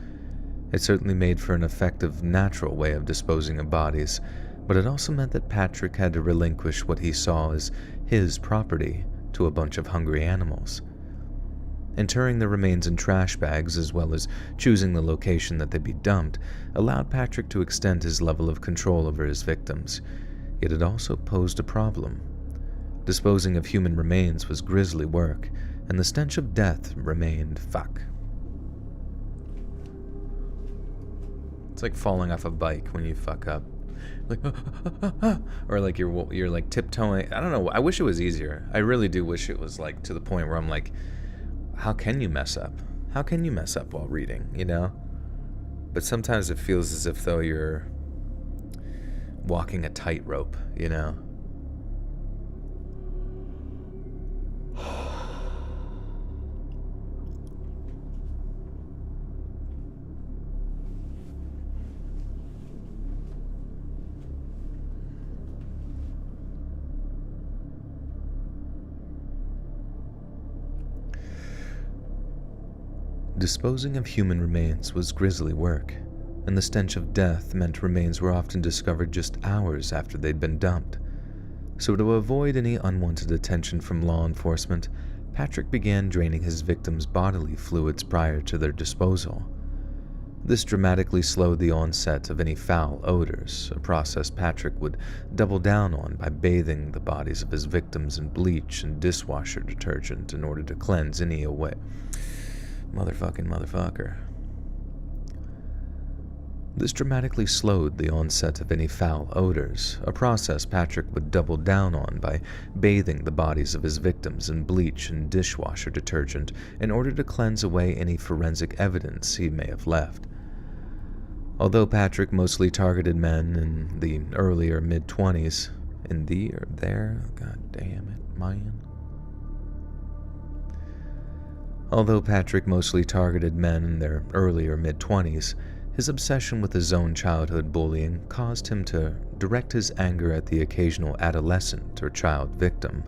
[SPEAKER 1] It certainly made for an effective, natural way of disposing of bodies, but it also meant that Patrick had to relinquish what he saw as his property to a bunch of hungry animals. Interring the remains in trash bags, as well as choosing the location that they be dumped, allowed Patrick to extend his level of control over his victims, yet it also posed a problem. Disposing of human remains was grisly work, and the stench of death remained fuck. It's like falling off a bike when you fuck up. Like, or like you're like tiptoeing. I don't know. I wish it was easier. I really do wish it was like to the point where I'm like, how can you mess up? How can you mess up while reading, you know? But sometimes it feels as if though you're walking a tightrope, you know? Disposing of human remains was grisly work, and the stench of death meant remains were often discovered just hours after they'd been dumped. So to avoid any unwanted attention from law enforcement, Patrick began draining his victims' bodily fluids prior to their disposal. This dramatically slowed the onset of any foul odors, a process Patrick would double down on by bathing the bodies of his victims in bleach and dishwasher detergent in order to cleanse any away. Motherfucker. This dramatically slowed the onset of any foul odors, a process Patrick would double down on by bathing the bodies of his victims in bleach and dishwasher detergent in order to cleanse away any forensic evidence he may have left. Although Patrick mostly targeted men in the earlier mid-20s, Although Patrick mostly targeted men in their earlier mid-20s, his obsession with his own childhood bullying caused him to direct his anger at the occasional adolescent or child victim.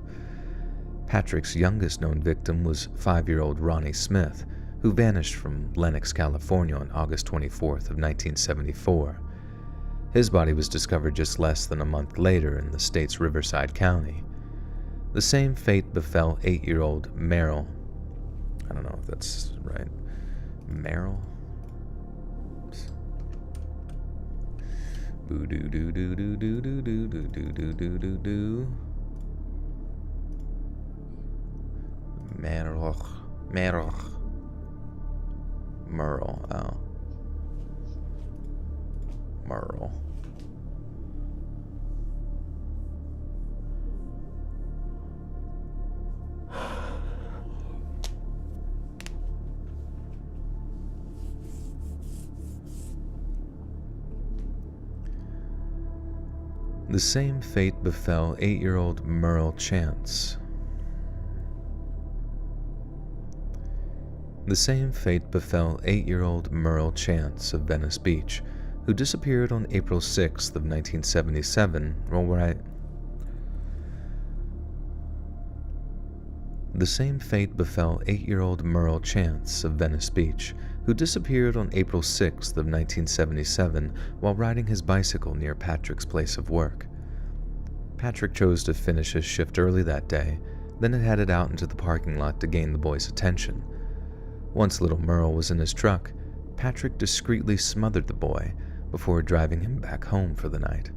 [SPEAKER 1] Patrick's youngest known victim was 5-year-old Ronnie Smith, who vanished from Lenox, California on August 24th of 1974. His body was discovered just less than a month later in the state's Riverside County. The same fate befell 8-year-old Merrill. I don't know if that's right. Merrill? Boo doo doo doo doo doo doo doo doo doo doo doo doo doo. Merrill. Merle. Oh. Merle. The same fate befell 8-year-old Merle Chance. The same fate befell 8-year-old Merle Chance of Venice Beach, who disappeared on April 6th of 1977 The same fate befell 8-year-old Merle Chance of Venice Beach, who disappeared on April 6th of 1977 while riding his bicycle near Patrick's place of work. Patrick chose to finish his shift early that day, then had headed out into the parking lot to gain the boy's attention. Once little Merle was in his truck, Patrick discreetly smothered the boy before driving him back home for the night.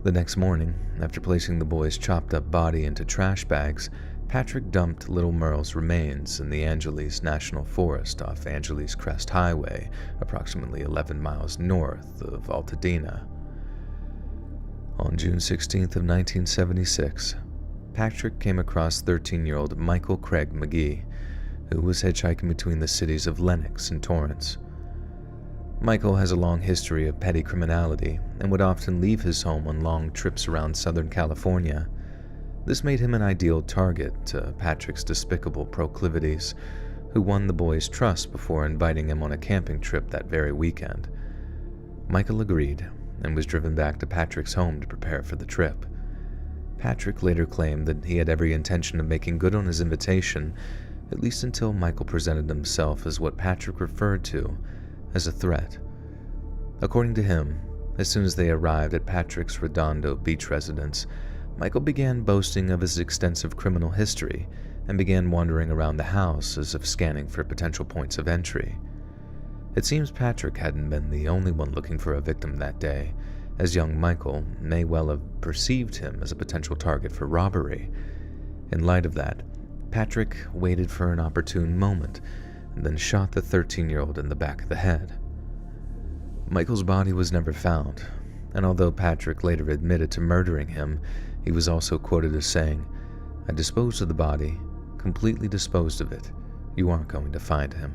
[SPEAKER 1] The next morning, after placing the boy's chopped-up body into trash bags, Patrick dumped little Merle's remains in the Angeles National Forest off Angeles Crest Highway, approximately 11 miles north of Altadena. On June 16th of 1976, Patrick came across 13-year-old Michael Craig McGee, who was hitchhiking between the cities of Lenox and Torrance. Michael has a long history of petty criminality and would often leave his home on long trips around Southern California. This made him an ideal target to Patrick's despicable proclivities, who won the boy's trust before inviting him on a camping trip that very weekend. Michael agreed and was driven back to Patrick's home to prepare for the trip. Patrick later claimed that he had every intention of making good on his invitation, at least until Michael presented himself as what Patrick referred to as a threat. According to him, as soon as they arrived at Patrick's Redondo Beach residence, Michael began boasting of his extensive criminal history and began wandering around the house as if scanning for potential points of entry. It seems Patrick hadn't been the only one looking for a victim that day, as young Michael may well have perceived him as a potential target for robbery. In light of that, Patrick waited for an opportune moment and then shot the 13-year-old in the back of the head. Michael's body was never found, and although Patrick later admitted to murdering him, he was also quoted as saying, "I disposed of the body, completely disposed of it. You aren't going to find him."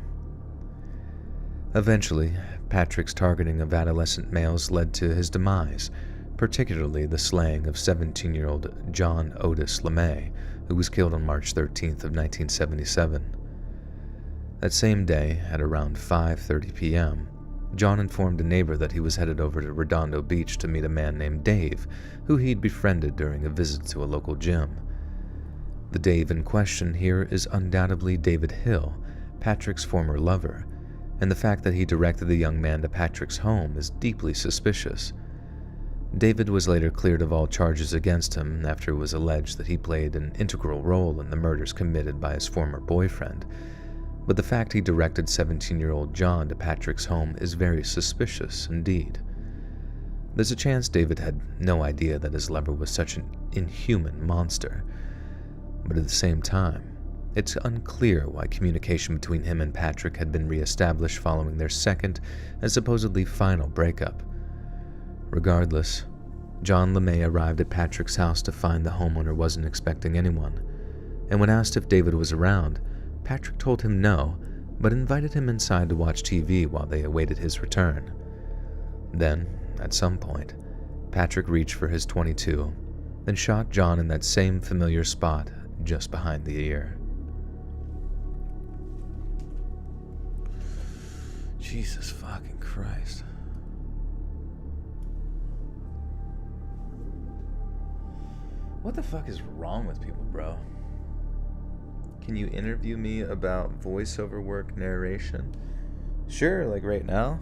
[SPEAKER 1] Eventually, Patrick's targeting of adolescent males led to his demise, particularly the slaying of 17-year-old John Otis LeMay, who was killed on March 13th of 1977. That same day, at around 5:30 p.m., John informed a neighbor that he was headed over to Redondo Beach to meet a man named Dave, who he'd befriended during a visit to a local gym. The Dave in question here is undoubtedly David Hill, Patrick's former lover, and the fact that he directed the young man to Patrick's home is deeply suspicious. David was later cleared of all charges against him after it was alleged that he played an integral role in the murders committed by his former boyfriend, but the fact he directed 17-year-old John to Patrick's home is very suspicious indeed. There's a chance David had no idea that his lover was such an inhuman monster, but at the same time, it's unclear why communication between him and Patrick had been re-established following their second and supposedly final breakup. Regardless, John LeMay arrived at Patrick's house to find the homeowner wasn't expecting anyone, and when asked if David was around, Patrick told him no, but invited him inside to watch TV while they awaited his return. Then, at some point, Patrick reached for his .22, then shot John in that same familiar spot just behind the ear. Jesus fucking Christ. What the fuck is wrong with people, bro? Can you interview me about voiceover work narration? Sure, like right now.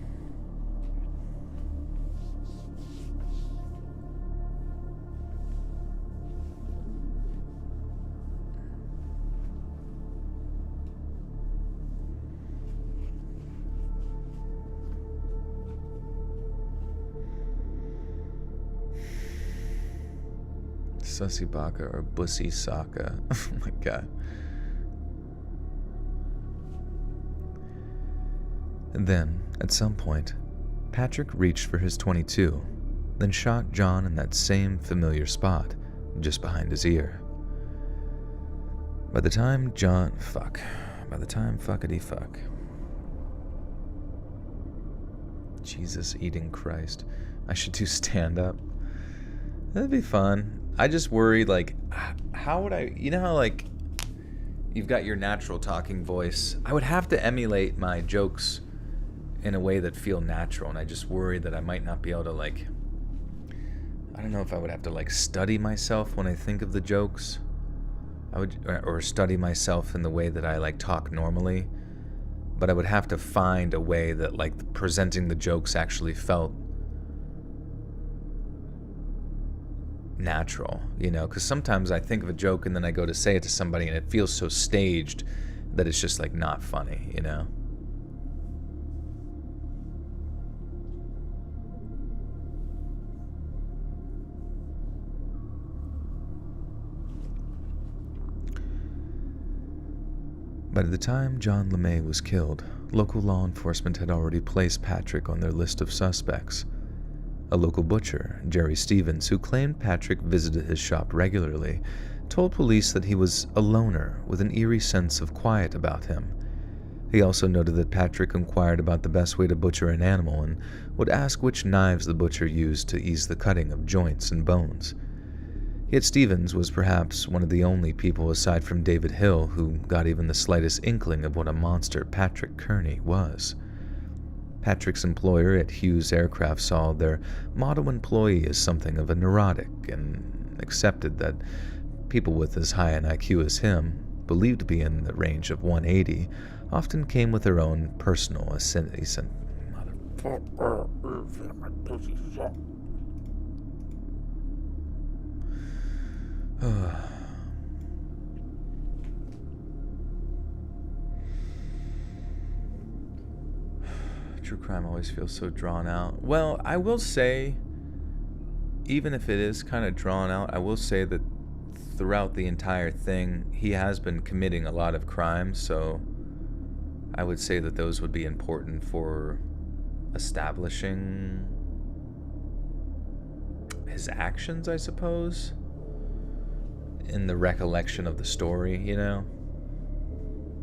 [SPEAKER 1] Sussy Baka or Bussy Saka. Oh my god. And then, at some point, Patrick reached for his .22, then shot John in that same familiar spot, just behind his ear. By the time fuckity fuck. Jesus eating Christ. I should do stand up. That'd be fun. I just worry, like, how would I, you know how, like, you've got your natural talking voice? I would have to emulate my jokes in a way that feel natural, and I just worry that I might not be able to, like, I don't know if I would have to, like, study myself when I think of the jokes. I would, or study myself in the way that I, like, talk normally, but I would have to find a way that, like, presenting the jokes actually felt natural, you know, because sometimes I think of a joke and then I go to say it to somebody and it feels so staged that it's just like not funny, you know. By the time John LeMay was killed, local law enforcement had already placed Patrick on their list of suspects. A local butcher, Jerry Stevens, who claimed Patrick visited his shop regularly, told police that he was a loner with an eerie sense of quiet about him. He also noted that Patrick inquired about the best way to butcher an animal and would ask which knives the butcher used to ease the cutting of joints and bones. Yet Stevens was perhaps one of the only people aside from David Hill who got even the slightest inkling of what a monster Patrick Kearney was. Patrick's employer at Hughes Aircraft saw their model employee as something of a neurotic and accepted that people with as high an IQ as him, believed to be in the range of 180, often came with their own personal ascendancy. True crime always feels so drawn out. Well, I will say, even if it is kind of drawn out, I will say that throughout the entire thing, he has been committing a lot of crimes, so I would say that those would be important for establishing his actions, I suppose, in the recollection of the story, you know?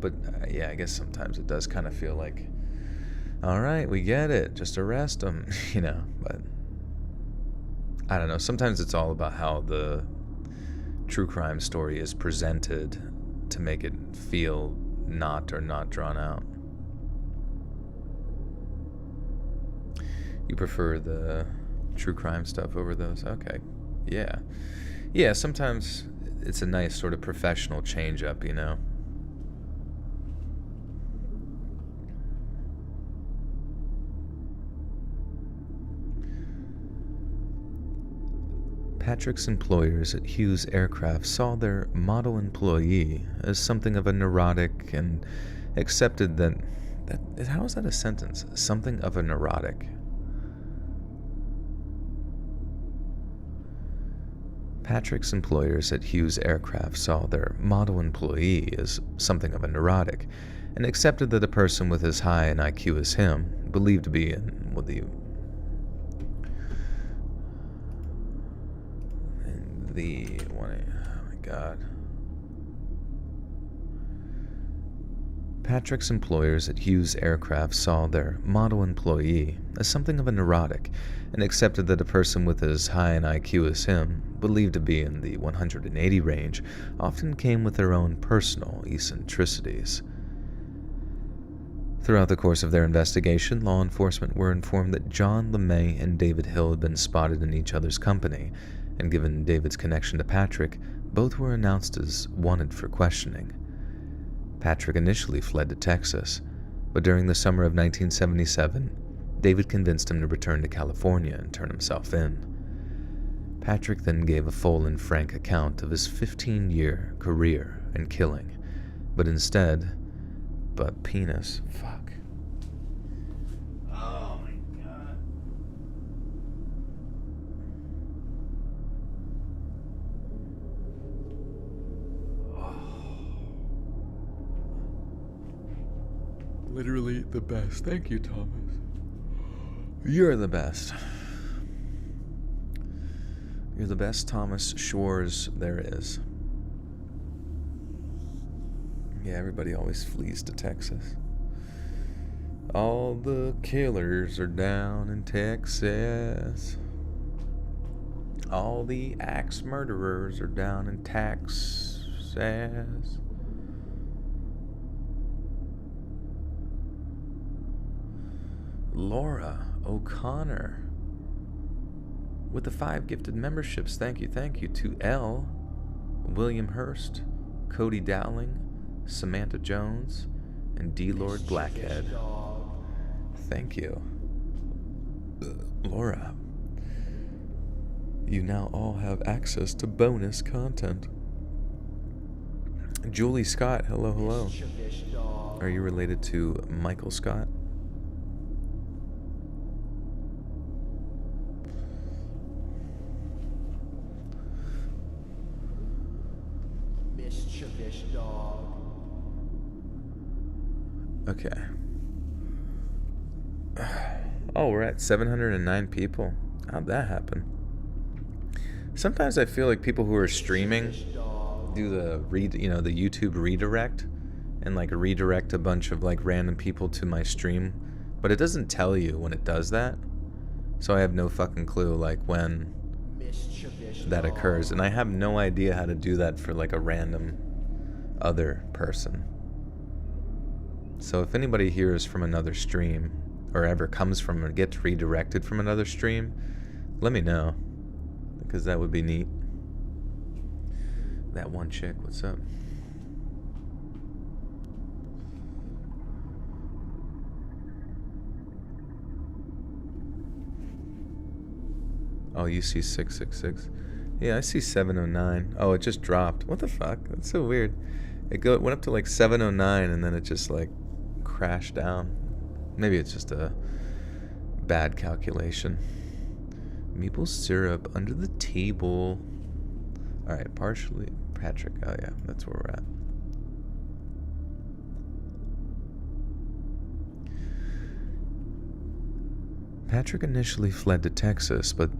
[SPEAKER 1] But yeah, I guess sometimes it does kind of feel like, all right, we get it, just arrest him, you know, but I don't know. Sometimes it's all about how the true crime story is presented to make it feel not drawn out. You prefer the true crime stuff over those? Okay. Yeah, sometimes it's a nice sort of professional change up, you know? Patrick's employers at Hughes Aircraft saw their model employee as something of a neurotic and accepted that how is that a sentence? Something of a neurotic. Patrick's employers at Hughes Aircraft saw their model employee as something of a neurotic and accepted that a person with as high an IQ as him, believed to be in Patrick's employers at Hughes Aircraft saw their model employee as something of a neurotic and accepted that a person with as high an IQ as him, believed to be in the 180 range, often came with their own personal eccentricities. Throughout the course of their investigation, law enforcement were informed that John LeMay and David Hill had been spotted in each other's company, and given David's connection to Patrick, both were announced as wanted for questioning. Patrick initially fled to Texas, but during the summer of 1977, David convinced him to return to California and turn himself in. Patrick then gave a full and frank account of his 15-year career in killing, but penis. Fuck. Oh my god. Literally the best. Thank you, Thomas. You're the best. You're the best Thomas Shores there is. Yeah, everybody always flees to Texas. All the killers are down in Texas. All the axe murderers are down in Texas. Laura O'Connor with the 5 gifted memberships. Thank you to L, William Hurst, Cody Dowling, Samantha Jones, and D. Lord Blackhead. Thank you. Laura, you now all have access to bonus content. Julie Scott, hello. Are you related to Michael Scott? Okay. Oh, we're at 709 people. How'd that happen? Sometimes I feel like people who are streaming do the YouTube redirect and like redirect a bunch of like random people to my stream, but it doesn't tell you when it does that. So I have no fucking clue like when that occurs, and I have no idea how to do that for like a random other person. So if anybody here is from another stream or ever comes from or gets redirected from another stream, let me know, because that would be neat. That one chick, what's up? Oh, you see 666? Yeah, I see 709. Oh, it just dropped. What the fuck? That's so weird. It went up to like 709 and then it just like crashed down. Maybe it's just a bad calculation. Maple syrup under the table. Alright, partially Patrick. Oh yeah, that's where we're at. Patrick initially fled to Texas, but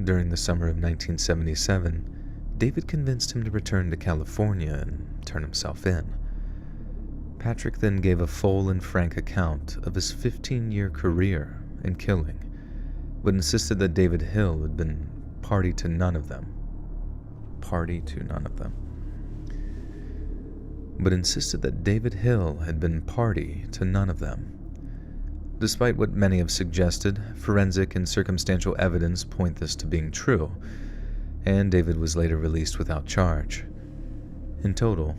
[SPEAKER 1] during the summer of 1977, David convinced him to return to California and turn himself in. Patrick then gave a full and frank account of his 15-year career in killing, but insisted that David Hill had been party to none of them. Despite what many have suggested, forensic and circumstantial evidence point this to being true, and David was later released without charge. In total,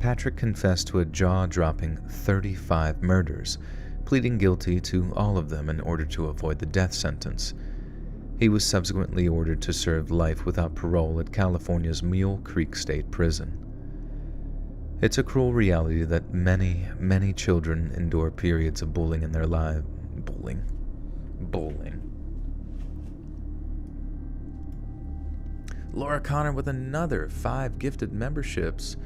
[SPEAKER 1] Patrick confessed to a jaw-dropping 35 murders, pleading guilty to all of them in order to avoid the death sentence. He was subsequently ordered to serve life without parole at California's Mule Creek State Prison. It's a cruel reality that many, many children endure periods of bullying in their lives. Bullying. Laura Connor with another 5 gifted memberships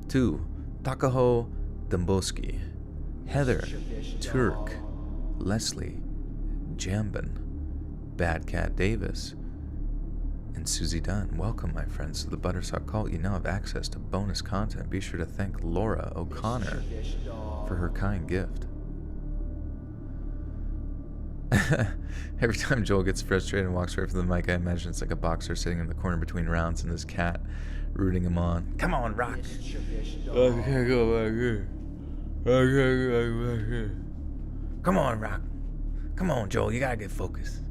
[SPEAKER 1] to Takaho Domboski, Heather Turk, Leslie Jambin, Bad Cat Davis, and Susie Dunn. Welcome, my friends, to the Buttersock Cult. You now have access to bonus content. Be sure to thank Laura O'Connor for her kind gift. Every time Joel gets frustrated and walks away from the mic, I imagine it's like a boxer sitting in the corner between rounds and his cat rooting him on. Come on, Rock! I can't go back here. I can't go back here. Come on, Rock. Come on, Joel, you gotta get focused.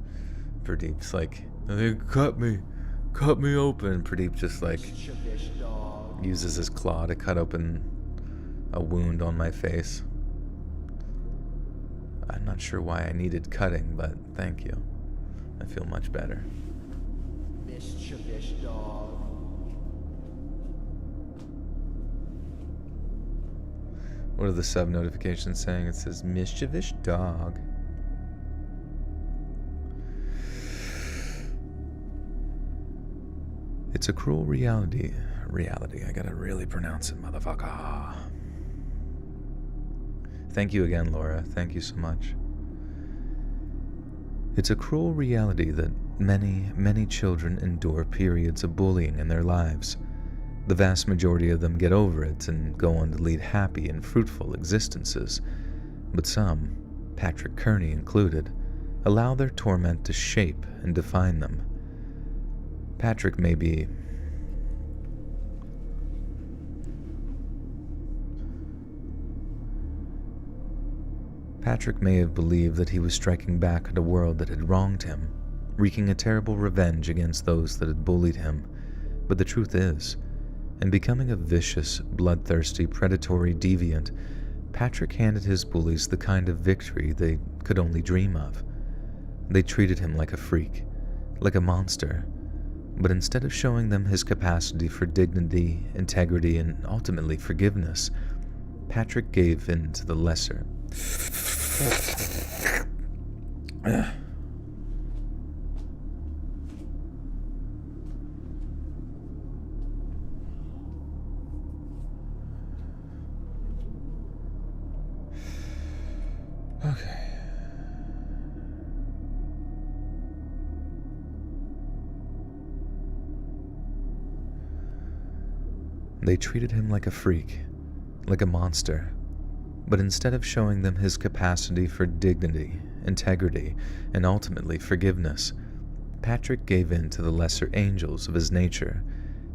[SPEAKER 1] Pradeep's like, they cut me open. Pradeep just like uses his claw to cut open a wound on my face. I'm not sure why I needed cutting, but thank you. I feel much better. Mischievous dog. What are the sub notifications saying? It says mischievous dog. It's a cruel reality. I gotta really pronounce it, motherfucker. Thank you again, Laura. Thank you so much. It's a cruel reality that many, many children endure periods of bullying in their lives. The vast majority of them get over it and go on to lead happy and fruitful existences. But some, Patrick Kearney included, allow their torment to shape and define them. Patrick may have believed that he was striking back at a world that had wronged him, wreaking a terrible revenge against those that had bullied him. But the truth is, in becoming a vicious, bloodthirsty, predatory deviant, Patrick handed his bullies the kind of victory they could only dream of. They treated him like a freak, like a monster, but instead of showing them his capacity for dignity, integrity, and ultimately forgiveness, Patrick gave in to the lesser. Okay. They treated him like a freak, like a monster, but instead of showing them his capacity for dignity, integrity, and ultimately forgiveness, Patrick gave in to the lesser angels of his nature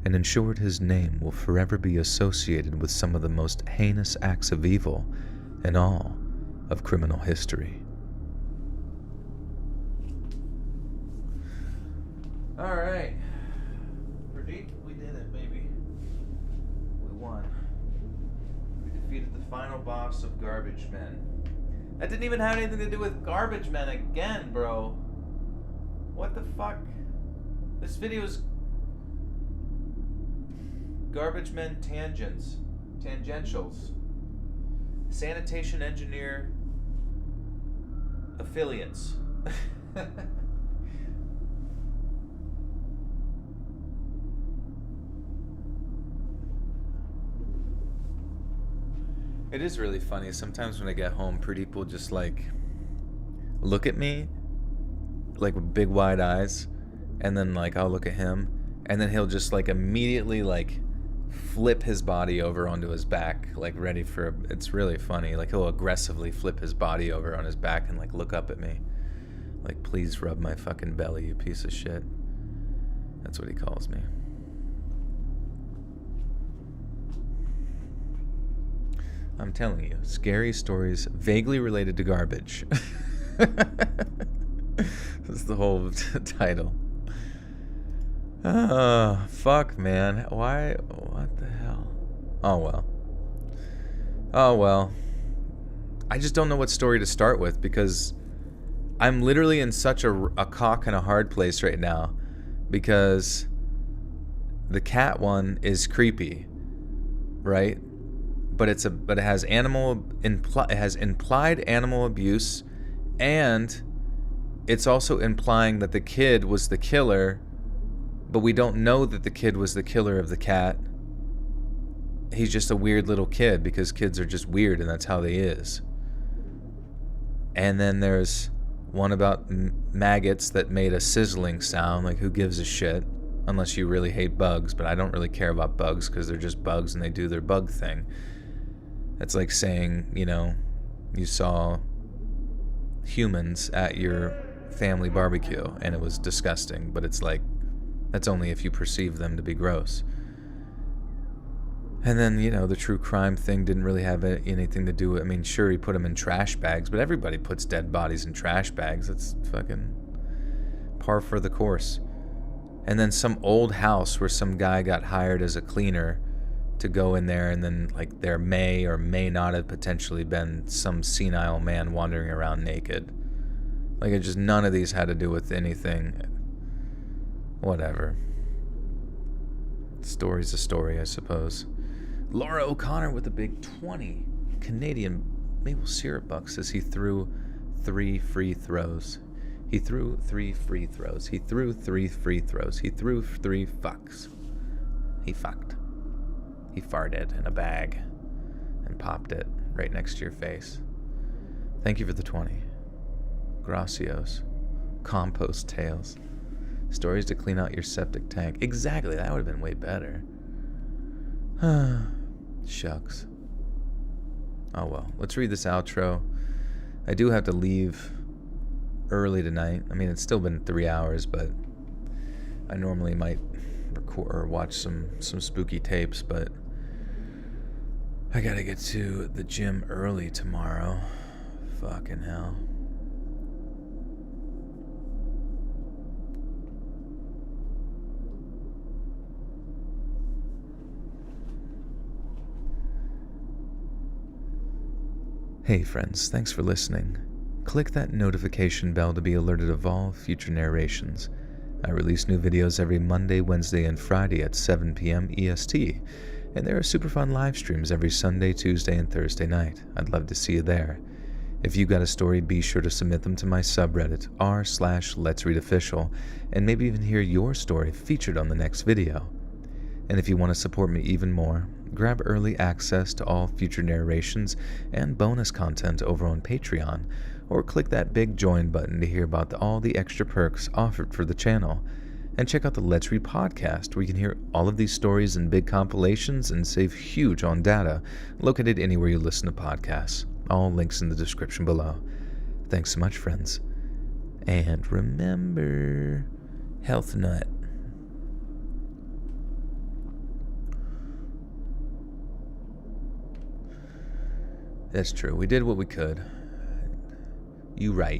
[SPEAKER 1] and ensured his name will forever be associated with some of the most heinous acts of evil in all of criminal history. All right. Pradeep, we did it, baby. We won. We defeated the final boss of Garbage Men. That didn't even have anything to do with Garbage Men again, bro. What the fuck? This video is Garbage Men tangentials. Sanitation engineer affiliates. It is really funny. Sometimes when I get home, Pradeep will just like look at me like with big wide eyes, and then like I'll look at him, and then he'll just like immediately like flip his body over onto his back, like ready for it's really funny. Like he'll aggressively flip his body over on his back and like look up at me like, please rub my fucking belly, you piece of shit. That's what he calls me. I'm telling you, scary stories vaguely related to garbage. That's the whole title. Oh, fuck, man. Why? What the hell? Oh, well. Oh, well. I just don't know what story to start with because I'm literally in such a cock and a hard place right now because the cat one is creepy, right? But it has it has implied animal abuse, and it's also implying that the kid was the killer, but we don't know that the kid was the killer of the cat. He's just a weird little kid because kids are just weird and that's how they is. And then there's one about maggots that made a sizzling sound. Like, who gives a shit? Unless you really hate bugs, but I don't really care about bugs because they're just bugs and they do their bug thing. That's like saying, you saw humans at your family barbecue and it was disgusting, but it's like, that's only if you perceive them to be gross. And then, the true crime thing didn't really have anything to do with, sure, he put them in trash bags, but everybody puts dead bodies in trash bags. That's fucking par for the course. And then some old house where some guy got hired as a cleaner to go in there, and then, like, there may or may not have potentially been some senile man wandering around naked. Like, it just, none of these had to do with anything. Whatever. Story's a story, I suppose. Laura O'Connor with a big 20. Canadian maple syrup buck says he threw 3 free throws. He threw 3 free throws. He threw 3 free throws. He threw 3 fucks. He fucked. He farted in a bag and popped it right next to your face. Thank you for the 20. Gracios. Compost tales. Stories to clean out your septic tank. Exactly, that would have been way better. Shucks. Oh well, let's read this outro. I do have to leave early tonight. It's still been 3 hours, but I normally might record or watch some spooky tapes, but I gotta get to the gym early tomorrow. Fucking hell. Hey friends, thanks for listening. Click that notification bell to be alerted of all future narrations. I release new videos every Monday, Wednesday, and Friday at 7 p.m. EST, and there are super fun live streams every Sunday, Tuesday, and Thursday night. I'd love to see you there. If you've got a story, be sure to submit them to my subreddit, r/Let'sReadOfficial, and maybe even hear your story featured on the next video. And if you want to support me even more, grab early access to all future narrations and bonus content over on Patreon, or click that big join button to hear about all the extra perks offered for the channel. And check out the Let's Read podcast, where you can hear all of these stories in big compilations and save huge on data, located anywhere you listen to podcasts. All links in the description below. Thanks so much, friends. And remember, health nut. That's true. We did what we could. You right.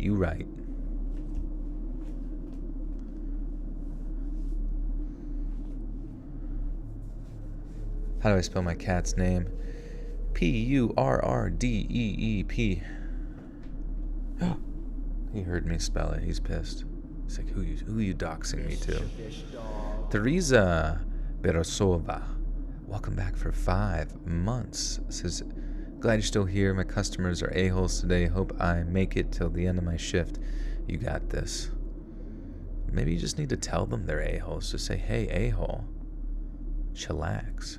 [SPEAKER 1] How do I spell my cat's name? Purrdeep. He heard me spell it. He's pissed. He's like, who you doxing me to? Teresa Berosova. Welcome back for 5 months. Says, glad you're still here. My customers are a-holes today. Hope I make it till the end of my shift. You got this. Maybe you just need to tell them they're a-holes. Just say, hey, a-hole. Chillax.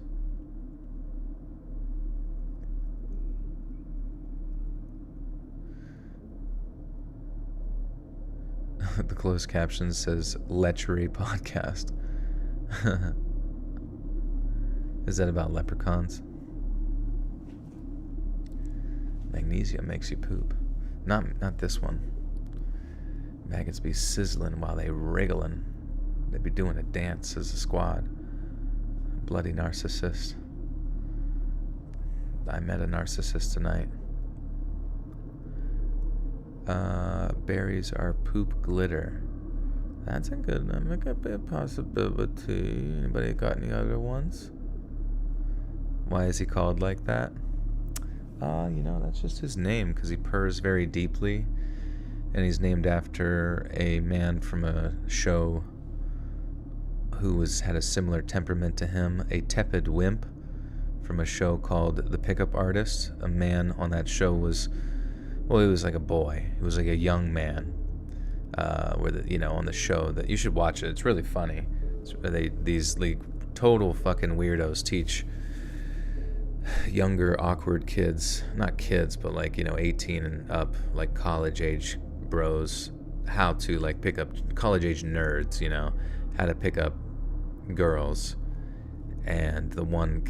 [SPEAKER 1] The closed caption says, Lechery Podcast. Is that about leprechauns? Magnesium makes you poop. Not this one. Maggots be sizzling while they wriggling. They be doing a dance as a squad. Bloody narcissist. I met a narcissist tonight. Berries are poop glitter. That's a good one. That could be a possibility. Anybody got any other ones? Why is he called like that? That's just his name, because he purrs very deeply, and he's named after a man from a show who had a similar temperament to him, a tepid wimp from a show called The Pickup Artist. A man on that show was, well, he was like a boy. He was like a young man. On the show, that you should watch it. It's really funny. These total fucking weirdos teach younger awkward kids, not kids, but 18 and up, like college age bros, how to pick up college age nerds, how to pick up girls. And the one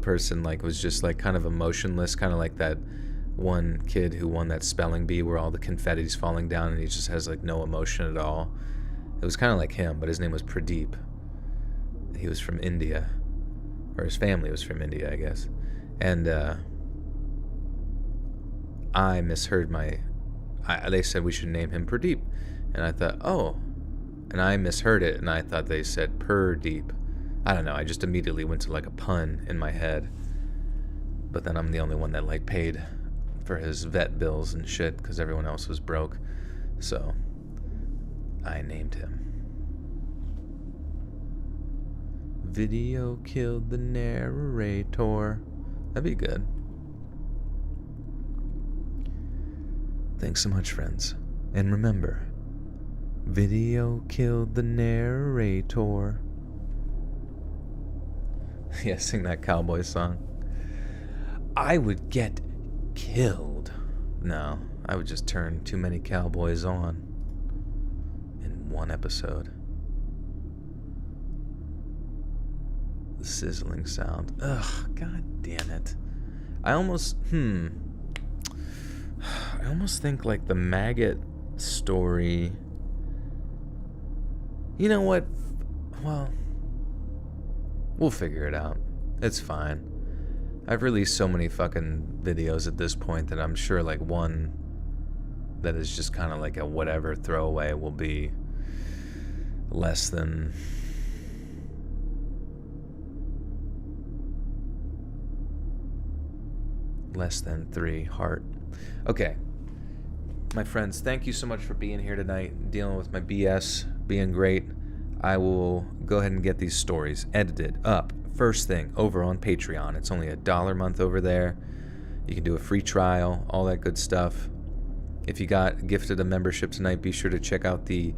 [SPEAKER 1] person was just kind of emotionless, kind of like that one kid who won that spelling bee where all the confetti's falling down and he just has no emotion at all. It was kind of like him, but his name was Pradeep. He was from India, or his family was from India, I guess. And I misheard they said we should name him Pradeep, and I thought, oh, and I misheard it, and I thought they said Purdeep. I don't know, I just immediately went to a pun in my head. But then I'm the only one that paid for his vet bills and shit because everyone else was broke. So I named him. Video killed the narrator. That'd be good. Thanks so much, friends. And remember, video killed the narrator. Yeah, sing that cowboy song. I would get killed. No, I would just turn too many cowboys on in one episode. The sizzling sound. Ugh, god damn it. I almost think the maggot story. You know what? Well, we'll figure it out. It's fine. I've released so many fucking videos at this point that I'm sure one that is just kind of a whatever throwaway will be less than three heart. Okay. My friends, thank you so much for being here tonight, dealing with my BS, being great. I will go ahead and get these stories edited up first thing over on Patreon. It's only $1 a month over there. You can do a free trial, all that good stuff. If you got gifted a membership tonight, be sure to check out the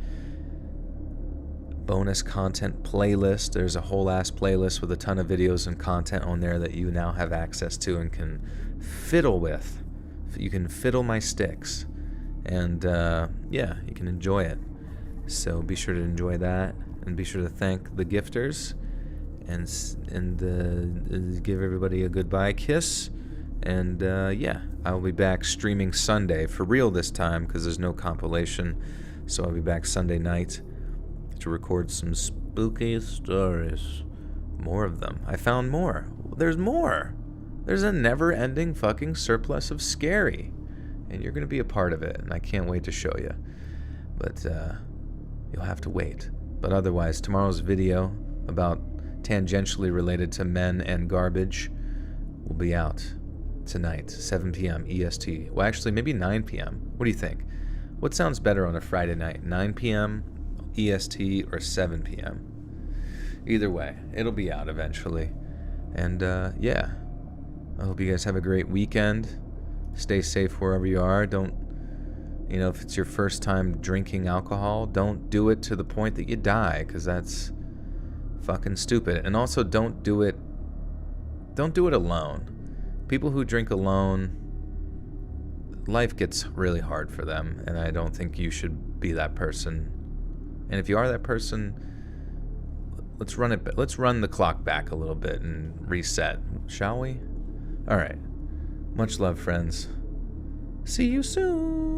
[SPEAKER 1] bonus content playlist. There's a whole ass playlist with a ton of videos and content on there that you now have access to and can fiddle with. You can fiddle my sticks. And you can enjoy it. So be sure to enjoy that, and be sure to thank the gifters, and give everybody a goodbye kiss. And I'll be back streaming Sunday for real this time because there's no compilation. So I'll be back Sunday night to record some spooky stories. More of them. I found more. There's more. There's a never-ending fucking surplus of scary, and you're gonna be a part of it, and I can't wait to show you. But you'll have to wait. But otherwise, tomorrow's video about tangentially related to men and garbage will be out tonight, 7 p.m. EST. Well, actually, maybe 9 p.m. What do you think? What sounds better on a Friday night, 9 p.m. EST or 7 p.m.? Either way, it'll be out eventually. And I hope you guys have a great weekend. Stay safe wherever you are. Don't, if it's your first time drinking alcohol, don't do it to the point that you die, because that's fucking stupid. And also, don't do it alone. People who drink alone, life gets really hard for them, and I don't think you should be that person. And if you are that person, let's run the clock back a little bit and reset, shall we? All right. Much love, friends. See you soon.